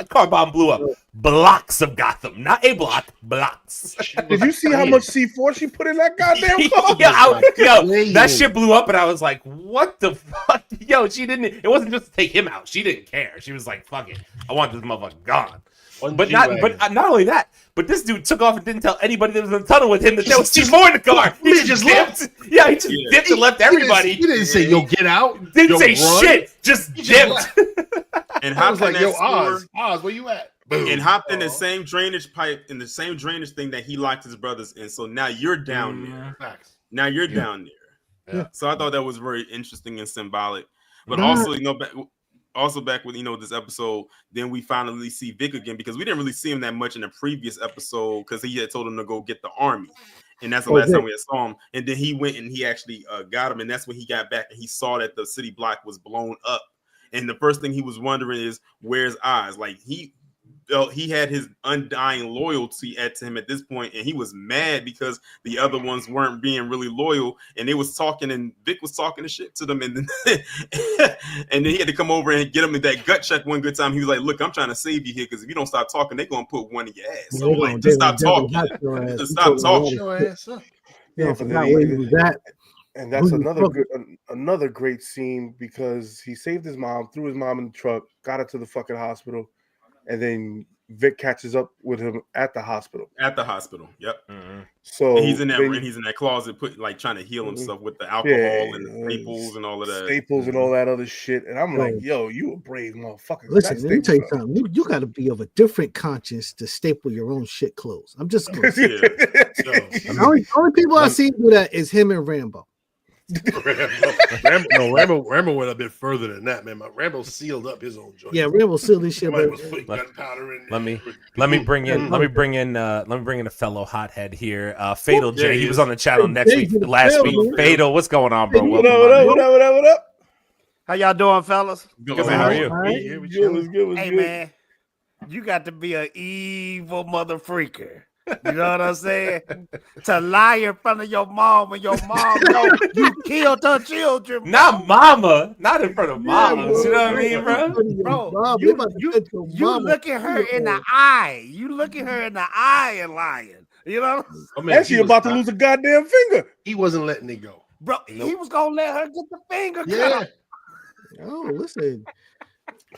car bomb blew up blocks of Gotham, not a block, blocks. Did you see how much C4 she put in that goddamn car? That shit blew up, and I was like, "What the fuck?" Yo, she didn't. It wasn't just to take him out. She didn't care. She was like, "Fuck it, I want this motherfucker gone." But not only that, but this dude took off and didn't tell anybody that was in the tunnel with him that there was C4 in the car. He just dipped. Yeah, he just dipped and left everybody. He didn't say, yo, get out. Didn't say shit. Just dipped. And I was like, yo, Oz, where you at? Boom. And hopped in the same drainage pipe, in the same drainage thing that he locked his brothers in. So now you're down there. Facts. Now you're down there. Yeah. So I thought that was very interesting and symbolic. But also, back with this episode, then we finally see Vic again because we didn't really see him that much in the previous episode because he had told him to go get the army, and that's the last time we had saw him. And then he went and he actually got him, and that's when he got back and he saw that the city block was blown up. And the first thing he was wondering is, where's Oz? Like he had his undying loyalty to him at this point, and he was mad because the other ones weren't being really loyal, and they was talking, and Vic was talking the shit to them, and then and then he had to come over and get him in that gut check one good time. He was like, "Look, I'm trying to save you here because if you don't stop talking, they're gonna put one in your ass. So like, just stop talking. Just stop talking." And that's another great scene because he saved his mom, threw his mom in the truck, got her to the fucking hospital. And then Vic catches up with him at the hospital. At the hospital, yep. Mm-hmm. So and he's in that closet, trying to heal himself with the alcohol and the staples and all of that. Staples and all that other shit. And I'm like, yo, you a brave motherfucker. Listen, let me tell you something. You got to be of a different conscience to staple your own shit clothes. I'm just going to say. The only people I see do that is him and Rambo. Rambo went a bit further than that, man. Rambo sealed up his own joint. Yeah, Rambo sealed this shit. Somebody was putting gunpowder in. Let me bring in a fellow hothead here. Fatal J. He was on the channel last week. Fatal, what's going on, bro? What up? How y'all doing, fellas? Good, man. How are you? Good. Hey, man, you got to be an evil mother freaker. You know what I'm saying? To lie in front of your mom when your mom know you killed her children. Bro. Not mama. Not in front of mama. You know what I mean, bro? Bro, you look at her in the eye. You look at her in the eye and lying. You know? And she about to lose a goddamn finger. He wasn't letting it go. Bro, he was going to let her get the finger Yeah. Oh, listen.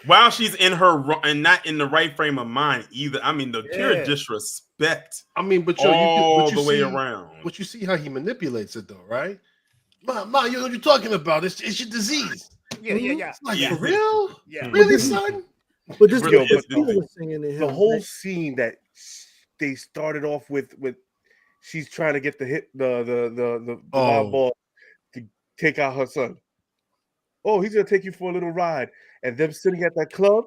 While she's in her and not in the right frame of mind either. I mean, the pure disrespect. I mean, but all the way around. But you see how he manipulates it, though, right? Ma, you know what you're talking about? It's your disease. Yeah. It's like, for real? Yeah. Really, son? But this the whole scene that they started off with she's trying to get the wild ball to take out her son. Oh, he's gonna take you for a little ride, and them sitting at that club.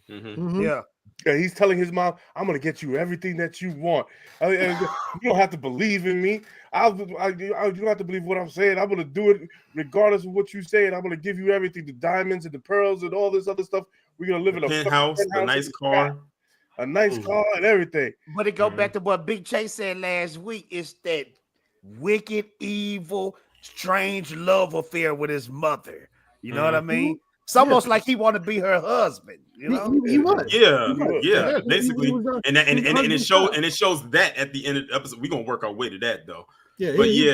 Yeah. And he's telling his mom, "I'm gonna get you everything that you want. You don't have to believe in me. You don't have to believe what I'm saying. I'm gonna do it regardless of what you say, and I'm gonna give you everything: the diamonds and the pearls and all this other stuff. We're gonna live in a penthouse, a nice car, and everything." But it go back to what Big Chase said last week. It's that wicked, evil, strange love affair with his mother. You know what I mean? It's almost like he want to be her husband. You know, he was. Yeah, basically, and it shows that at the end of the episode. We're gonna work our way to that though. Yeah, but he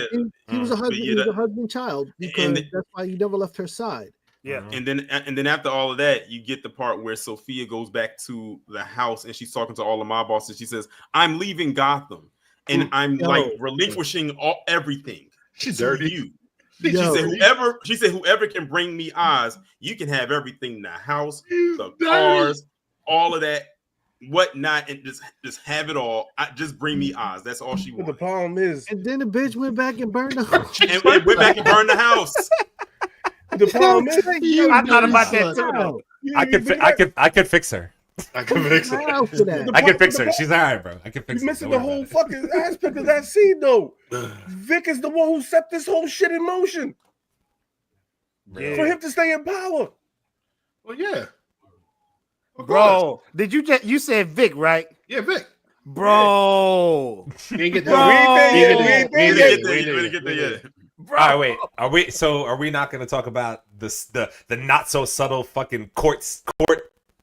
was a husband. He was a husband child because that's why he never left her side. Yeah, and then after all of that, you get the part where Sophia goes back to the house and she's talking to all of my bosses. She says, "I'm leaving Gotham, and I'm like relinquishing everything." She's dirty. You. She said, whoever can bring me eyes, you can have everything, the house, the cars, all of that, whatnot, and just have it all. Just bring me eyes. That's all she wanted. The problem is, and then the bitch went back and burned the house. and went back and burned the house. The problem is, I thought about that too. I could fix her. I can fix it. I can fix her. She's all right, bro. I can fix her. You're missing the whole fucking aspect of that scene, though. Vic is the one who set this whole shit in motion. Yeah. For him to stay in power. Well, yeah. Bro, did you said Vic, right? Yeah, Vic. Bro. You ain't get Bro. that. We didn't get there yet. All right, wait. Are we not going to talk about this the not so subtle fucking court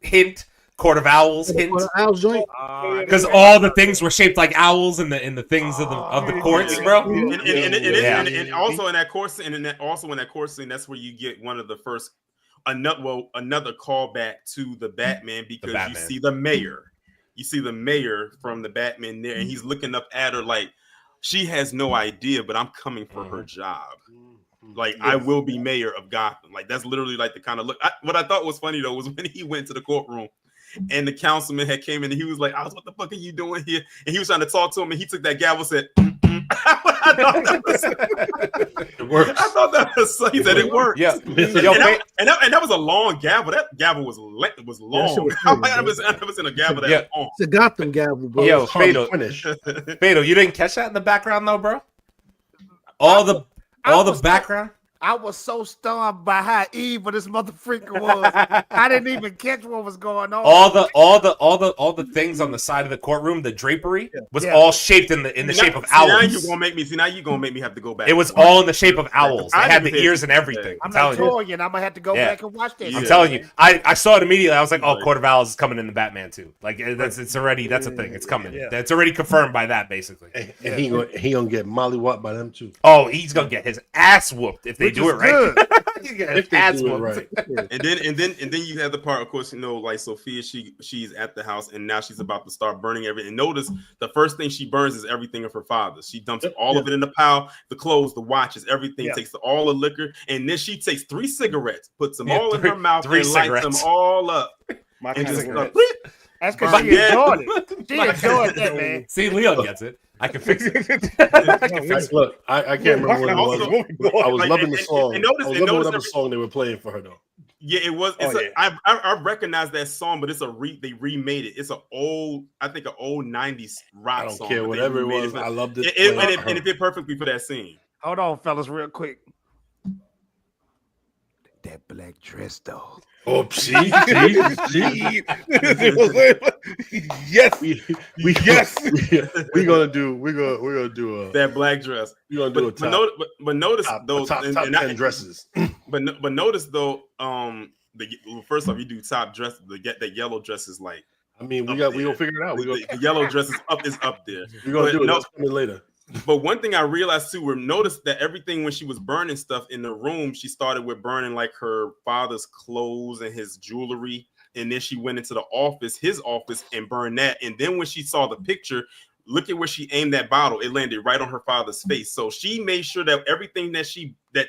hint? Court of Owls hint, because all the things were shaped like owls in the things of the courts, bro. And also in that course, scene, that's where you get one of the first another callback to the Batman, because you see the mayor from the Batman there, and he's looking up at her like she has no idea, but I'm coming for her job. Like, I will be mayor of Gotham. Like, that's literally like the kind of look. What I thought was funny though was when he went to the courtroom and the councilman had came in and he was like, "What the fuck are you doing here?" And he was trying to talk to him, and he took that gavel, said, I thought that was it worked. I thought that was he said it worked. Yeah. And that was a long gavel. That gavel was long. I've never seen a gavel that long. It's a Gotham gavel, bro. Yo, Fatal, you didn't catch that in the background though, bro? All the background. I was so stunned by how evil this motherfucker was. I didn't even catch what was going on. All the things on the side of the courtroom, the drapery was all shaped in the shape of owls. Now you're gonna make me have to go back. It was all in the shape of owls. They had the ears and everything. I'm telling you, I'm gonna have to go back and watch that. I'm telling you, I saw it immediately. I was like, "Oh, Court of Owls is coming in the Batman too." Like that's a thing. It's coming. It's already confirmed by that, basically. And he gonna get mollywopped by them too. Oh, he's gonna get his ass whooped if they do it right. If they do it right. And then you have the part, of course, like Sophia, she's at the house and now she's about to start burning everything. And notice the first thing she burns is everything of her father's. She dumps all of it in the pile, the clothes, the watches, everything, takes all the liquor, and then she takes 3 cigarettes, puts them all in her mouth, and lights them all up. My That's because she enjoyed it. She enjoyed that, man. See, Leon gets it. I can fix it. Look, I can't remember what it was. I was loving the song. I was loving whatever song they were playing for her though. Yeah, it was. I recognize that song, but it's they remade it. It's an old, I think an old 90s rock song. I don't care whatever it was. I loved it. And it fit perfectly for that scene. Hold on, fellas, real quick. That black dress though. Oh, see. Yes, we're gonna do that black dress. We're gonna do a top. But notice those top 10 dresses. But notice though, first off, you do top dress. The yellow dress is like. I mean, we'll figure it out. The yellow dress is up there. We're gonna do it. That's coming later. But one thing I realized too, we noticed that everything when she was burning stuff in the room, she started with burning like her father's clothes and his jewelry, and then she went into his office, and burned that. And then when she saw the picture, look at where she aimed that bottle; it landed right on her father's face. So she made sure that everything that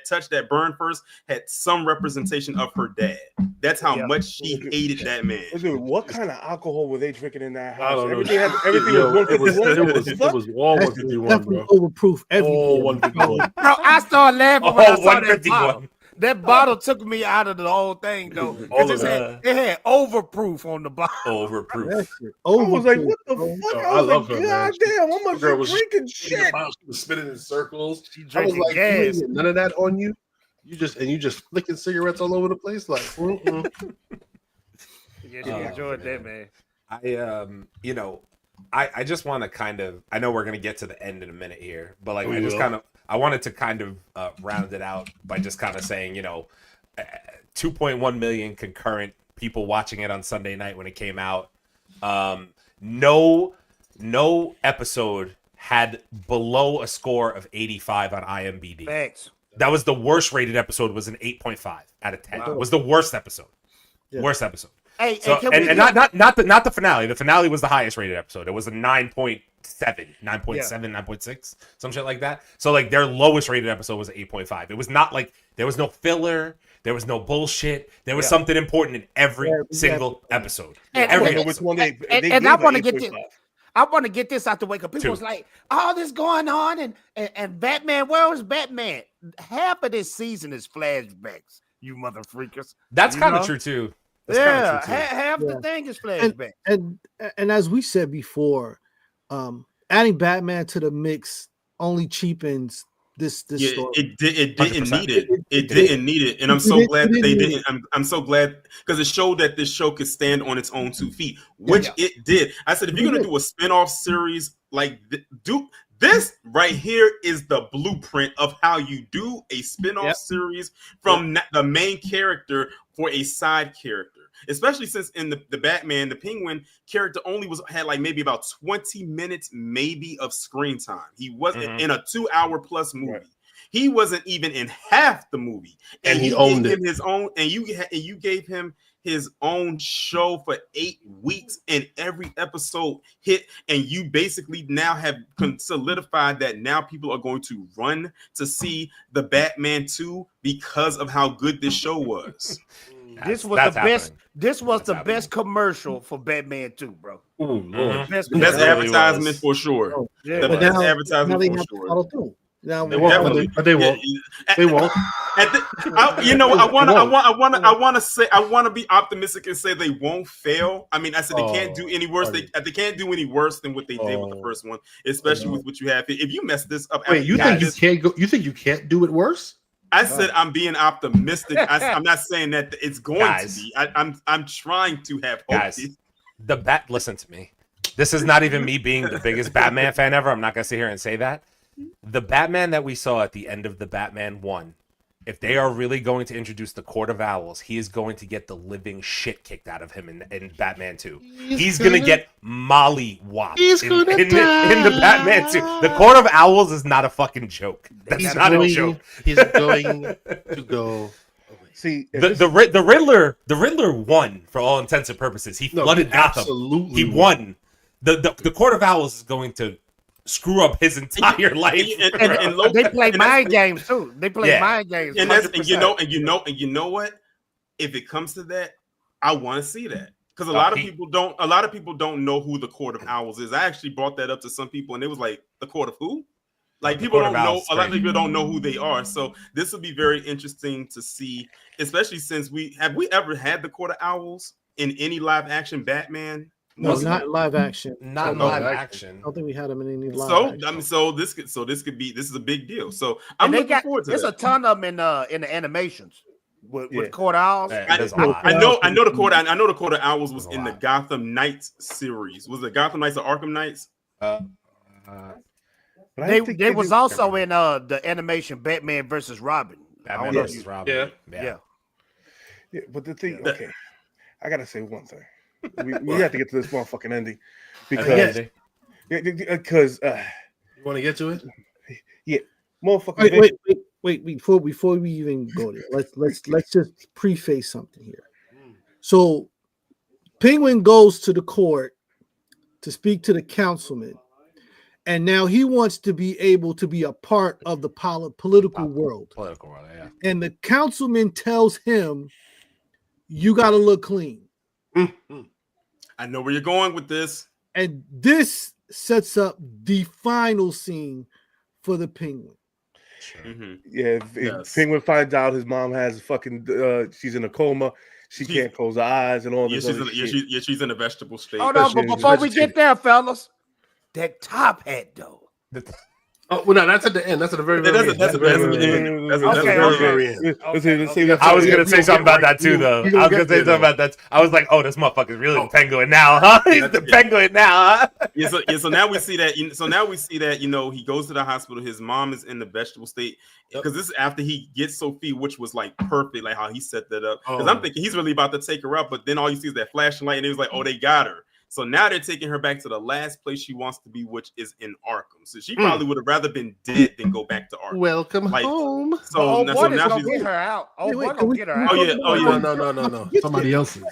touched that burn first had some representation of her dad. That's how much she hated that man. What kind of alcohol were they drinking in that house? I don't know. Everything was 151. It was all 151, bro. Overproof. All 151. Bro, I started laughing when I saw that 151. bottle. That bottle took me out of the whole thing, though. It had overproof on the bottle. Overproof. I was like, what the fuck? I love her, God damn, how much girl you was drinking shit? She was spinning in circles. She I was drinking like, gas. none of that on you. You just flicking cigarettes all over the place, like. Yeah, she enjoyed that, man. I just want to kind of. I know we're gonna get to the end in a minute here, but like I wanted to kind of round it out by just kind of saying, 2.1 million concurrent people watching it on Sunday night when it came out. No episode had below a score of 85 on IMDb. Thanks. That was the worst rated episode. Was an 8.5 out of 10. Wow. It was the worst episode. Yeah. Worst episode. Hey, so, and not the finale. The finale was the highest rated episode. It was a 9.7, 9.6, some shit like that. So like their lowest rated episode was 8.5. It was not like there was no filler, there was no bullshit. There was something important in every single episode. And I want to get this. I want to get this out the way because people was like, all this going on and Batman, where was Batman? Half of this season is flashbacks, you mother freakers. That's kind of true too. That's half the thing is flashback. And as we said before, adding Batman to the mix only cheapens this story. It didn't need it. It didn't need it, and I'm so glad that they didn't. I'm so glad because it showed that this show could stand on its own 2 feet, which it did. I said, if you're gonna do a spinoff series like this right here is the blueprint of how you do a spinoff series from the main character for a side character. Especially since in the Batman, the Penguin character only had like maybe about 20 minutes maybe of screen time. He wasn't in a 2-hour plus movie. Right. He wasn't even in half the movie, and he owned it. His own, and you gave him his own show for 8 weeks, and every episode hit. And you basically now have solidified that now people are going to run to see the Batman 2 because of how good this show was. This was the best. This was the best commercial for Batman 2, bro. Best advertisement for sure. Oh, yeah. The best advertisement for sure. Now they won't. They won't. They won't. I want to be optimistic and say they won't fail. I mean, I said they can't do any worse. They can't do any worse than what they did with the first one, especially with what you have. If you mess this up, wait, you think you can't go? You think you can't do it worse? I said I'm being optimistic. I'm not saying that it's going to be. I'm trying to have hope. Guys, listen to me. This is not even me being the biggest Batman fan ever. I'm not gonna sit here and say that. The Batman that we saw at the end of the Batman 1, if they are really going to introduce the Court of Owls, he is going to get the living shit kicked out of him in Batman 2. He's gonna get molly-whopped in the Batman 2. The Court of Owls is not a fucking joke. That's not a joke. He's going to go. See, the Riddler won for all intents and purposes. He flooded Gotham. Absolutely, he won. The Court of Owls is going to screw up his entire life. And they play mind games too. They play mind games. And you know what? If it comes to that, I want to see that. Because a lot of people don't know who the Court of Owls is. I actually brought that up to some people, and it was like, the Court of who? Like, people don't know. A lot of people don't know who they are. So this will be very interesting to see, especially since we ever had the Court of Owls in any live action Batman? No, not live action. Not live action. I don't think we had them in any live action. This is a big deal. So I'm looking forward to there's that. a ton of them in the animations with Court Owls. I know the Court of Owls was in the Gotham Knights series. Was it Gotham Knights or Arkham Knights? They was also in the animation Batman versus Robin. Robin. Yeah, but the thing, okay, I gotta say one thing. We have to get to this motherfucking ending because you want to get to it? Yeah, motherfucker. Wait. Before we even go there, let's just preface something here. So, Penguin goes to the court to speak to the councilman, and now he wants to be able to be a part of the political world. Yeah. And the councilman tells him, "You got to look clean." Mm-hmm. I know where you're going with this. And this sets up the final scene for the Penguin. Mm-hmm. Yeah, if Penguin finds out his mom has fucking she's in a coma, she can't close her eyes and all this. She's in a vegetable state. Hold on, but before we get there, fellas, that top hat though. Oh, well, no, that's at the end. That's at the very end. That's very end. I was gonna say something about that too, though. I was gonna say something about that. I was like, "Oh, this motherfucker's really the Penguin now, huh? He's the Penguin now, huh?" So now we see that. So now we see that. He goes to the hospital. His mom is in the vegetable state because this is after he gets Sophie, which was like perfect, like how he set that up. Because I'm thinking he's really about to take her up, but then all you see is that flashing light, and he was like, "Oh, they got her." So now they're taking her back to the last place she wants to be, which is in Arkham. So she probably would have rather been dead than go back to Arkham. Welcome home. So now gonna she's get her out. Gonna get her out. Oh yeah. No. Somebody else's.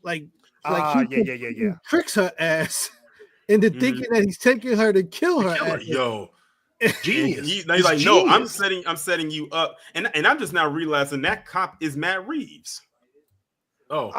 Like he tricks her ass into thinking that he's taking her to kill her. Ass. Yo, genius. He's like, no, I'm setting you up, and I'm just now realizing that cop is Matt Reeves. Oh,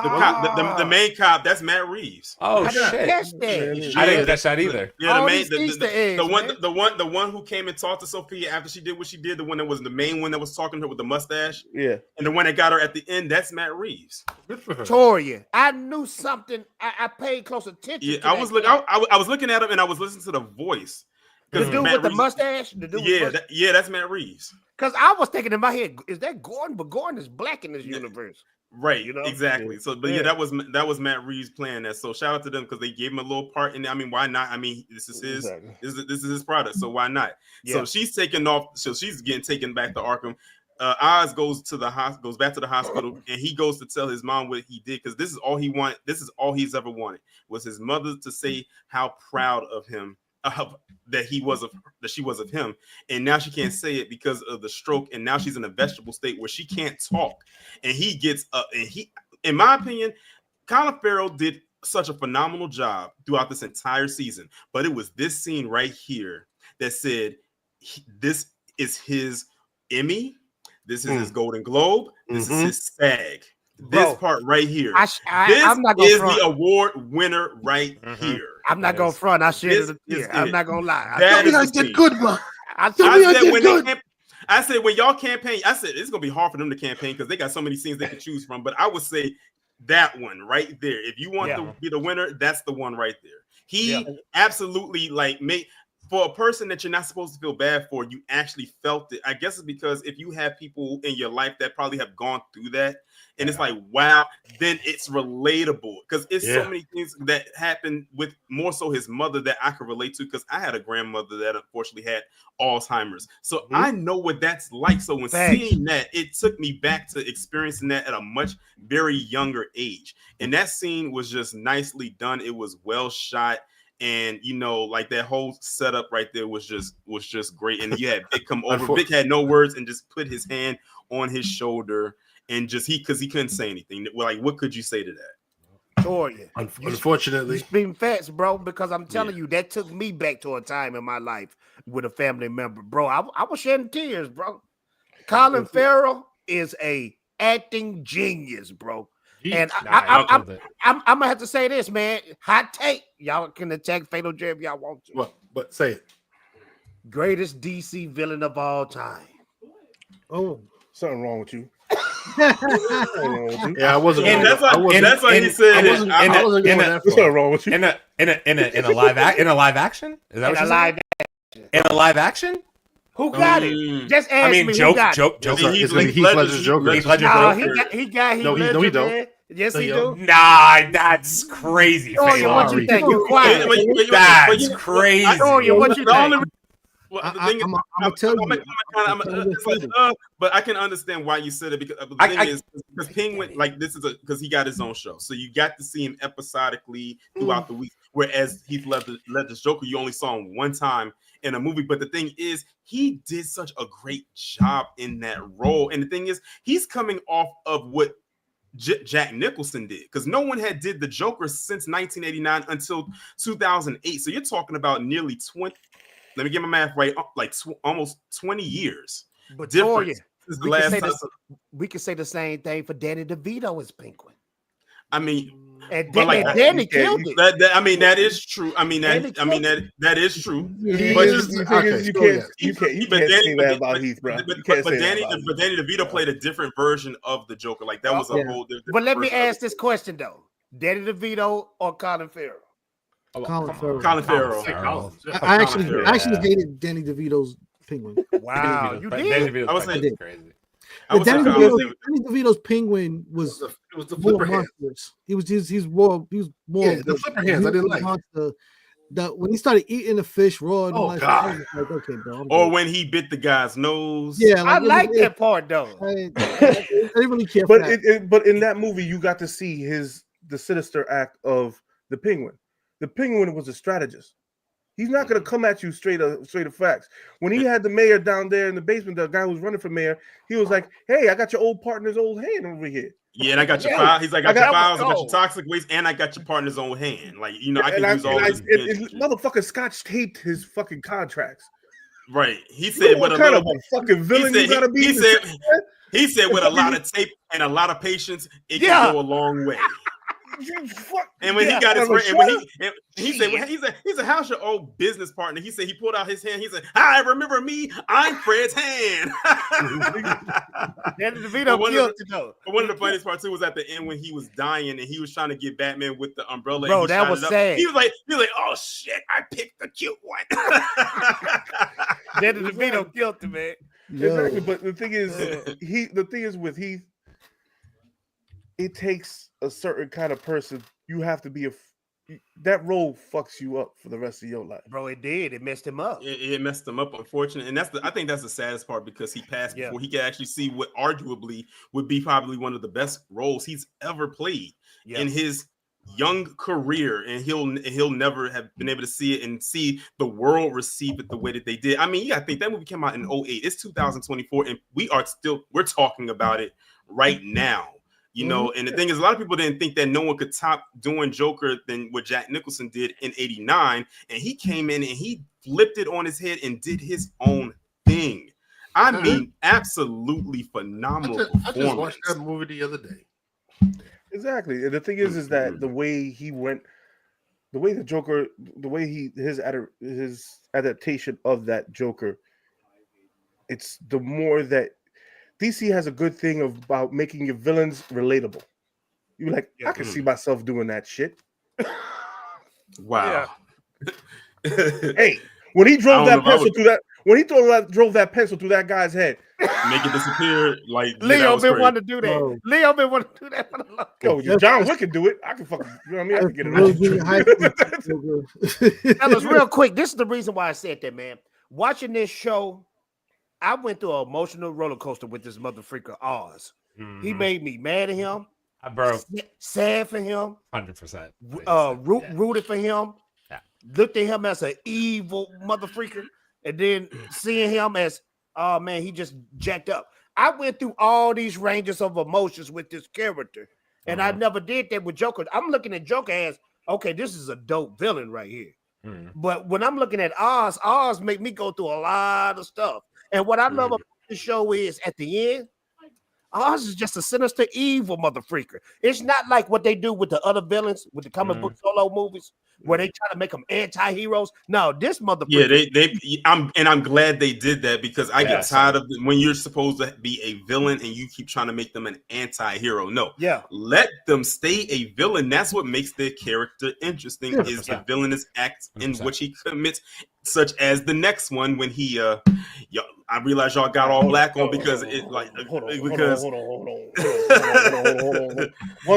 the main cop, that's Matt Reeves. Oh shit! I didn't catch that either. Yeah, the one who came and talked to Sophia after she did what she did, the one that was the main one that was talking to her with the mustache. Yeah, and the one that got her at the end, that's Matt Reeves. Good for her. Toria, I knew something. I paid close attention. Yeah, I was looking at him and I was listening to the voice. The dude with the mustache. That's Matt Reeves. Because I was thinking in my head, is that Gordon? But Gordon is black in this universe. Right, exactly. So, but that was Matt Reeves playing that. So, shout out to them because they gave him a little part. And I mean, why not? I mean, this is his product. So why not? Yeah. So she's taking off. So she's getting taken back to Arkham. Oz goes back to the hospital, and he goes to tell his mom what he did because this is all he wanted. This is all he's ever wanted was his mother to say how proud of him. That she was of him, and now she can't say it because of the stroke, and now she's in a vegetable state where she can't talk. And he gets up, and in my opinion, Colin Farrell did such a phenomenal job throughout this entire season. But it was this scene right here that said, "This is his Emmy, this is his Golden Globe, this is his SAG." This part right here. I'm not gonna front. The award winner right here. I'm not gonna front. I shared it. I'm not gonna lie. I did good, man. I said when y'all campaign, I said it's gonna be hard for them to campaign because they got so many scenes they can choose from. But I would say that one right there. If you want to be the winner, that's the one right there. He absolutely made. For a person that you're not supposed to feel bad for, you actually felt it. I guess it's because if you have people in your life that probably have gone through that, and it's like, wow, then it's relatable because it's so many things that happened with more so his mother that I could relate to because I had a grandmother that unfortunately had Alzheimer's. So I know what that's like. So when seeing that, it took me back to experiencing that at a much very younger age. And that scene was just nicely done. It was well shot. And that whole setup right there was just great. And you had Vic come over. Vic had no words and just put his hand on his shoulder and just because he couldn't say anything. Like, what could you say to that? Sure, Unfortunately, you speaking facts, bro. Because I'm telling you, that took me back to a time in my life with a family member, bro. I was shedding tears, bro. Colin Farrell is a acting genius, bro. And Nah, I'm gonna have to say this, man. Hot take. Y'all can attack Fatal J if y'all want to. What? But say it. Greatest DC villain of all time. Oh, Something wrong with you. Yeah, I wasn't. And that's why he said it. I wasn't going that What's far. wrong with you? in a live action? Is that what you're saying? In a live action? Who got it? Just ask me. Joker. It's gonna be Heath Ledger's Joker. Heath Ledger's Joker. He got Heath No, Ledger, he don't. man. Yes, No, he he do. don't. Nah, that's crazy. Oh, yeah, what you think? You quiet. That's crazy. Oh, yeah, what you think? I'm gonna tell you. But I can understand why you said it because the thing is because Penguin, like this is because he got his own show, so you got to see him episodically throughout the week. Whereas Heath Ledger's Joker, you only saw him one time in a movie. But the thing is, he did such a great job in that role, and the thing is, he's coming off of what Jack Nicholson did, because no one had did the Joker since 1989 until 2008. So you're talking about nearly 20. Let me get my math right. Almost 20 years. But difference. We could say the same thing for Danny DeVito as Penguin. I mean, and Danny killed it. That is true. That is true. You can't say that about Heath, bro. But Danny DeVito played a different version of the Joker. Like that was a whole different. But let me ask this question though: Danny DeVito or Colin Farrell? Colin Farrell. I actually hated Danny DeVito's Penguin. Wow, you did? I was saying crazy. Danny DeVito's Penguin was the more flipper hands. monstrous. He was more. The flipper hands. I didn't like. When he started eating the fish raw, and all that God. stuff, I was like, okay, bro. Or when he bit the guy's nose. Yeah, I like that part though. I didn't really care. For that. But in that movie, you got to see the sinister act of the Penguin. The Penguin was a strategist. He's not going to come at you straight of facts. When he had the mayor down there in the basement, the guy who was running for mayor, he was like, "Hey, I got your old partner's old hand over here." Yeah, and I got your file. He's like, I got your files, I got your toxic waste, and I got your partner's own hand. Like, I can use all this. Motherfucker Scotch taped his fucking contracts. Right. He said, "What kind of a fucking villain you gotta be?" He said, with a lot of tape and a lot of patience, it can go a long way. And when he got his friend, he said, "How's your old business partner?" He said he pulled out his hand. He said, "Hi, remember me? I'm Fred's hand." Danny DeVito killed it though. But one of the funniest parts too was at the end when he was dying and he was trying to get Batman with the umbrella. Bro, that was sad. He was like, "Oh shit, I picked the cute one." Danny DeVito killed it, man. Exactly, but the thing is with Heath, it takes a certain kind of person. You have to be that role fucks you up for the rest of your life. Bro, it did. It messed him up. It messed him up, unfortunately. And I think that's the saddest part because he passed before he could actually see what arguably would be probably one of the best roles he's ever played in his young career, and he'll never have been able to see it and see the world receive it the way that they did. I mean, you gotta think that movie came out in 2008. It's 2024, and we're talking about it right now. And the thing is, a lot of people didn't think that no one could top doing Joker than what Jack Nicholson did in 89. And he came in and he flipped it on his head and did his own thing. I mean, absolutely phenomenal performance. I just watched that movie the other day. Exactly. And the thing is that the way he went, the way the Joker, the way his adaptation of that Joker, it's the more that DC has a good thing about making your villains relatable. You're like, I can see myself doing that shit. Wow. Hey, when he drove that pencil through that, drove that pencil through that guy's head, make it disappear. Like Leo been wanting to do that. Bro. Leo been wanting to do that for the long time. Yo, John Wick can do it. I can fucking, you know what I mean? I can get it. Fellas, real quick. This is the reason why I said that, man. Watching this show, I went through an emotional roller coaster with this motherfucker Oz. He made me mad at him. Sad for him. 100%. Rooted for him. Yeah. Looked at him as an evil motherfucker, and then seeing him as, oh man, he just jacked up. I went through all these ranges of emotions with this character, and I never did that with Joker. I'm looking at Joker as, okay, this is a dope villain right here. But when I'm looking at Oz make me go through a lot of stuff. And what I love about the show is at the end, Oz is just a sinister, evil mother freaker. It's not like what they do with the other villains with the comic book solo movies, where they try to make them anti-heroes. No, this mother freaker. I'm glad they did that, because I get tired of when you're supposed to be a villain and you keep trying to make them an anti-hero. No, let them stay a villain. That's what makes their character interesting. Is the villainous acts in which he commits, such as the next one when he I realize y'all got all black on because it like because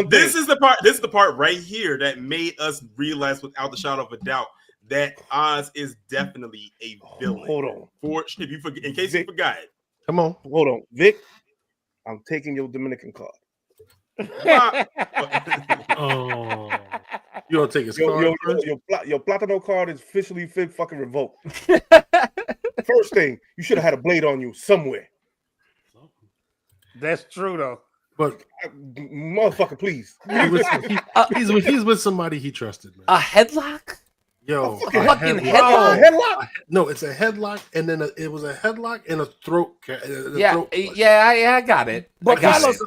this is the part right here that made us realize without the shadow of a doubt that Oz is definitely a villain. Hold on. If you forget, in case you forgot. Come on. Hold on. Vic, I'm taking your Dominican card. Oh, you don't take his card? Your Platano card is officially fucking revoked. First thing, you should have had a blade on you somewhere. That's true though. But motherfucker, please. He's with somebody he trusted, man. A headlock? Yo, fucking headlock. No, it's a headlock, and then it was a headlock and a throat. I got it. But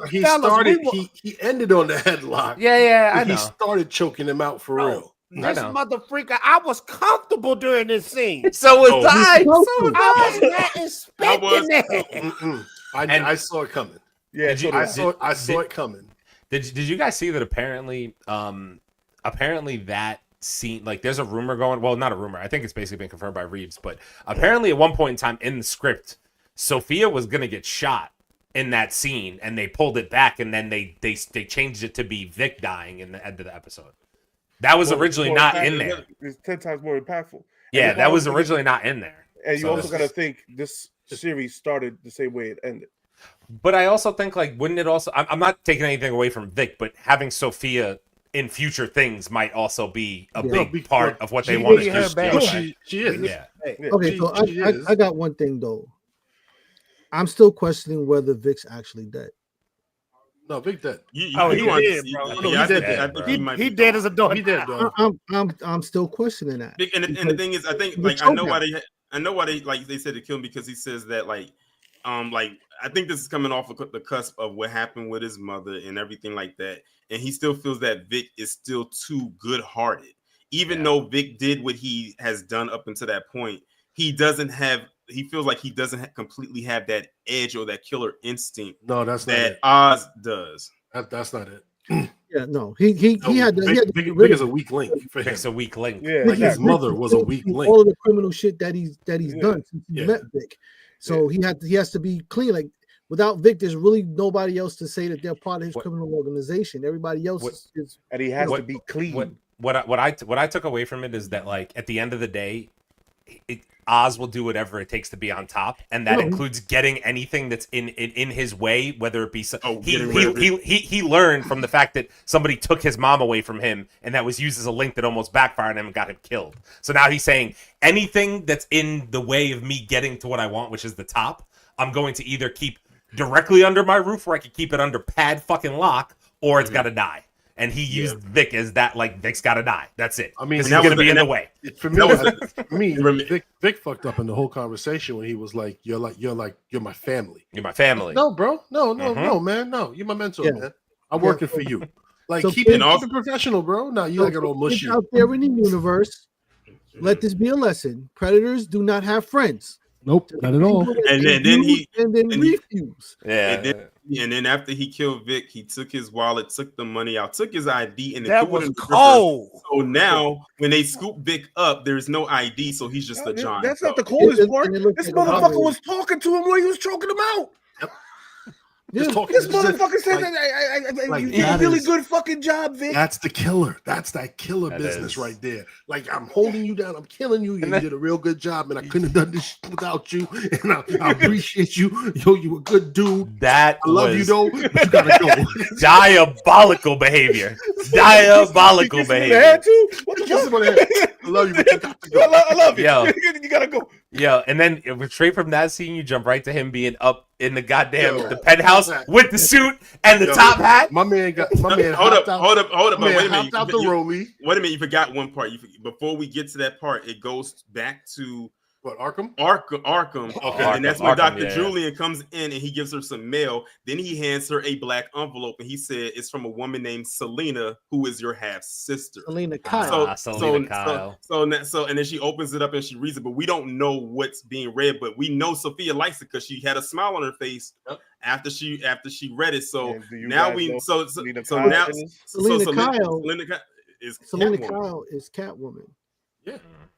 he ended on the headlock. I know. He started choking him out for real. This mother freaker, I was comfortable during this scene. So was I. I was not expecting that. I saw it coming. Yeah, I saw it coming. Did you guys see that apparently that scene, like there's a rumor going, well, not a rumor, I think it's basically been confirmed by Reeves, but apparently at one point in time in the script, Sophia was gonna get shot in that scene, and they pulled it back, and then they changed it to be Vic dying in the end of the episode. That was originally not in there. It's 10 times more impactful. Yeah, that was originally not in there. And you also got to think this series started the same way it ended. But I also think, like, wouldn't it also... I'm not taking anything away from Vic, but having Sophia in future things might also be a big part of what they want to do. She is. Yeah. Okay, so I got one thing, though. I'm still questioning whether Vic's actually dead. No, Vic dead. He did, bro. He dead as a dog. He dead, dog. I'm still questioning that. And the thing is, I think, like, I know why they like they said to kill him, because he says that, like I think this is coming off of the cusp of what happened with his mother and everything like that, and he still feels that Vic is still too good-hearted, even though Vic did what he has done up until that point. He feels like he doesn't completely have that edge or that killer instinct. No, that's not that it. Oz does. That's not it. Yeah, no, he had Vic is a weak link for him. Vic's a weak link. Yeah, like his mother was a weak link. All of the criminal shit that he's done since he met Vic, so he has to be clean. Like without Vic, there's really nobody else to say that they're part of his criminal organization. Everybody else is, and he has to be clean. What I took away from it is that, like, at the end of the day, Oz will do whatever it takes to be on top, and that includes getting anything that's in his way, whether it be he learned from the fact that somebody took his mom away from him, and that was used as a link that almost backfired on him and got him killed. So now he's saying anything that's in the way of me getting to what I want, which is the top, I'm going to either keep directly under my roof, or I could keep it under pad fucking lock, or it's got to die. And he used Vic as that, like, Vic's got to die. That's it. I mean, he's going to be in the way. For me, Vic fucked up in the whole conversation when he was like, you're my family. You're my family. No, bro. No, man. No, you're my mentor, man. I'm working for you. Like, keep it professional, bro. No, you like it all mushy. Out there in the universe, let this be a lesson. Predators do not have friends. Nope, not at all. And then refuse. And then after he killed Vic, he took his wallet, took the money out, took his ID, and that was cold. So now, when they scoop Vic up, there's no ID, so he's just a John. That's not the coolest part. This motherfucker was talking to him while he was choking him out. This motherfucker said that you did a really good fucking job, Vic. That's the killer. That's that killer business right there. Like, I'm holding you down. I'm killing you. You did a real good job, and I couldn't have done this without you. And I appreciate you. Yo, you a good dude. I love you, though, but you gotta go. Diabolical behavior. Diabolical behavior. What the fuck? I love you, but you got to go. I love you. Yo. You gotta go. Yo, and then straight from that scene, you jump right to him being up in the goddamn the penthouse with the suit and the top hat. My man hold up. Wait a minute. Out the rollie. Wait a minute. You forgot one part. Before we get to that part, it goes back to What, Arkham? Arkham. Okay. And that's when Dr. Yeah. Julian comes in and he gives her some mail. Then he hands her a black envelope and he said it's from a woman named Selena, who is your half sister. Selena Kyle. Selena Kyle. So and then she opens it up and she reads it, but we don't know what's being read. But we know Sophia likes it because she had a smile on her face after she read it. So now we Selena Kyle is Catwoman.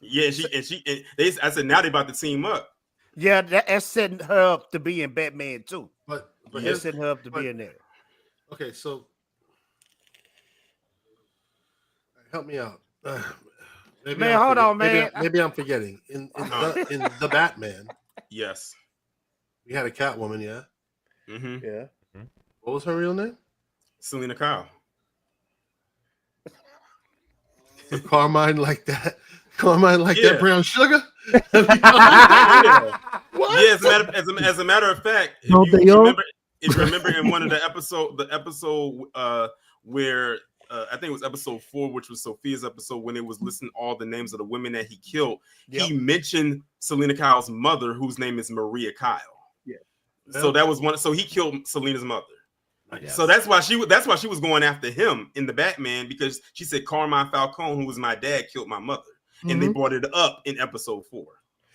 Yeah, I said now they about to team up. Yeah, that's setting her up to be in Batman too. But That's setting her up to be in there. Okay, so help me out. Man, hold on, man. Maybe I'm forgetting. In the Batman, Yes. we had a Catwoman, yeah. Mm-hmm. Yeah. What was her real name? Selena Kyle. So Carmine like that. Carmine like that brown sugar. What? Yeah, as a matter of fact, if you remember in one of the episode where I think it was episode 4, which was Sophia's episode, when it was listing all the names of the women that he killed, he mentioned Selena Kyle's mother, whose name is Maria Kyle. Yeah. So that was one. So he killed Selena's mother. Yes. So that's why she was going after him in the Batman, because she said Carmine Falcone, who was my dad, killed my mother, and they brought it up in episode 4.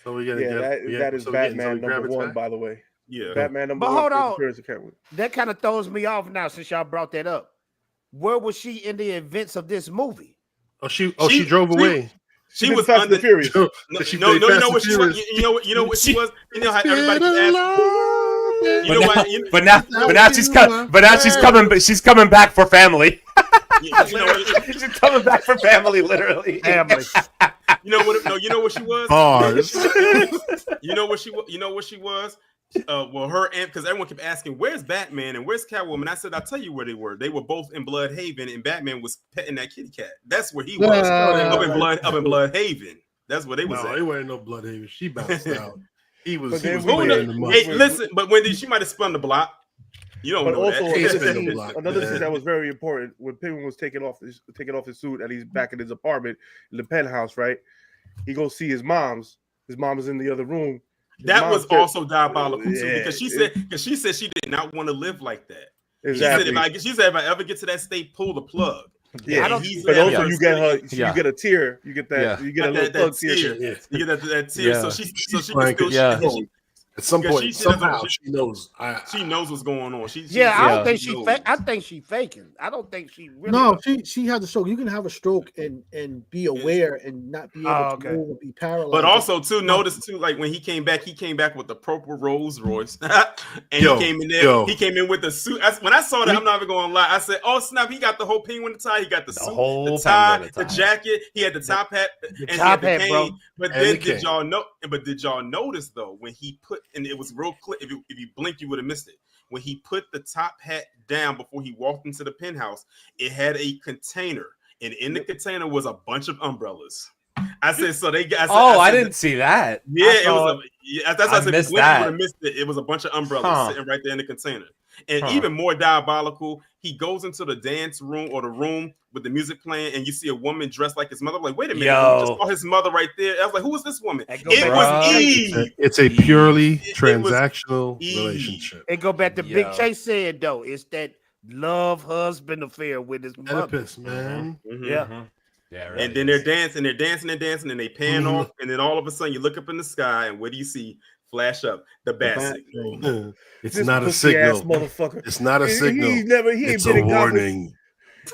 So we gotta that is Batman number 1, by the way. Yeah, Batman number But 1. hold on, that kind of throws me off now since y'all brought that up. Where was she in the events of this movie? She drove away. She was Fast and Furious. No, you know what she was. You know what she was. You know how everybody keeps asking. But now she's coming. But she's coming back for family. She's coming back for family, literally. Family. You know what? No, you know what she was. Bars. You know what she was. Well, her and because everyone kept asking, "Where's Batman and where's Catwoman?" I said, "I'll tell you where they were. They were both in Bloodhaven, and Batman was petting that kitty cat. That's where he was up in Bloodhaven. That's where they was at. He wasn't no Bloodhaven. She bounced out. He was. Hey, listen, but when she might have spun the block. You don't know also, that. Another thing that was very important when Pittman was taking off his suit and he's back in his apartment in the penthouse, right? He goes see his mom's. His mom is in the other room. That was also diabolical too, because she said she did not want to live like that. Exactly. She said if I ever get to that state, pull the plug. Yeah, but also you get her. You get a tear. You get that. Yeah. You get a little thug tear. You get that tear. Yeah. So she can still. At some point, somehow she knows. She knows what's going on. I don't think she fake. I think she faking. I don't think she really. No, she had a stroke. You can have a stroke and be aware and not be able to move and be paralyzed. But also too, notice too, like when he came back with the purple Rolls Royce, and he came in there. He came in with the suit. When I saw that, I'm not even going to lie. I said, "Oh snap! He got the whole penguin tie. He got the suit, the tie, the jacket. He had the top hat, and top hat, bro." But then did y'all know? But did y'all notice though when he put and it was real clear. If you blink, you would have missed it. When he put the top hat down before he walked into the penthouse, it had a container, and in the container was a bunch of umbrellas. I said, so they got. I didn't see that. Yeah, that's what I said. Missed Blink, that. you would have missed it. It was a bunch of umbrellas sitting right there in the container. And even more diabolical, he goes into the dance room or the room with the music playing, and you see a woman dressed like his mother. I'm like, wait a minute, I just saw his mother right there. I was like, who is this woman? It was Eve. It's a purely transactional relationship. It go back to Big Chase said though, it's that love husband affair with his mother. Oedipus, man. Mm-hmm. Yeah. Mm-hmm. Yeah, right. And then they're dancing, and they pan off, and then all of a sudden you look up in the sky, and what do you see? Flash up the bat signal. It's not a signal, motherfucker. It's not a signal. It's a warning.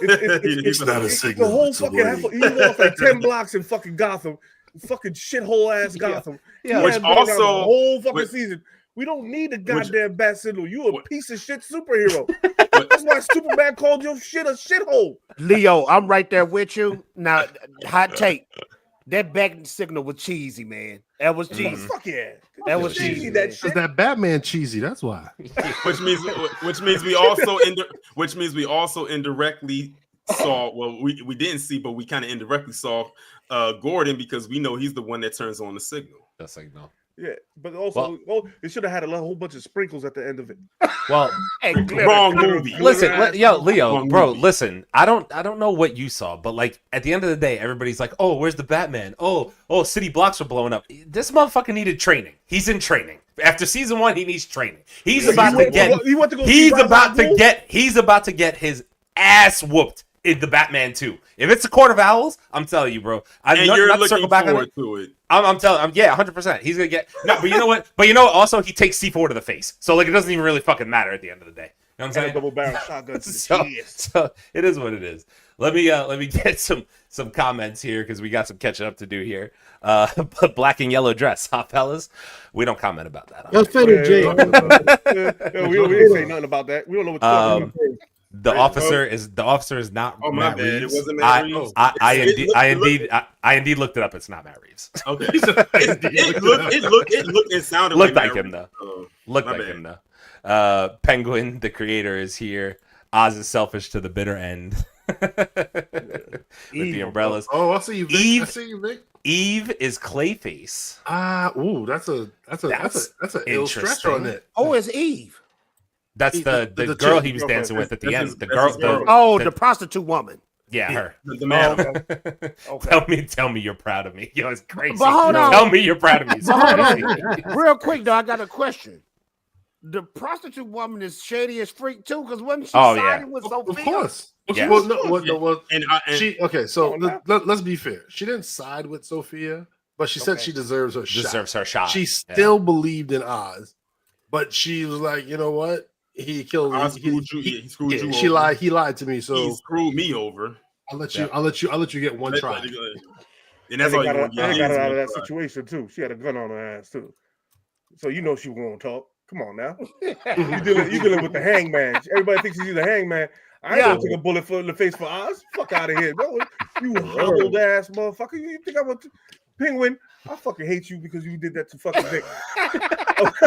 It's not a signal. The whole fucking he walked like 10 blocks in fucking Gotham, fucking shithole ass Gotham. Yeah. Which also the whole fucking season. We don't need a goddamn bat signal. You a piece of shit superhero. That's why Superman called your shit a shithole. Leo, I'm right there with you. Now, hot take. That back signal was cheesy, man. That was cheesy. Fuck yeah. That was cheesy. That Batman cheesy. That's why. which means we also indirectly saw. Well, we didn't see, but we kind of indirectly saw Gordon, because we know he's the one that turns on the signal. The signal. Yeah, but also, it should have had a whole bunch of sprinkles at the end of it. Well, wrong movie. Listen, Leo, Wrong bro, movie. listen. I don't know what you saw, but like at the end of the day, everybody's like, "Oh, where's the Batman? Oh, city blocks are blowing up." This motherfucker needed training. He's in training. After season 1, he needs training. He's about to get his ass whooped in the Batman 2. If it's a Court of Owls, I'm telling you, bro. You're looking forward to it. I'm telling him, yeah, 100%. He's gonna get no, but you know what? But you know what? Also, he takes C4 to the face, so like it doesn't even really fucking matter at the end of the day. You know what I'm saying? Double barrel shotgun. So it is what it is. Let me get some comments here because we got some catching up to do here. But black and yellow dress, huh, fellas? We don't comment about that. That's Federal J. We didn't say nothing about that. We don't know what you're talking about. The officer is not. Oh, Matt my bad. Reeves. It wasn't Matt Reeves. I indeed looked it up. It's not Matt Reeves. Okay. It sounded Looked like like him though. Looked like him though. Penguin, the creator, is here. Oz is selfish to the bitter end. With the umbrellas. Oh, I see you, Vic. I see you, Vic. Eve is Clayface. That's an ill stretch on it. Oh, it's Eve. That's the girl he was dancing with at the end. The girl. The prostitute woman. Yeah, her. The man. Okay. Tell me you're proud of me. Yo, it's crazy. But hold on. Tell me you're proud of me. It's crazy. Real quick, though, I got a question. The prostitute woman is shady as freak too, because when she sided with Sophia, of course. Yeah. Let's be fair. She didn't side with Sophia, but she said she deserves her shot. She still believed in Oz, but she was like, you know what? He killed me. He screwed you over. He lied to me. So he screwed me over. I'll let you get one try. And that's all you want. I got her out of that situation too. She had a gun on her ass too. So you know she was gonna talk. Come on now. you dealing with the hangman. Everybody thinks he's the hangman. I ain't gonna take a bullet in the face for Oz. Fuck out of here. No, you hobbled ass motherfucker. You think I want to Penguin? I fucking hate you because you did that to fucking Vic.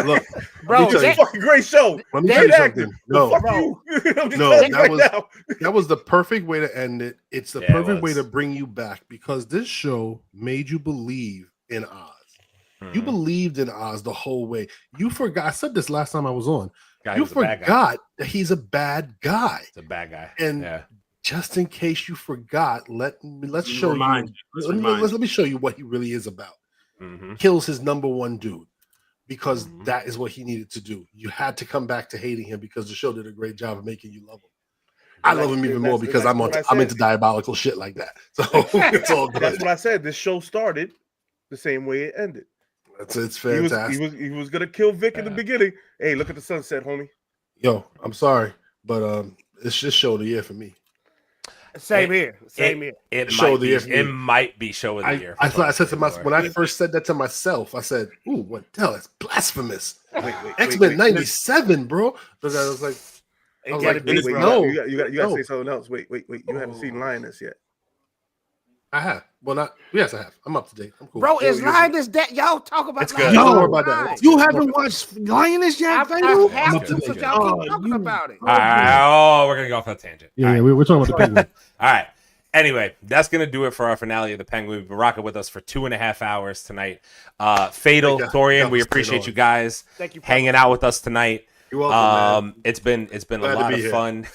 Look, bro, it's a fucking great show. Let me tell you something. No, that was the perfect way to end it. It's the perfect way to bring you back because this show made you believe in Oz. You believed in Oz the whole way. You forgot. I said this last time I was on. You forgot that he's a bad guy. He's a bad guy. And just in case you forgot, let's show you. Let me show you what he really is about. Kills his number one dude because that is what he needed to do. You had to come back to hating him because the show did a great job of making you love him. I love him even more because I'm into diabolical shit like that. So it's all good. That's what I said. This show started the same way it ended. It's fantastic. He was gonna kill Vic in the beginning. Hey, look at the sunset, homie. Yo, I'm sorry, but it's just show of the year for me. Same here. It might be show of the year. I said to myself when I first said that to myself, I said, "Ooh, what the hell? That's blasphemous." X-Men '97, bro. But I was like, no, you got to say something else. Wait. You haven't seen Lioness yet. I have. Well, yes, I have. I'm up to date. I'm cool. Bro, is Lioness that y'all talk about? It's good. Don't worry about that. You haven't watched Lioness yet? I have to, but y'all keep talking about it. All right. We're gonna go off that tangent. Yeah, we're talking about the Penguin. All right. Anyway, that's gonna do it for our finale of the Penguin. We've been rocking with us for 2.5 hours tonight. Fatal, Thorian, we appreciate you guys hanging out with us tonight. You're welcome, man. It's been a lot of fun.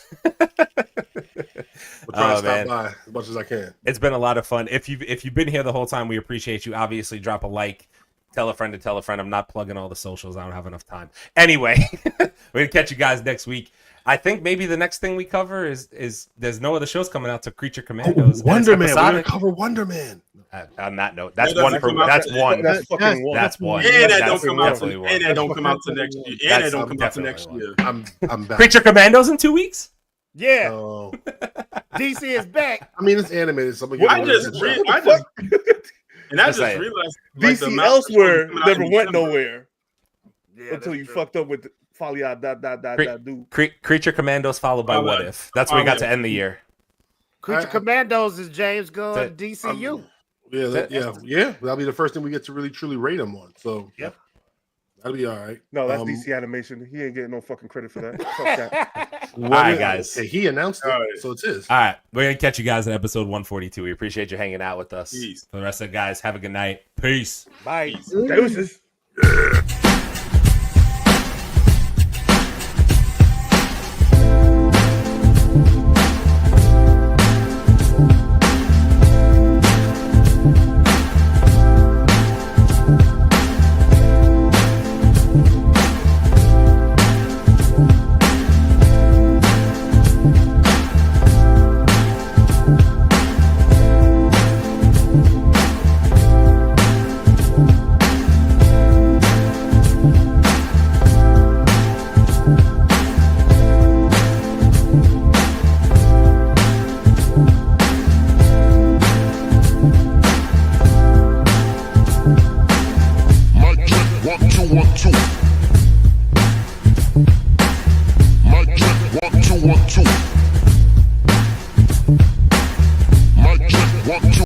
We'll try to stop by as much as I can. It's been a lot of fun. If you've been here the whole time, we appreciate you. Obviously, drop a like, tell a friend to tell a friend. I'm not plugging all the socials. I don't have enough time. Anyway, we're gonna catch you guys next week. I think maybe the next thing we cover is there's no other shows coming out to Creature Commandos. Wonder Man. We're gonna cover Wonder Man. On that note, that's one. That's one. That's one. And that don't come out. And that don't come out to next year. And that don't come out to next year. I'm back. Creature Commandos in 2 weeks. Yeah. Oh. DC is back. I mean, it's animated. So I just realized. DC elsewhere never went nowhere until you fucked up with Falia. Creature Commandos followed by What If. That's where we got to end the year. Creature Commandos is James Gunn DCU. Yeah. That'll be the first thing we get to really truly rate him on. So that'll be all right. No, that's DC Animation. He ain't getting no fucking credit for that. Fuck that. All right, guys. He announced it, so it's his. All right, we're gonna catch you guys in episode 142. We appreciate you hanging out with us. Peace. For the rest of the guys, have a good night. Peace. Bye. Deuces. Mic check, 1 2 1 2.